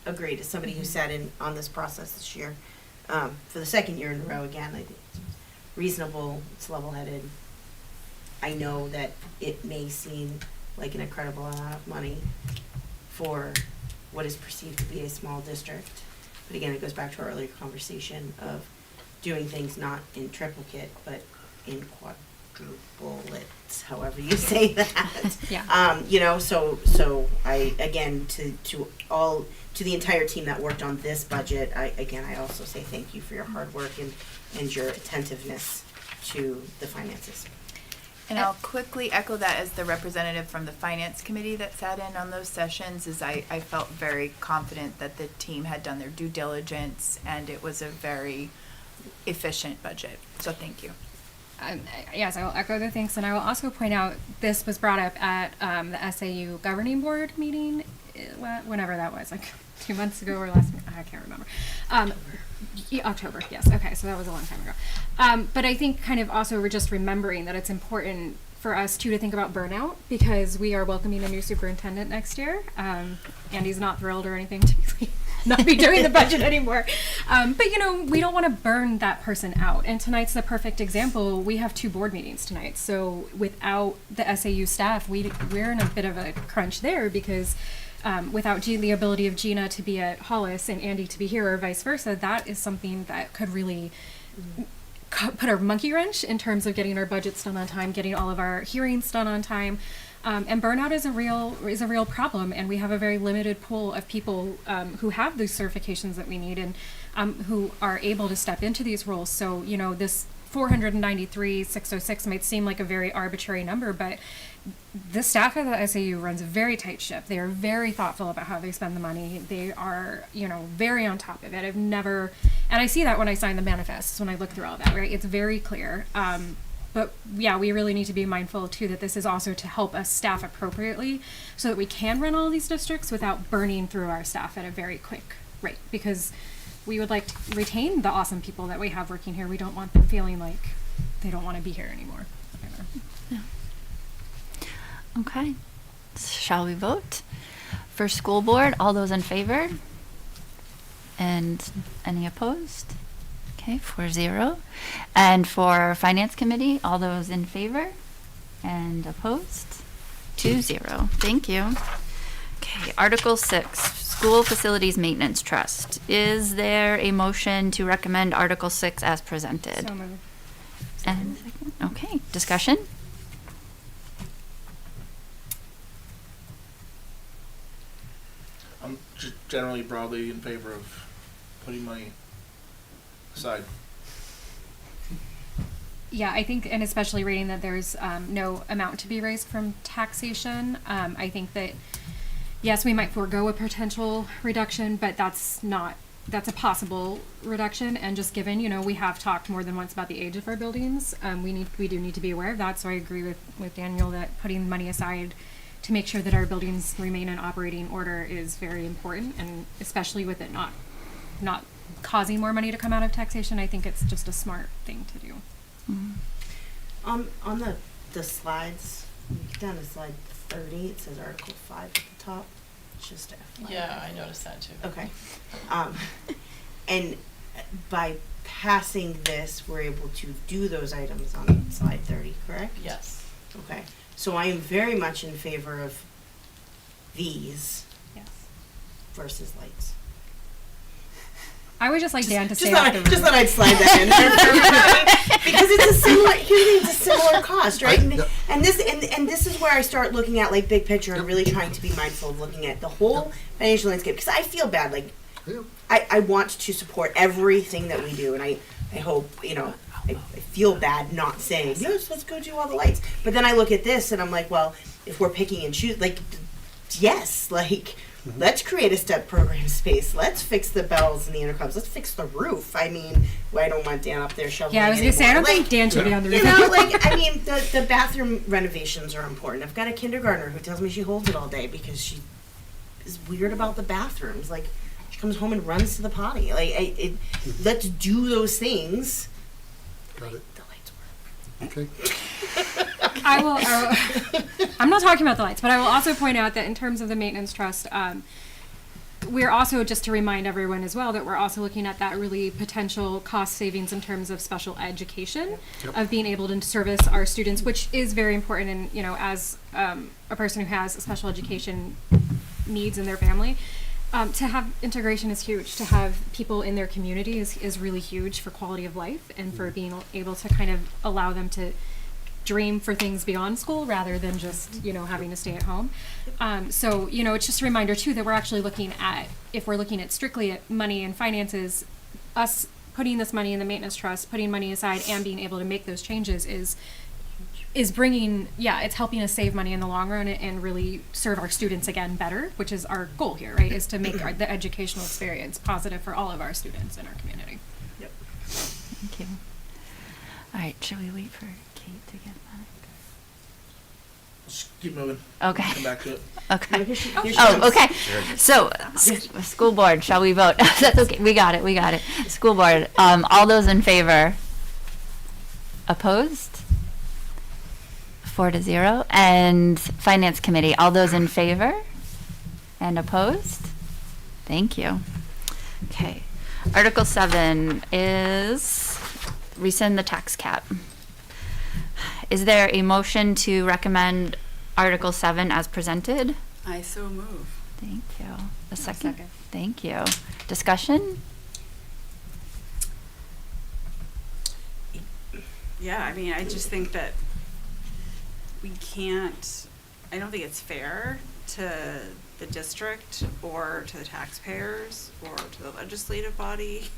Agreed. As somebody who sat in on this process this year, for the second year in a row again, I think it's reasonable, it's level-headed. I know that it may seem like an incredible amount of money for what is perceived to be a small district. But again, it goes back to our earlier conversation of doing things not in triplicate, but in quadruple it, however you say that. Yeah. You know, so I, again, to the entire team that worked on this budget, I also say thank you for your hard work and your attentiveness to the finances. And I'll quickly echo that as the representative from the finance committee that sat in on those sessions, is I felt very confident that the team had done their due diligence and it was a very efficient budget. So thank you. Yes, I will echo the thanks, and I will also point out this was brought up at the SAU governing board meeting, whenever that was, like 2 months ago or last. I can't remember. October. Yes. Okay, so that was a long time ago. But I think kind of also we're just remembering that it's important for us too to think about burnout, because we are welcoming a new superintendent next year. Andy's not thrilled or anything to not be doing the budget anymore. But you know, we don't want to burn that person out. And tonight's the perfect example. We have 2 board meetings tonight. So without the SAU staff, we're in a bit of a crunch there, because without the ability of Gina to be at Hollis and Andy to be here, or vice versa, that is something that could really put a monkey wrench in terms of getting our budgets done on time, getting all of our hearings done on time. And burnout is a real problem, and we have a very limited pool of people who have these certifications that we need, and who are able to step into these roles. So, you know, this 493,606 might seem like a very arbitrary number, but the staff at the SAU runs a very tight ship. They are very thoughtful about how they spend the money. They are, you know, very on top of it. I've never, and I see that when I sign the manifests, when I look through all that, right? It's very clear. But yeah, we really need to be mindful too that this is also to help us staff appropriately so that we can run all these districts without burning through our staff at a very quick rate, because we would like to retain the awesome people that we have working here. We don't want them feeling like they don't want to be here anymore. Yeah. Okay. Shall we vote? For school board, all those in favor? And any opposed? Okay, 4-0. And for finance committee, all those in favor and opposed? 2-0. Thank you. Okay, Article 6, School Facilities Maintenance Trust. Is there a motion to recommend Article 6 as presented? So moved. And second. Okay, discussion? I'm generally broadly in favor of putting money aside. Yeah, I think, and especially reading that there's no amount to be raised from taxation, I think that, yes, we might forego a potential reduction, but that's a possible reduction. And just given, you know, we have talked more than once about the age of our buildings, we do need to be aware of that. So I agree with Daniel that putting money aside to make sure that our buildings remain in operating order is very important, and especially with it not causing more money to come out of taxation, I think it's just a smart thing to do. Mm-hmm. On the slides, you get down to slide 30, it says Article 5 at the top. It's just FYI. Yeah, I noticed that too. Okay. And by passing this, we're able to do those items on slide 30, correct? Yes. Okay. So I am very much in favor of these Yes. versus lights. I would just like Dan to say Just thought I'd slide that in there because it's a similar cost, right? And this is where I start looking at like big picture and really trying to be mindful of looking at the whole financial landscape, because I feel bad. Like I want to support everything that we do, and I hope, you know, I feel bad not saying yes, let's go do all the lights. But then I look at this and I'm like, well, if we're picking and choose, like, yes, like. Let's create a step program space. Let's fix the bells and the intercoms. Let's fix the roof. I mean, I don't want Dan up there shoveling. Yeah, I was gonna say I don't think Dan should be on the roof. You know, like, I mean, the bathroom renovations are important. I've got a kindergartner who tells me she holds it all day because she is weird about the bathrooms. Like, she comes home and runs to the potty. Like, let's do those things. Got it. The lights work. Okay. I will. I'm not talking about the lights, but I will also point out that in terms of the maintenance trust, we're also, just to remind everyone as well, that we're also looking at that really potential cost savings in terms of special education, of being able to service our students, which is very important. And, you know, as a person who has special education needs in their family, to have integration is huge. To have people in their community is really huge for quality of life and for being able to kind of allow them to dream for things beyond school rather than just, you know, having to stay at home. So, you know, it's just a reminder too that we're actually looking at, if we're looking at strictly at money and finances, us putting this money in the maintenance trust, putting money aside and being able to make those changes is bringing, it's helping us save money in the long run and really serve our students again better, which is our goal here, right? Is to make the educational experience positive for all of our students in our community. Yep. Thank you. All right, should we wait for Kate to get back? Let's keep moving. Okay. Come back to it. Okay. Oh, okay. So, school board, shall we vote? That's okay. We got it. School board, all those in favor? Opposed? 4-0. And finance committee, all those in favor? And opposed? Thank you. Okay. Article 7 is rescind the tax cap. Is there a motion to recommend Article 7 as presented? I so move. Thank you. A second? Thank you. Discussion? Yeah, I mean, I just think that we can't, I don't think it's fair to the district or to the taxpayers or to the legislative body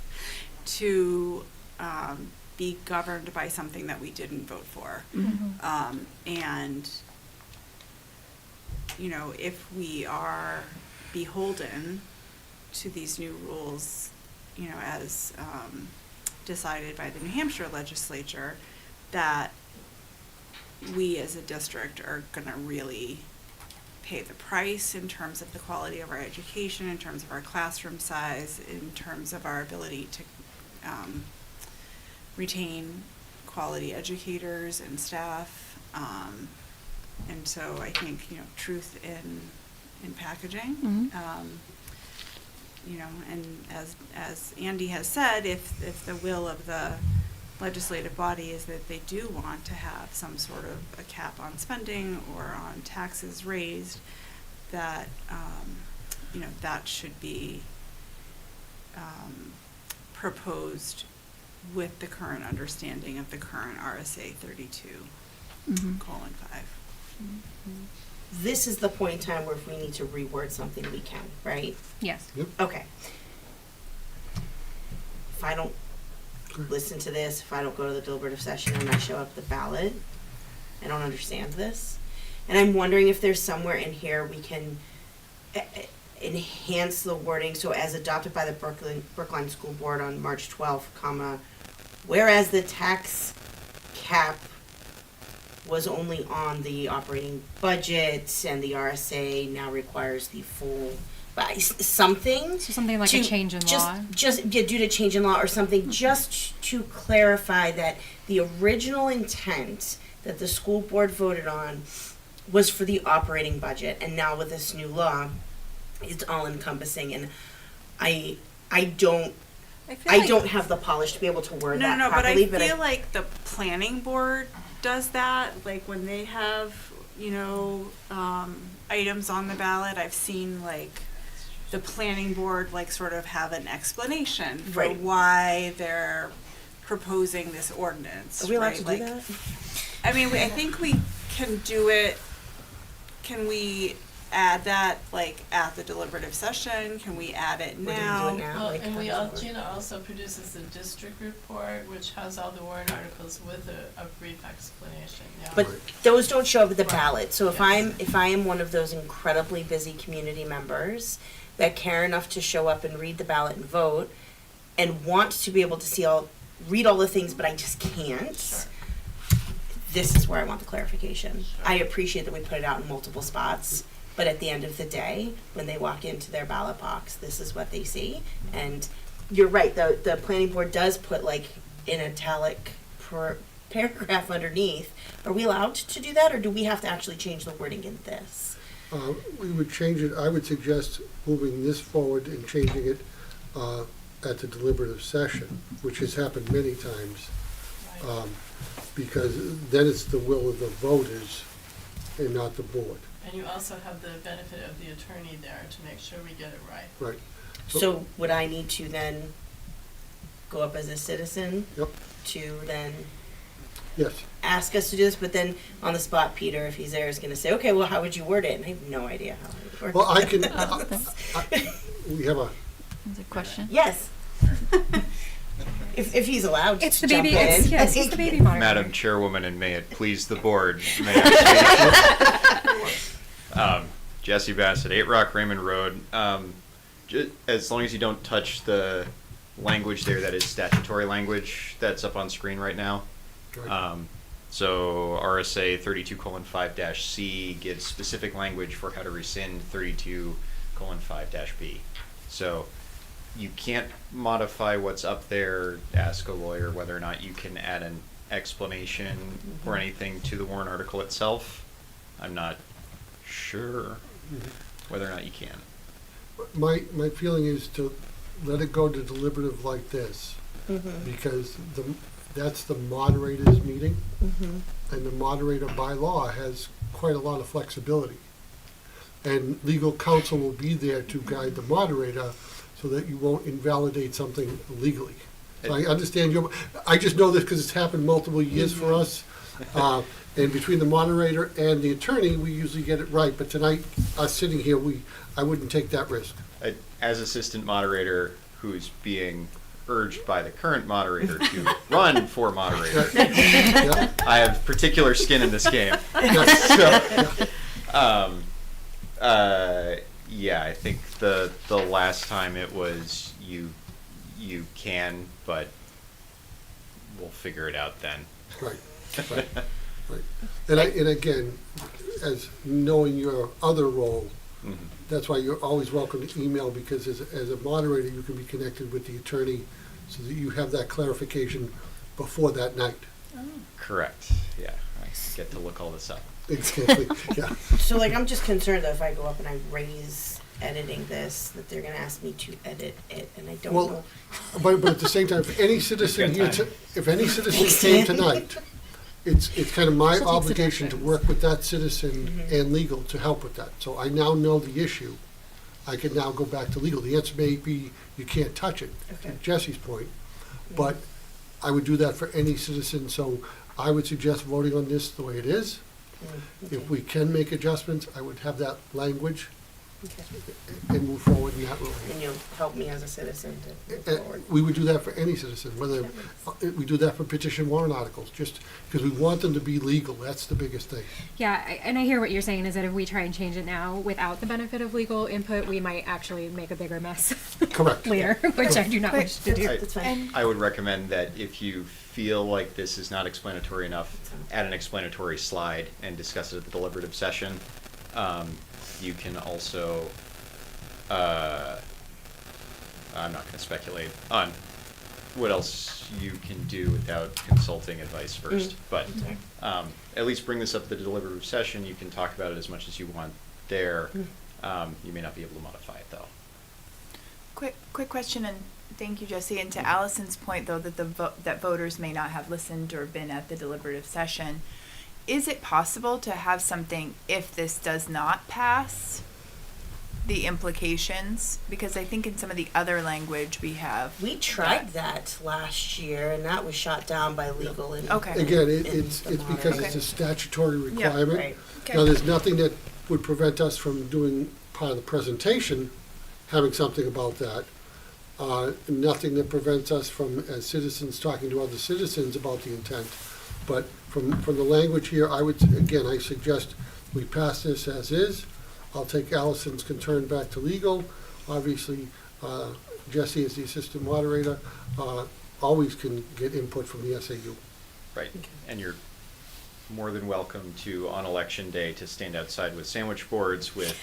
to be governed by something that we didn't vote for. And, you know, if we are beholden to these new rules, you know, as decided by the New Hampshire legislature, that we as a district are gonna really pay the price in terms of the quality of our education, in terms of our classroom size, in terms of our ability to retain quality educators and staff. And so I think, you know, truth in packaging. You know, and as Andy has said, if the will of the legislative body is that they do want to have some sort of a cap on spending or on taxes raised, that you know, that should be proposed with the current understanding of the current RSA 32:5. This is the point in time where if we need to reword something, we can, right? Yes. Yep. Okay. If I don't listen to this, if I don't go to the deliberative session and I show up at the ballot, I don't understand this. And I'm wondering if there's somewhere in here we can enhance the wording, so as adopted by the Brookline School Board on March 12th, whereas the tax cap was only on the operating budget and the RSA now requires the full, something. So something like a change in law? Just due to change in law or something, just to clarify that the original intent that the school board voted on was for the operating budget, and now with this new law, it's all encompassing, and I don't have the polish to be able to word that properly. But I feel like the planning board does that, like when they have, you know, items on the ballot. I've seen like the planning board like sort of have an explanation for why they're proposing this ordinance. Are we allowed to like, do that? I mean, I think we can do it. Can we add that like at the deliberative session? Can we add it now? Well, and Gina also produces the district report, which has all the warrant articles with a brief explanation. Yeah. But those don't show up at the ballot. So if I am one of those incredibly busy community members that care enough to show up and read the ballot and vote, and want to be able to read all the things, but I just can't. Sure. This is where I want the clarification. Sure. I appreciate that we put it out in multiple spots. But at the end of the day, when they walk into their ballot box, this is what they see. And you're right, the planning board does put like an italic paragraph underneath. Are we allowed to do that, or do we have to actually change the wording in this? We would change it. I would suggest moving this forward and changing it at the deliberative session, which has happened many times. Because then it's the will of the voters and not the board. And you also have the benefit of the attorney there to make sure we get it right. Right. So would I need to then go up as a citizen? Yep. To then Yes. ask us to do this, but then on the spot, Peter, if he's there, is gonna say, okay, well, how would you word it? And I have no idea how I would word it. Well, I can, we have a, Is a question? Yes. If he's allowed to It's the jump baby. in. Yes, it's the baby monitor. Madam Chairwoman, and may it please the board, may I speak? Jesse Bassett, 8 Rock Raymond Road. As long as you don't touch the language there, that is statutory language that's up on screen right now. So RSA 32:5-C gives specific language for how to rescind 32:5-B. So you can't modify what's up there. Ask a lawyer whether or not you can add an explanation or anything to the warrant article itself. I'm not sure whether or not you can. my feeling is to let it go to deliberative like this, because that's the moderator's meeting, and the moderator by law has quite a lot of flexibility. And legal counsel will be there to guide the moderator so that you won't invalidate something legally. So I understand I just know this because it's happened multiple years for us. And between the moderator and the attorney, we usually get it right. But tonight, us sitting here, I wouldn't take that risk. As assistant moderator who's being urged by the current moderator to run for moderator, Yeah. I have particular skin in this game. Yeah, I think the last time it was you can, but we'll figure it out then. Right. Right. And again, as knowing your other role, that's why you're always welcome to email, because as a moderator, you can be connected with the attorney so that you have that clarification before that night. Correct. Yeah, I get to look all this up. Exactly, yeah. So like, I'm just concerned that if I go up and I raise editing this, that they're gonna ask me to edit it, and I don't know. Well, but at the same time, if any citizen here, if any citizen came tonight, it's kind of my obligation to work with that citizen and legal to help with that. So I now know the issue. I can now go back to legal. The answer may be you can't touch it, to Jesse's point, but I would do that for any citizen. So I would suggest voting on this the way it is. If we can make adjustments, I would have that language and move forward in that role. And you'll help me as a citizen to move forward. We would do that for any citizen, whether we do that for petition warrant articles, just because we want them to be legal. That's the biggest thing. Yeah, and I hear what you're saying is that if we try and change it now without the benefit of legal input, we might actually make a bigger mess Correct. later, which I do not wish to do. That's fine. I would recommend that if you feel like this is not explanatory enough, add an explanatory slide and discuss it at the deliberative session. You can also, I'm not going to speculate on what else you can do without consulting advice first, but at least bring this up at the deliberative session. You can talk about it as much as you want there. You may not be able to modify it, though. Quick question, and thank you, Jesse. And to Allison's point, though, that that voters may not have listened or been at the deliberative session, is it possible to have something, if this does not pass, the implications? Because I think in some of the other language we have. We tried that last year, and that was shot down by legal. And Okay. Again, and it's the because moderator. it's a statutory requirement. Right. Now, there's nothing that would prevent us from doing part of the presentation, having something about that. Nothing that prevents us from, as citizens, talking to other citizens about the intent. But from the language here, I suggest we pass this as is. I'll take Allison's concern back to legal. Obviously, Jesse, as the assistant moderator, always can get input from the SAU. Right, and you're more than welcome to, on election day, to stand outside with sandwich boards with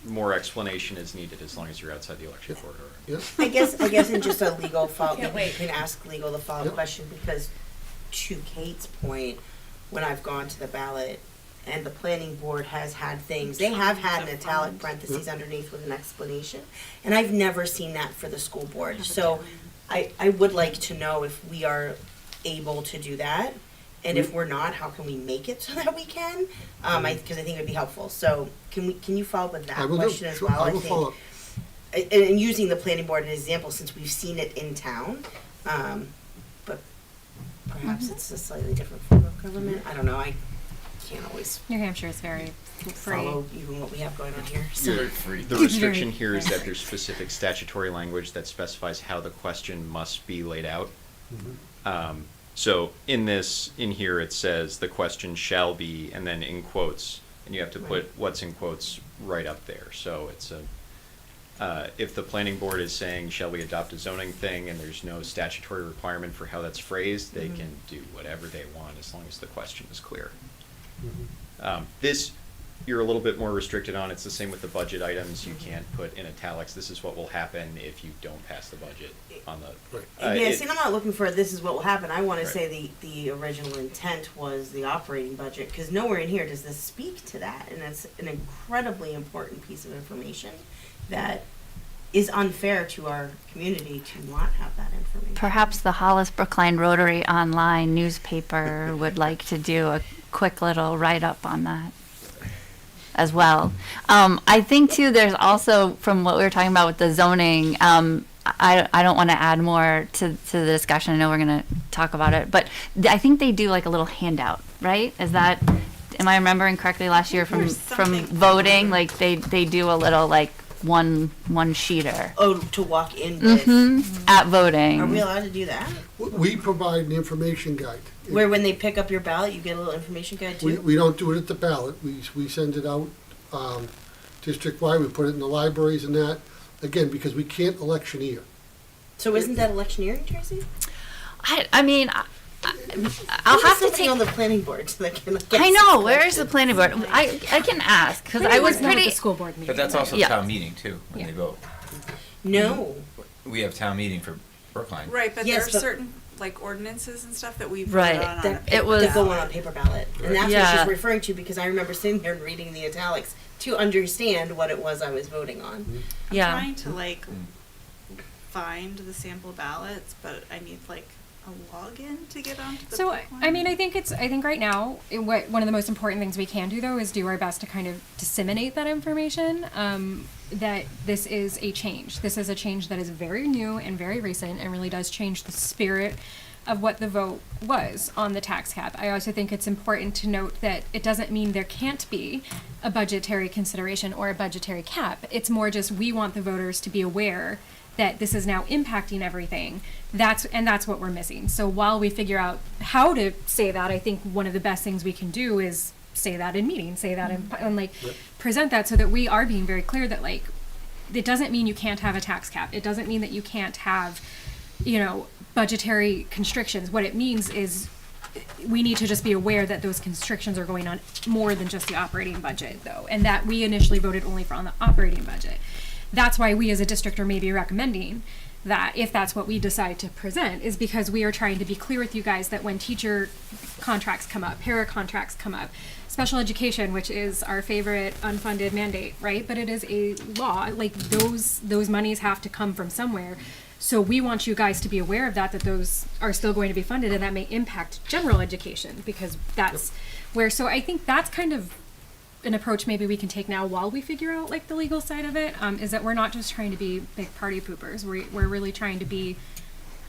more explanation as needed, as long as you're outside the election corridor. Yep. I guess in just a legal follow, you can ask legal the follow-up Yep. question, because to Kate's point, when I've gone to the ballot and the planning board has had things, they have had an italic parentheses underneath with an explanation, and I've never seen that for the school board. So I would like to know if we are able to do that, and if we're not, how can we make it so that we can? Because I think it would be helpful. So can you follow up with that I will question do. as Sure, well? I will follow up. And using the planning board as an example, since we've seen it in town, but perhaps it's a slightly different form of government. I don't know, I can't always New Hampshire is very free. follow even what we have going on here, so. The restriction here is that there's specific statutory language that specifies how the question must be laid out. So in here, it says the question shall be, and then in quotes, and you have to put what's in quotes right up there. So it's if the planning board is saying, shall we adopt a zoning thing, and there's no statutory requirement for how that's phrased, they can do whatever they want as long as the question is clear. This, you're a little bit more restricted on. It's the same with the budget items. You can't put in italics, this is what will happen if you don't pass the budget on the. Yeah, see, I'm not looking for this is what will happen. I want to say the original intent was the operating budget, because nowhere in here does this speak to that, and that's an incredibly important piece of information that is unfair to our community to not have that information. Perhaps the Hollis Brookline Rotary online newspaper would like to do a quick little write-up on that as well. I think too, there's also, from what we were talking about with the zoning, I don't want to add more to the discussion. I know we're going to talk about it, but I think they do like a little handout, right? Is that, am I remembering correctly last year from voting? Like they do a little like one sheeter. Oh, to walk in with. At voting. Are we allowed to do that? We provide an information guide. Where when they pick up your ballot, you get a little information guide too? We don't do it at the ballot. We send it out district-wide. We put it in the libraries and that. Again, because we can't electioneer. So isn't that electioneering, Tracy? I mean, I'll have to take on the planning board so that can. I know, where is the planning board? I can ask, because I was Not at pretty. the school board meeting. But that's also Yeah. town meeting too, when they vote. No. We have town meeting for Brookline. Right, but Yes, there are but- certain like ordinances and stuff that we voted Right, on That a it was- that go on paper ballot, and that's what Yeah. she's referring to, because I remember sitting there and reading the italics to understand what it was I was voting on. I'm Yeah. trying to like find the sample ballots, but I need like a login to get onto the So, Brookline. I mean, I think right now, one of the most important things we can do though is do our best to kind of disseminate that information, that this is a change. This is a change that is very new and very recent and really does change the spirit of what the vote was on the tax cap. I also think it's important to note that it doesn't mean there can't be a budgetary consideration or a budgetary cap. It's more just we want the voters to be aware that this is now impacting everything. That's what we're missing. So while we figure out how to say that, I think one of the best things we can do is say that in meetings, say that and like present that so that we are being very clear that like it doesn't mean you can't have a tax cap. It doesn't mean that you can't have, budgetary constrictions. What it means is we need to just be aware that those constrictions are going on more than just the operating budget though, and that we initially voted only on the operating budget. That's why we as a district are maybe recommending that if that's what we decide to present, is because we are trying to be clear with you guys that when teacher contracts come up, para contracts come up, special education, which is our favorite unfunded mandate, right? But it is a law, like those monies have to come from somewhere. So we want you guys to be aware of that those are still going to be funded, and that may impact general education, because that's where, so I think that's kind of an approach maybe we can take now while we figure out like the legal side of it, is that we're not just trying to be big party poopers. We're really trying to be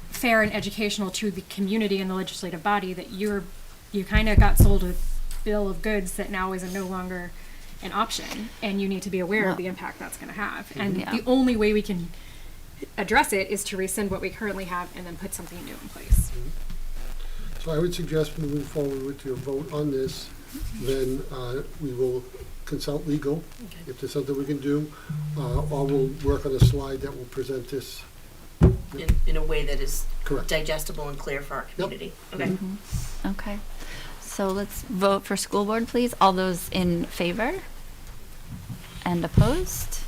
fair and educational to the community and the legislative body, that you kind of got sold a bill of goods that now is no longer an option, and you need to be aware of the impact that's going to have. And the only way we can address it is to rescind what we currently have and then put something new in place. So I would suggest moving forward with your vote on this, then we will consult legal if there's something we can do, or we'll work on a slide that will present this. In a way that is Correct. digestible and clear for our community. Okay. Okay. So let's vote for school board, please. All those in favor? And opposed?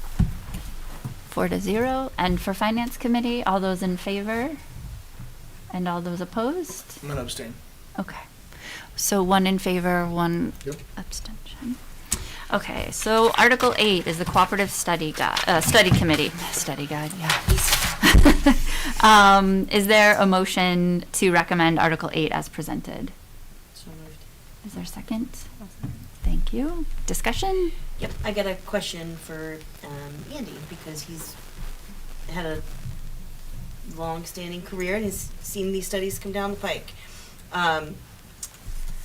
4-0. And for finance committee, all those in favor? And all those opposed? I'm gonna abstain. Okay. So 1 in favor, 1 abstention. Okay, so Article 8 is the Cooperative Study Committee. Study Guide, yeah. Is there a motion to recommend Article 8 as presented? So moved. Is there a second? Thank you. Discussion? Yep, I got a question for Andy, because he's had a long-standing career and has seen these studies come down the pike.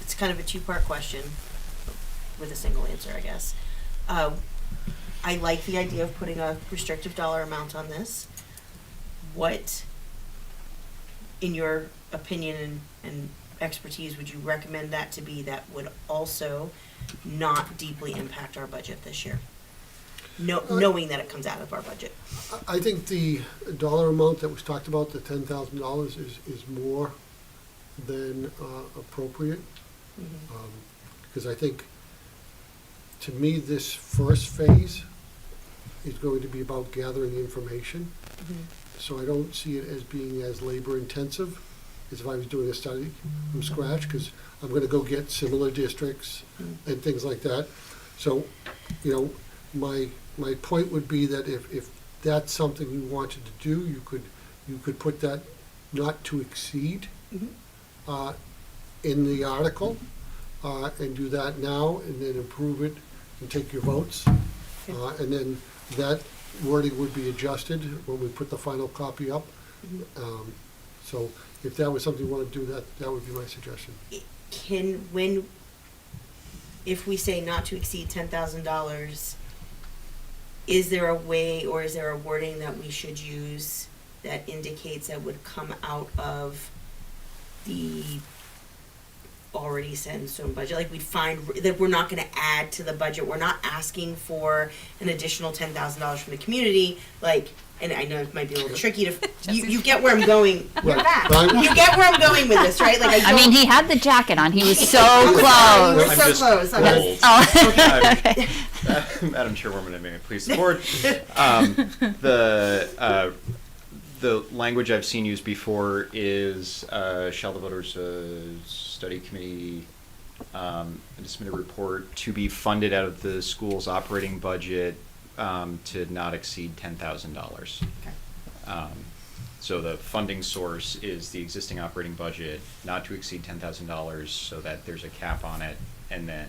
it's kind of a two-part question with a single answer, I guess. I like the idea of putting a restrictive dollar amount on this. What, in your opinion and expertise, would you recommend that to be that would also not deeply impact our budget this year? Knowing that it comes out of our budget. I think the dollar amount that was talked about, the $10,000, is more than appropriate. Because I think, to me, this first phase is going to be about gathering information. So I don't see it as being as labor intensive as if I was doing a study from scratch, because I'm going to go get similar districts and things like that. So, you know, my point would be that if that's something you wanted to do, you could put that not to exceed in the article, and do that now, and then approve it and take your votes. And then that wording would be adjusted when we put the final copy up. So if that was something you want to do, that would be my suggestion. If we say not to exceed $10,000, is there a way, or is there a wording that we should use that indicates that would come out of the already set in stone budget? Like, we'd find that we're not going to add to the budget. We're not asking for an additional $10,000 from the community. Like, and I know it might be a little tricky to. You get where I'm going. You're back. You get where I'm going with this, right? Like, I mean, he had the jacket on. He was so You close. were so close. Bold. Oh. Madam Chairwoman, may I please support? The language I've seen used before is, shall the voters study committee submit a report to be funded out of the school's operating budget to not exceed $10,000. So the funding source is the existing operating budget, not to exceed $10,000, so that there's a cap on it, and then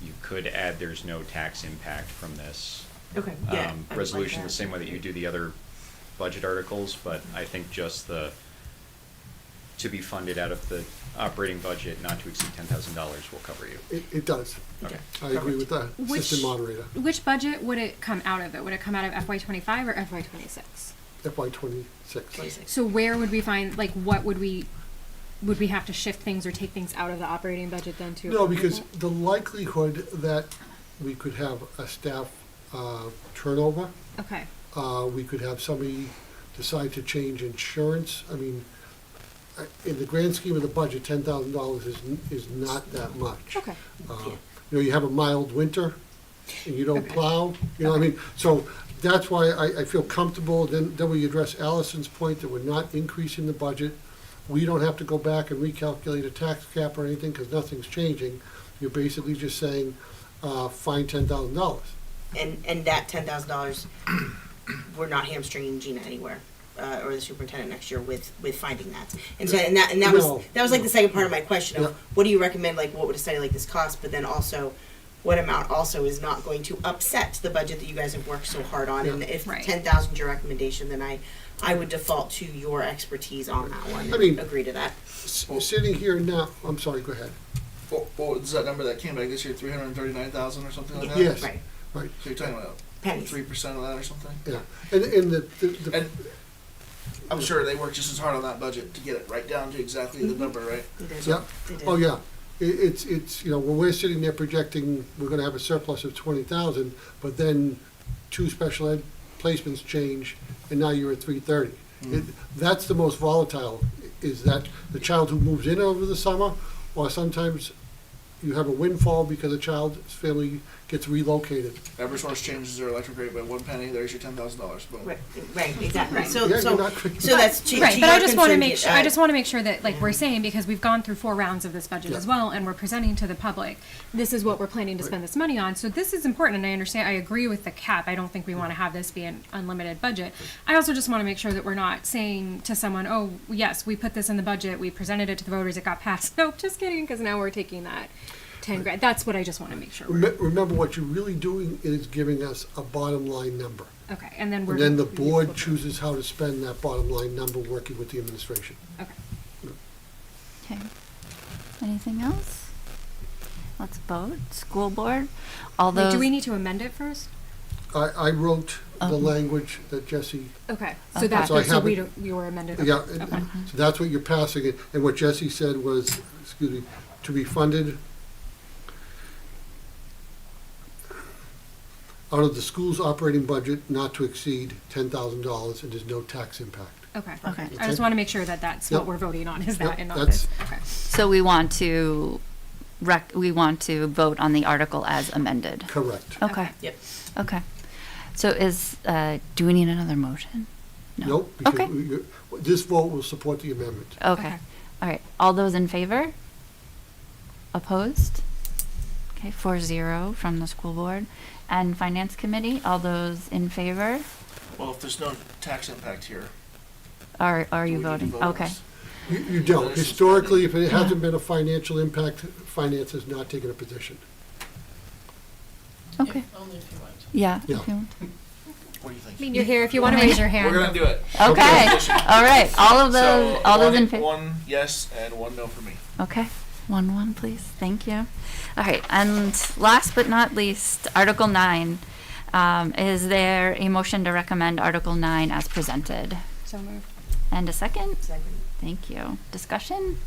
you could add there's no tax impact from this resolution, the same way that you do the other budget articles, but I think just the to be funded out of the operating budget, not to exceed $10,000 will cover you. It does. Okay. I agree with the assistant moderator. Which budget would it come out of? Would it come out of FY25 or FY26? FY26. So where would we find, like, what would we have to shift things or take things out of the operating budget then to? No, because the likelihood that we could have a staff turnover. Okay. We could have somebody decide to change insurance. I mean, in the grand scheme of the budget, $10,000 is not that much. Okay. You know, you have a mild winter, and you don't plow. You know, what I mean, so that's why I feel comfortable. Then we address Allison's point that we're not increasing the budget. We don't have to go back and recalculate a tax cap or anything because nothing's changing. You're basically just saying, fine $10,000. And that $10,000, we're not hamstringing Gina anywhere, or the superintendent next year with finding that. And so that was like the second part of my question of what do you recommend? Like, what would a study like this cost? But then also, what amount also is not going to upset the budget that you guys have worked so hard on? And if 10,000 is your recommendation, then I would default to your expertise on that one. I mean, agree to that. Sitting here now, I'm sorry. Go ahead. What was that number that came back this year? 339,000 or something like that. Yes. Right. Right. So you're talking about Pennies. 3% of that or something. Yeah. And And I'm sure they worked just as hard on that budget to get it right down to exactly the number, right? They did. yeah. They did. Oh yeah. It's you know, when we're sitting there projecting we're going to have a surplus of 20,000, but then 2 special ed placements change, and now you're at 330. That's the most volatile. Is that the child who moves in over the summer, or sometimes you have a windfall because a child's family gets relocated. Eversource changes their electric rate by 1 penny. There's your $10,000. Boom. Right, exactly. So Yeah, so you're not- that's to Right, to but your I just want to concern, make sure. I just want to make sure that, like we're saying, because we've gone through 4 rounds of this budget as well, and we're presenting to the public. This is what we're planning to spend this money on. So this is important, and I understand. I agree with the cap. I don't think we want to have this be an unlimited budget. I also just want to make sure that we're not saying to someone, "Oh, yes, we put this in the budget. We presented it to the voters. It got passed." Nope, just kidding. Because now we're taking that 10 grand. That's what I just want to make sure. Remember, what you're really doing is giving us a bottom line number. Okay, and then we're. And then the board chooses how to spend that bottom line number, working with the administration. Okay. Okay. Anything else? let's vote. School board, all Wait, those. do we need to amend it first? I wrote the Okay. language that Jesse, Okay, Okay. so that, So I so we haven't- don't, we were amended. yeah, Okay. so that's what you're passing, and what Jesse said was, excuse me, to be funded out of the school's operating budget not to exceed $10,000, and there's no tax impact. Okay. Okay. I just want to make sure that that's Yep. what we're voting on, is that Yep, and not that's- this. Okay. So we want to we want to vote on the article as amended. Correct. Okay. Yep. Okay. So do we need another motion? No. Nope, because Okay. this vote will support the amendment. Okay. Okay. All right. All those in favor? Opposed? Okay, 4-0 from the school board. And finance committee, all those in favor? Well, if there's no tax impact here, Are do you we need to voting? vote on Okay. this? You don't. This is Historically, if pending. it hasn't been a financial impact, finance has not taken a position. Okay. If- Only if you want. Yeah. Yeah. if you want. What do you think? I mean, you're here if you want to raise your hand. We're gonna do it. Okay. All right. All of So, those in one, favor. one yes and one no for me. Okay, 1-1, please. Thank you. All right, and last but not least, Article 9. Is there a motion to recommend Article 9 as presented? So moved. And a second? Second. Thank you. Discussion?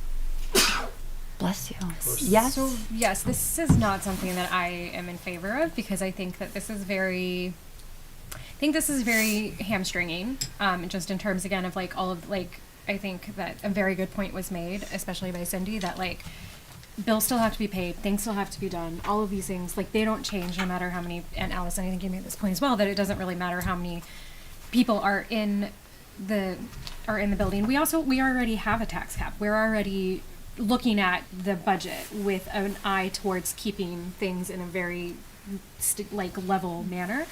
Bless you. Bless you. Yes? So, yes, this is not something that I am in favor of because I think that this is very hamstringing, just in terms, again, of like all of, like, I think that a very good point was made, especially by Cindy, that like bills still have to be paid, things still have to be done, all of these things, like they don't change no matter how many, and Allison, I think you made this point as well, that it doesn't really matter how many people are in the building. We already have a tax cap. We're already looking at the budget with an eye towards keeping things in a very level manner.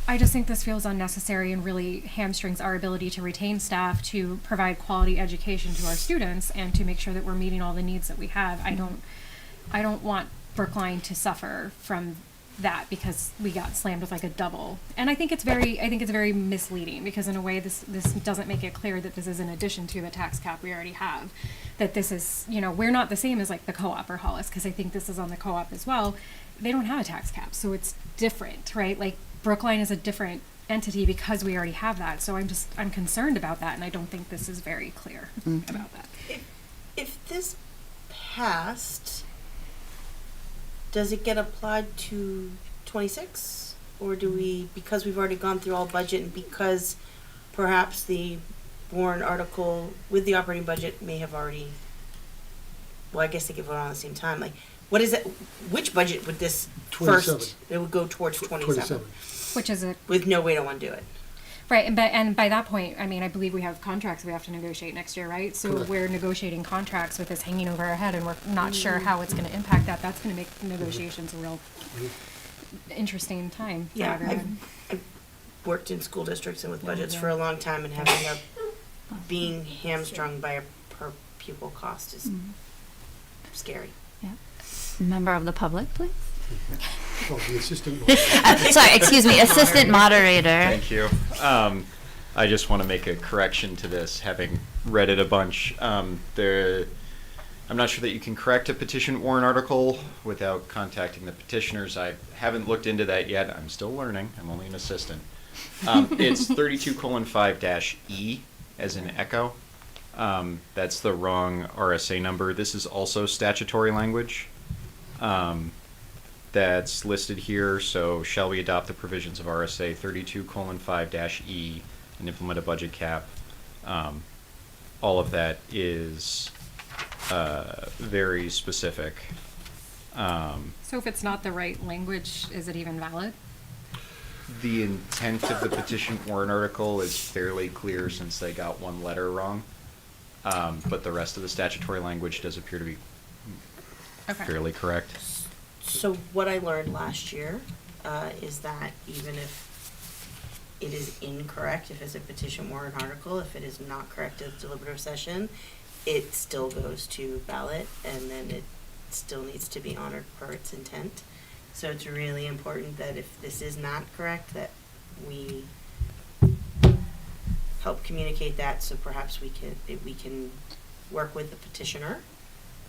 I just think this feels unnecessary and really hamstrings our ability to retain staff, to provide quality education to our students, and to make sure that we're meeting all the needs that we have. I don't want Brookline to suffer from that because we got slammed with like a double. And I think it's very misleading because in a way this doesn't make it clear that this is in addition to the tax cap we already have. That this is, we're not the same as like the co-op or Hollis, because I think this is on the co-op as well. They don't have a tax cap, so it's different, right? Like Brookline is a different entity because we already have that. So I'm concerned about that, and I don't think this is very clear about that. If this passed, does it get applied to 26? Or do we, because we've already gone through all budget and because perhaps the warrant article with the operating budget may have already, well, I guess they could vote on at the same time. Like, what is it, which budget would this 27. first, it would go towards 27? Which is With no way to undo it. right, and by that point, I mean, I believe we have contracts we have to negotiate next year, right? So Correct. we're negotiating contracts with this hanging over our head, and we're not sure how it's going to impact that. That's going to make negotiations a real interesting time for Yeah, everyone. I've worked in school districts and with budgets for a long time, and having being hamstrung by a per pupil cost is scary. Member of the public, please. Oh, the assistant. Sorry, excuse me, assistant moderator. Thank you. I just want to make a correction to this, having read it a bunch. I'm not sure that you can correct a petition warrant article without contacting the petitioners. I haven't looked into that yet. I'm still learning. I'm only an assistant. It's 32:5-E as in echo. That's the wrong RSA number. This is also statutory language. That's listed here, so shall we adopt the provisions of RSA 32:5-E and implement a budget cap? All of that is very specific. So if it's not the right language, is it even valid? The intent of the petition warrant article is fairly clear since they got one letter wrong. But the rest of the statutory language does appear to be Okay. fairly correct. So what I learned last year is that even if it is incorrect, if it's a petition warrant article, if it is not correct at deliberative session, it still goes to ballot, and then it still needs to be honored per its intent. So it's really important that if this is not correct, that we help communicate that, so perhaps we can work with the petitioner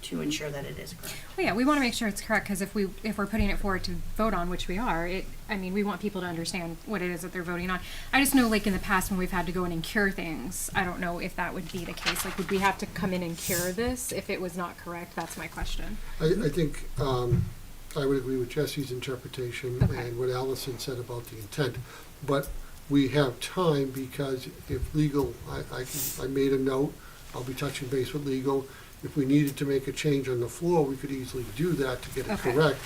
to ensure that it is correct. Well, yeah, we want to make sure it's correct, because if we're putting it forward to vote on, which we are, we want people to understand what it is that they're voting on. I just know, like, in the past when we've had to go in and cure things, I don't know if that would be the case. Like, would we have to come in and cure this if it was not correct? That's my question. I think I would agree with Jesse's interpretation Okay. and what Allison said about the intent. But we have time, because if legal, I made a note, I'll be touching base with legal. If we needed to make a change on the floor, we could easily do that to get it Okay. correct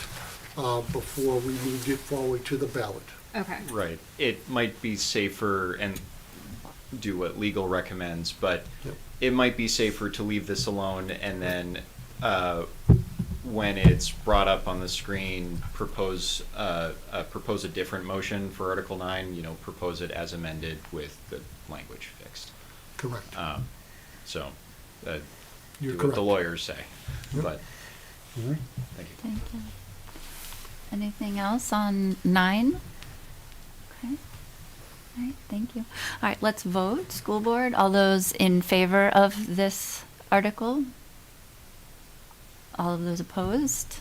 before we moved it forward to the ballot. Okay. Right. It might be safer and do what legal recommends, but Yep. it might be safer to leave this alone and then when it's brought up on the screen, propose a different motion for Article 9, propose it as amended with the language fixed. Correct. So, You're do what correct. the lawyers say, Yep. but, Mhm. thank you. Thank you. Anything else on 9? Okay. All right, thank you. All right, let's vote. School board, all those in favor of this article? All of those opposed?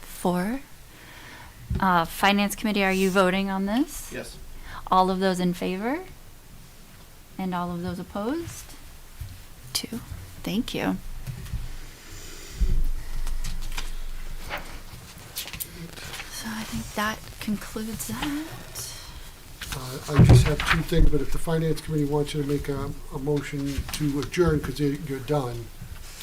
4. Finance committee, are you voting on this? Yes. All of those in favor? And all of those opposed? 2. Thank you. So I think that concludes that. I just have 2 things, but if the finance committee wants you to make a motion to adjourn because you're done.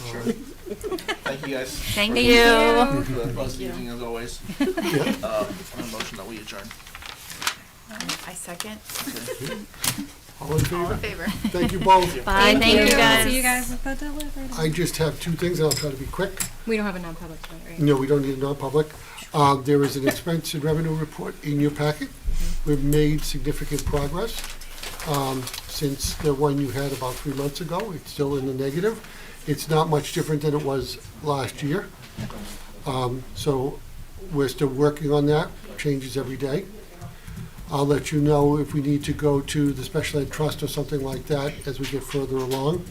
Sure. Thank you, guys. Thank for you. the buzz evening as always. Yeah. On a motion that we adjourn. I second. All in All favor? in favor. Thank you both. Bye, thank you guys. See you guys with the deliberations. I just have 2 things, and I'll try to be quick. We don't have a non-public tonight, right? No, we don't need a non-public. There is an expense and revenue report in your packet. We've made significant progress since the one you had about 3 months ago. It's still in the negative. It's not much different than it was last year. So we're still working on that, changes every day. I'll let you know if we need to go to the special ed trust or something like that as we get further along.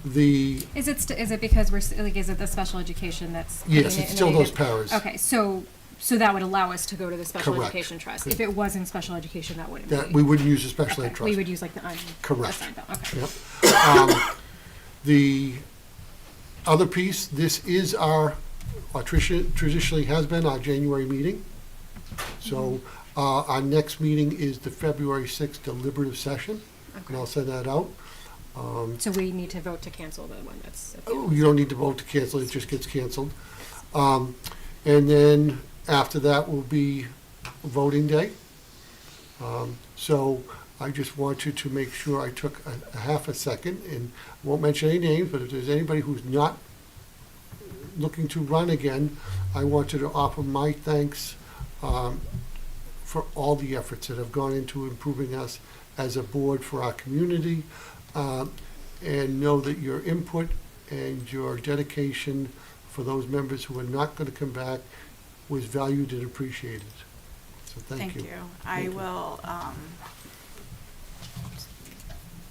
Is it because is it the special education that's? Yes, putting it it's in still the those negative? paras. Okay, so that would allow us to go to the special Correct. education trust. Correct. If it was in special education, that wouldn't That, be. we wouldn't use the special Okay, ed trust. we would use like the Correct. unassigned, okay. Yep. The other piece, this is our traditionally has been our January meeting. So our next meeting is the February 6th deliberative session, and I'll send that out. So we need to vote to cancel the one that's. at the end. You don't need to vote to cancel, it just gets canceled. And then after that will be voting day. So I just want you to make sure I took a half a second, and won't mention any names, but if there's anybody who's not looking to run again, I want you to offer my thanks for all the efforts that have gone into improving us as a board for our community, and know that your input and your dedication for those members who are not going to come back was valued and appreciated. So thank you. I Thank you. will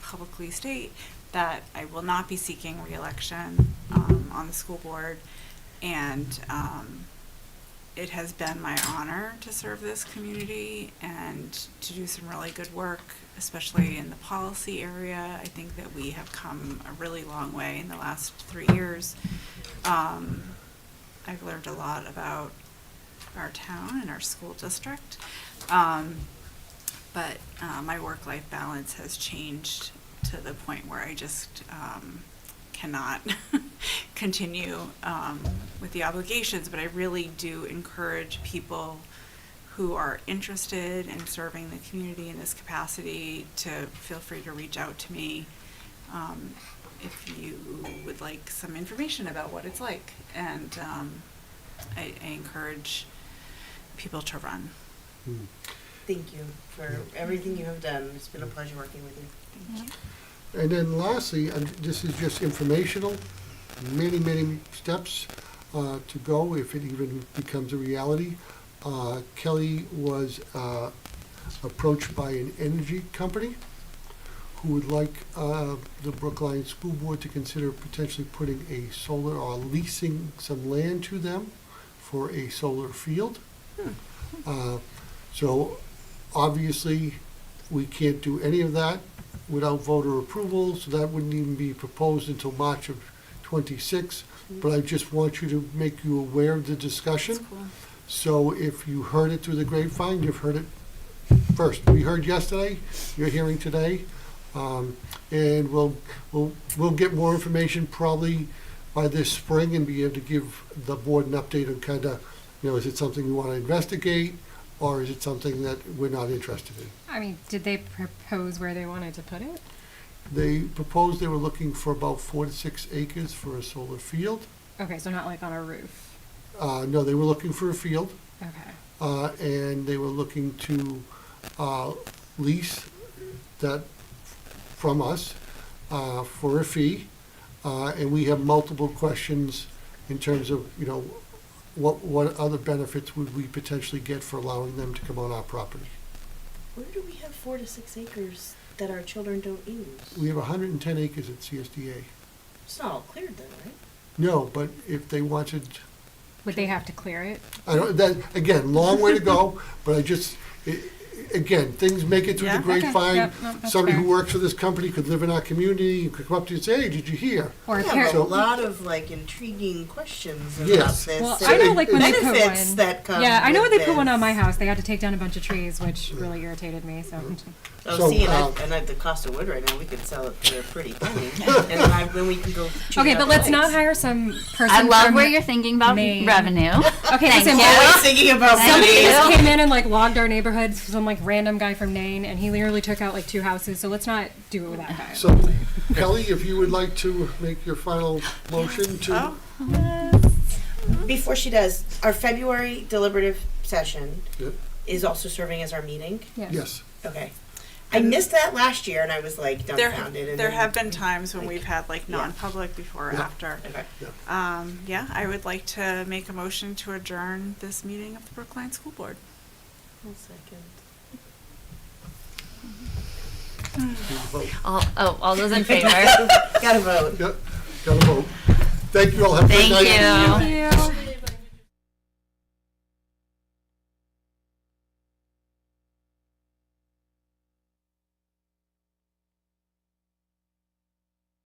publicly state that I will not be seeking reelection on the school board, and it has been my honor to serve this community and to do some really good work, especially in the policy area. I think that we have come a really long way in the last 3 years. I've learned a lot about our town and our school district. But my work-life balance has changed to the point where I just cannot continue with the obligations, but I really do encourage people who are interested in serving the community in this capacity to feel free to reach out to me if you would like some information about what it's like. And I encourage people to run. Thank you for everything you have done. It's been a pleasure working with you. Thank you. And then lastly, and this is just informational, many, many steps to go if it even becomes a reality. Kelly was approached by an energy company who would like the Brookline School Board to consider potentially putting a solar or leasing some land to them for a solar field. So obviously, we can't do any of that without voter approval, so that wouldn't even be proposed until March of '26. But I just want you to make you aware of the discussion. That's cool. So if you heard it through the grapevine, you've heard it first. We heard yesterday, you're hearing today. And we'll get more information probably by this spring and be able to give the board an update on kind of, is it something we want to investigate, or is it something that we're not interested in? I mean, did they propose where they wanted to put it? They proposed they were looking for about 4 to 6 acres for a solar field. Okay, so not like on a roof. No, they were looking for a field, Okay. and they were looking to lease that from us for a fee. And we have multiple questions in terms of, what other benefits would we potentially get for allowing them to come on our property? Where do we have 4 to 6 acres that our children don't use? We have 110 acres at CSDA. It's not all cleared then, right? No, but if they wanted, Would they have to clear it? I don't, that, again, long way to go, but again, things make it through the Yeah, okay, grapevine. yep, no, that's Somebody who fair. works for this company could live in our community and could come up to you and say, hey, did you hear? Or We a have parent? a lot of intriguing questions about Yes. this. Well, So I know it- like when they put benefits one. that come Yeah, I know when they with put one on this. my house, they had to take down a bunch of trees, which really irritated me. So Oh, So, see, uh, and at the cost of wood right now, we could sell it for a pretty penny, and then we can go. chew okay, out but the let's not legs. hire some person. I love from where you're thinking about Maine. revenue. Okay, Thank listen, you. but Always thinking about Thank somebody money. you. just came in and like logged our neighborhood. Some like random guy from Maine, and he literally took out like 2 houses. So let's not do it with that guy. So, Kelly, if you would like to make your final motion to. Oh, Before she does, our February deliberative session Yep. is also serving as our meeting. Yes. Okay. I missed that last year, and I was like there dumbfounded. And there then- have been times when like, we've had like yeah. non-public before or Yeah. after. Okay. Yeah, I would like to make a motion to adjourn this meeting of the Brookline School Board. 1 second. Vote. All those in favor? Gotta vote. Yep, got to vote. Thank you all. Have a good Thank night. you. Thank you.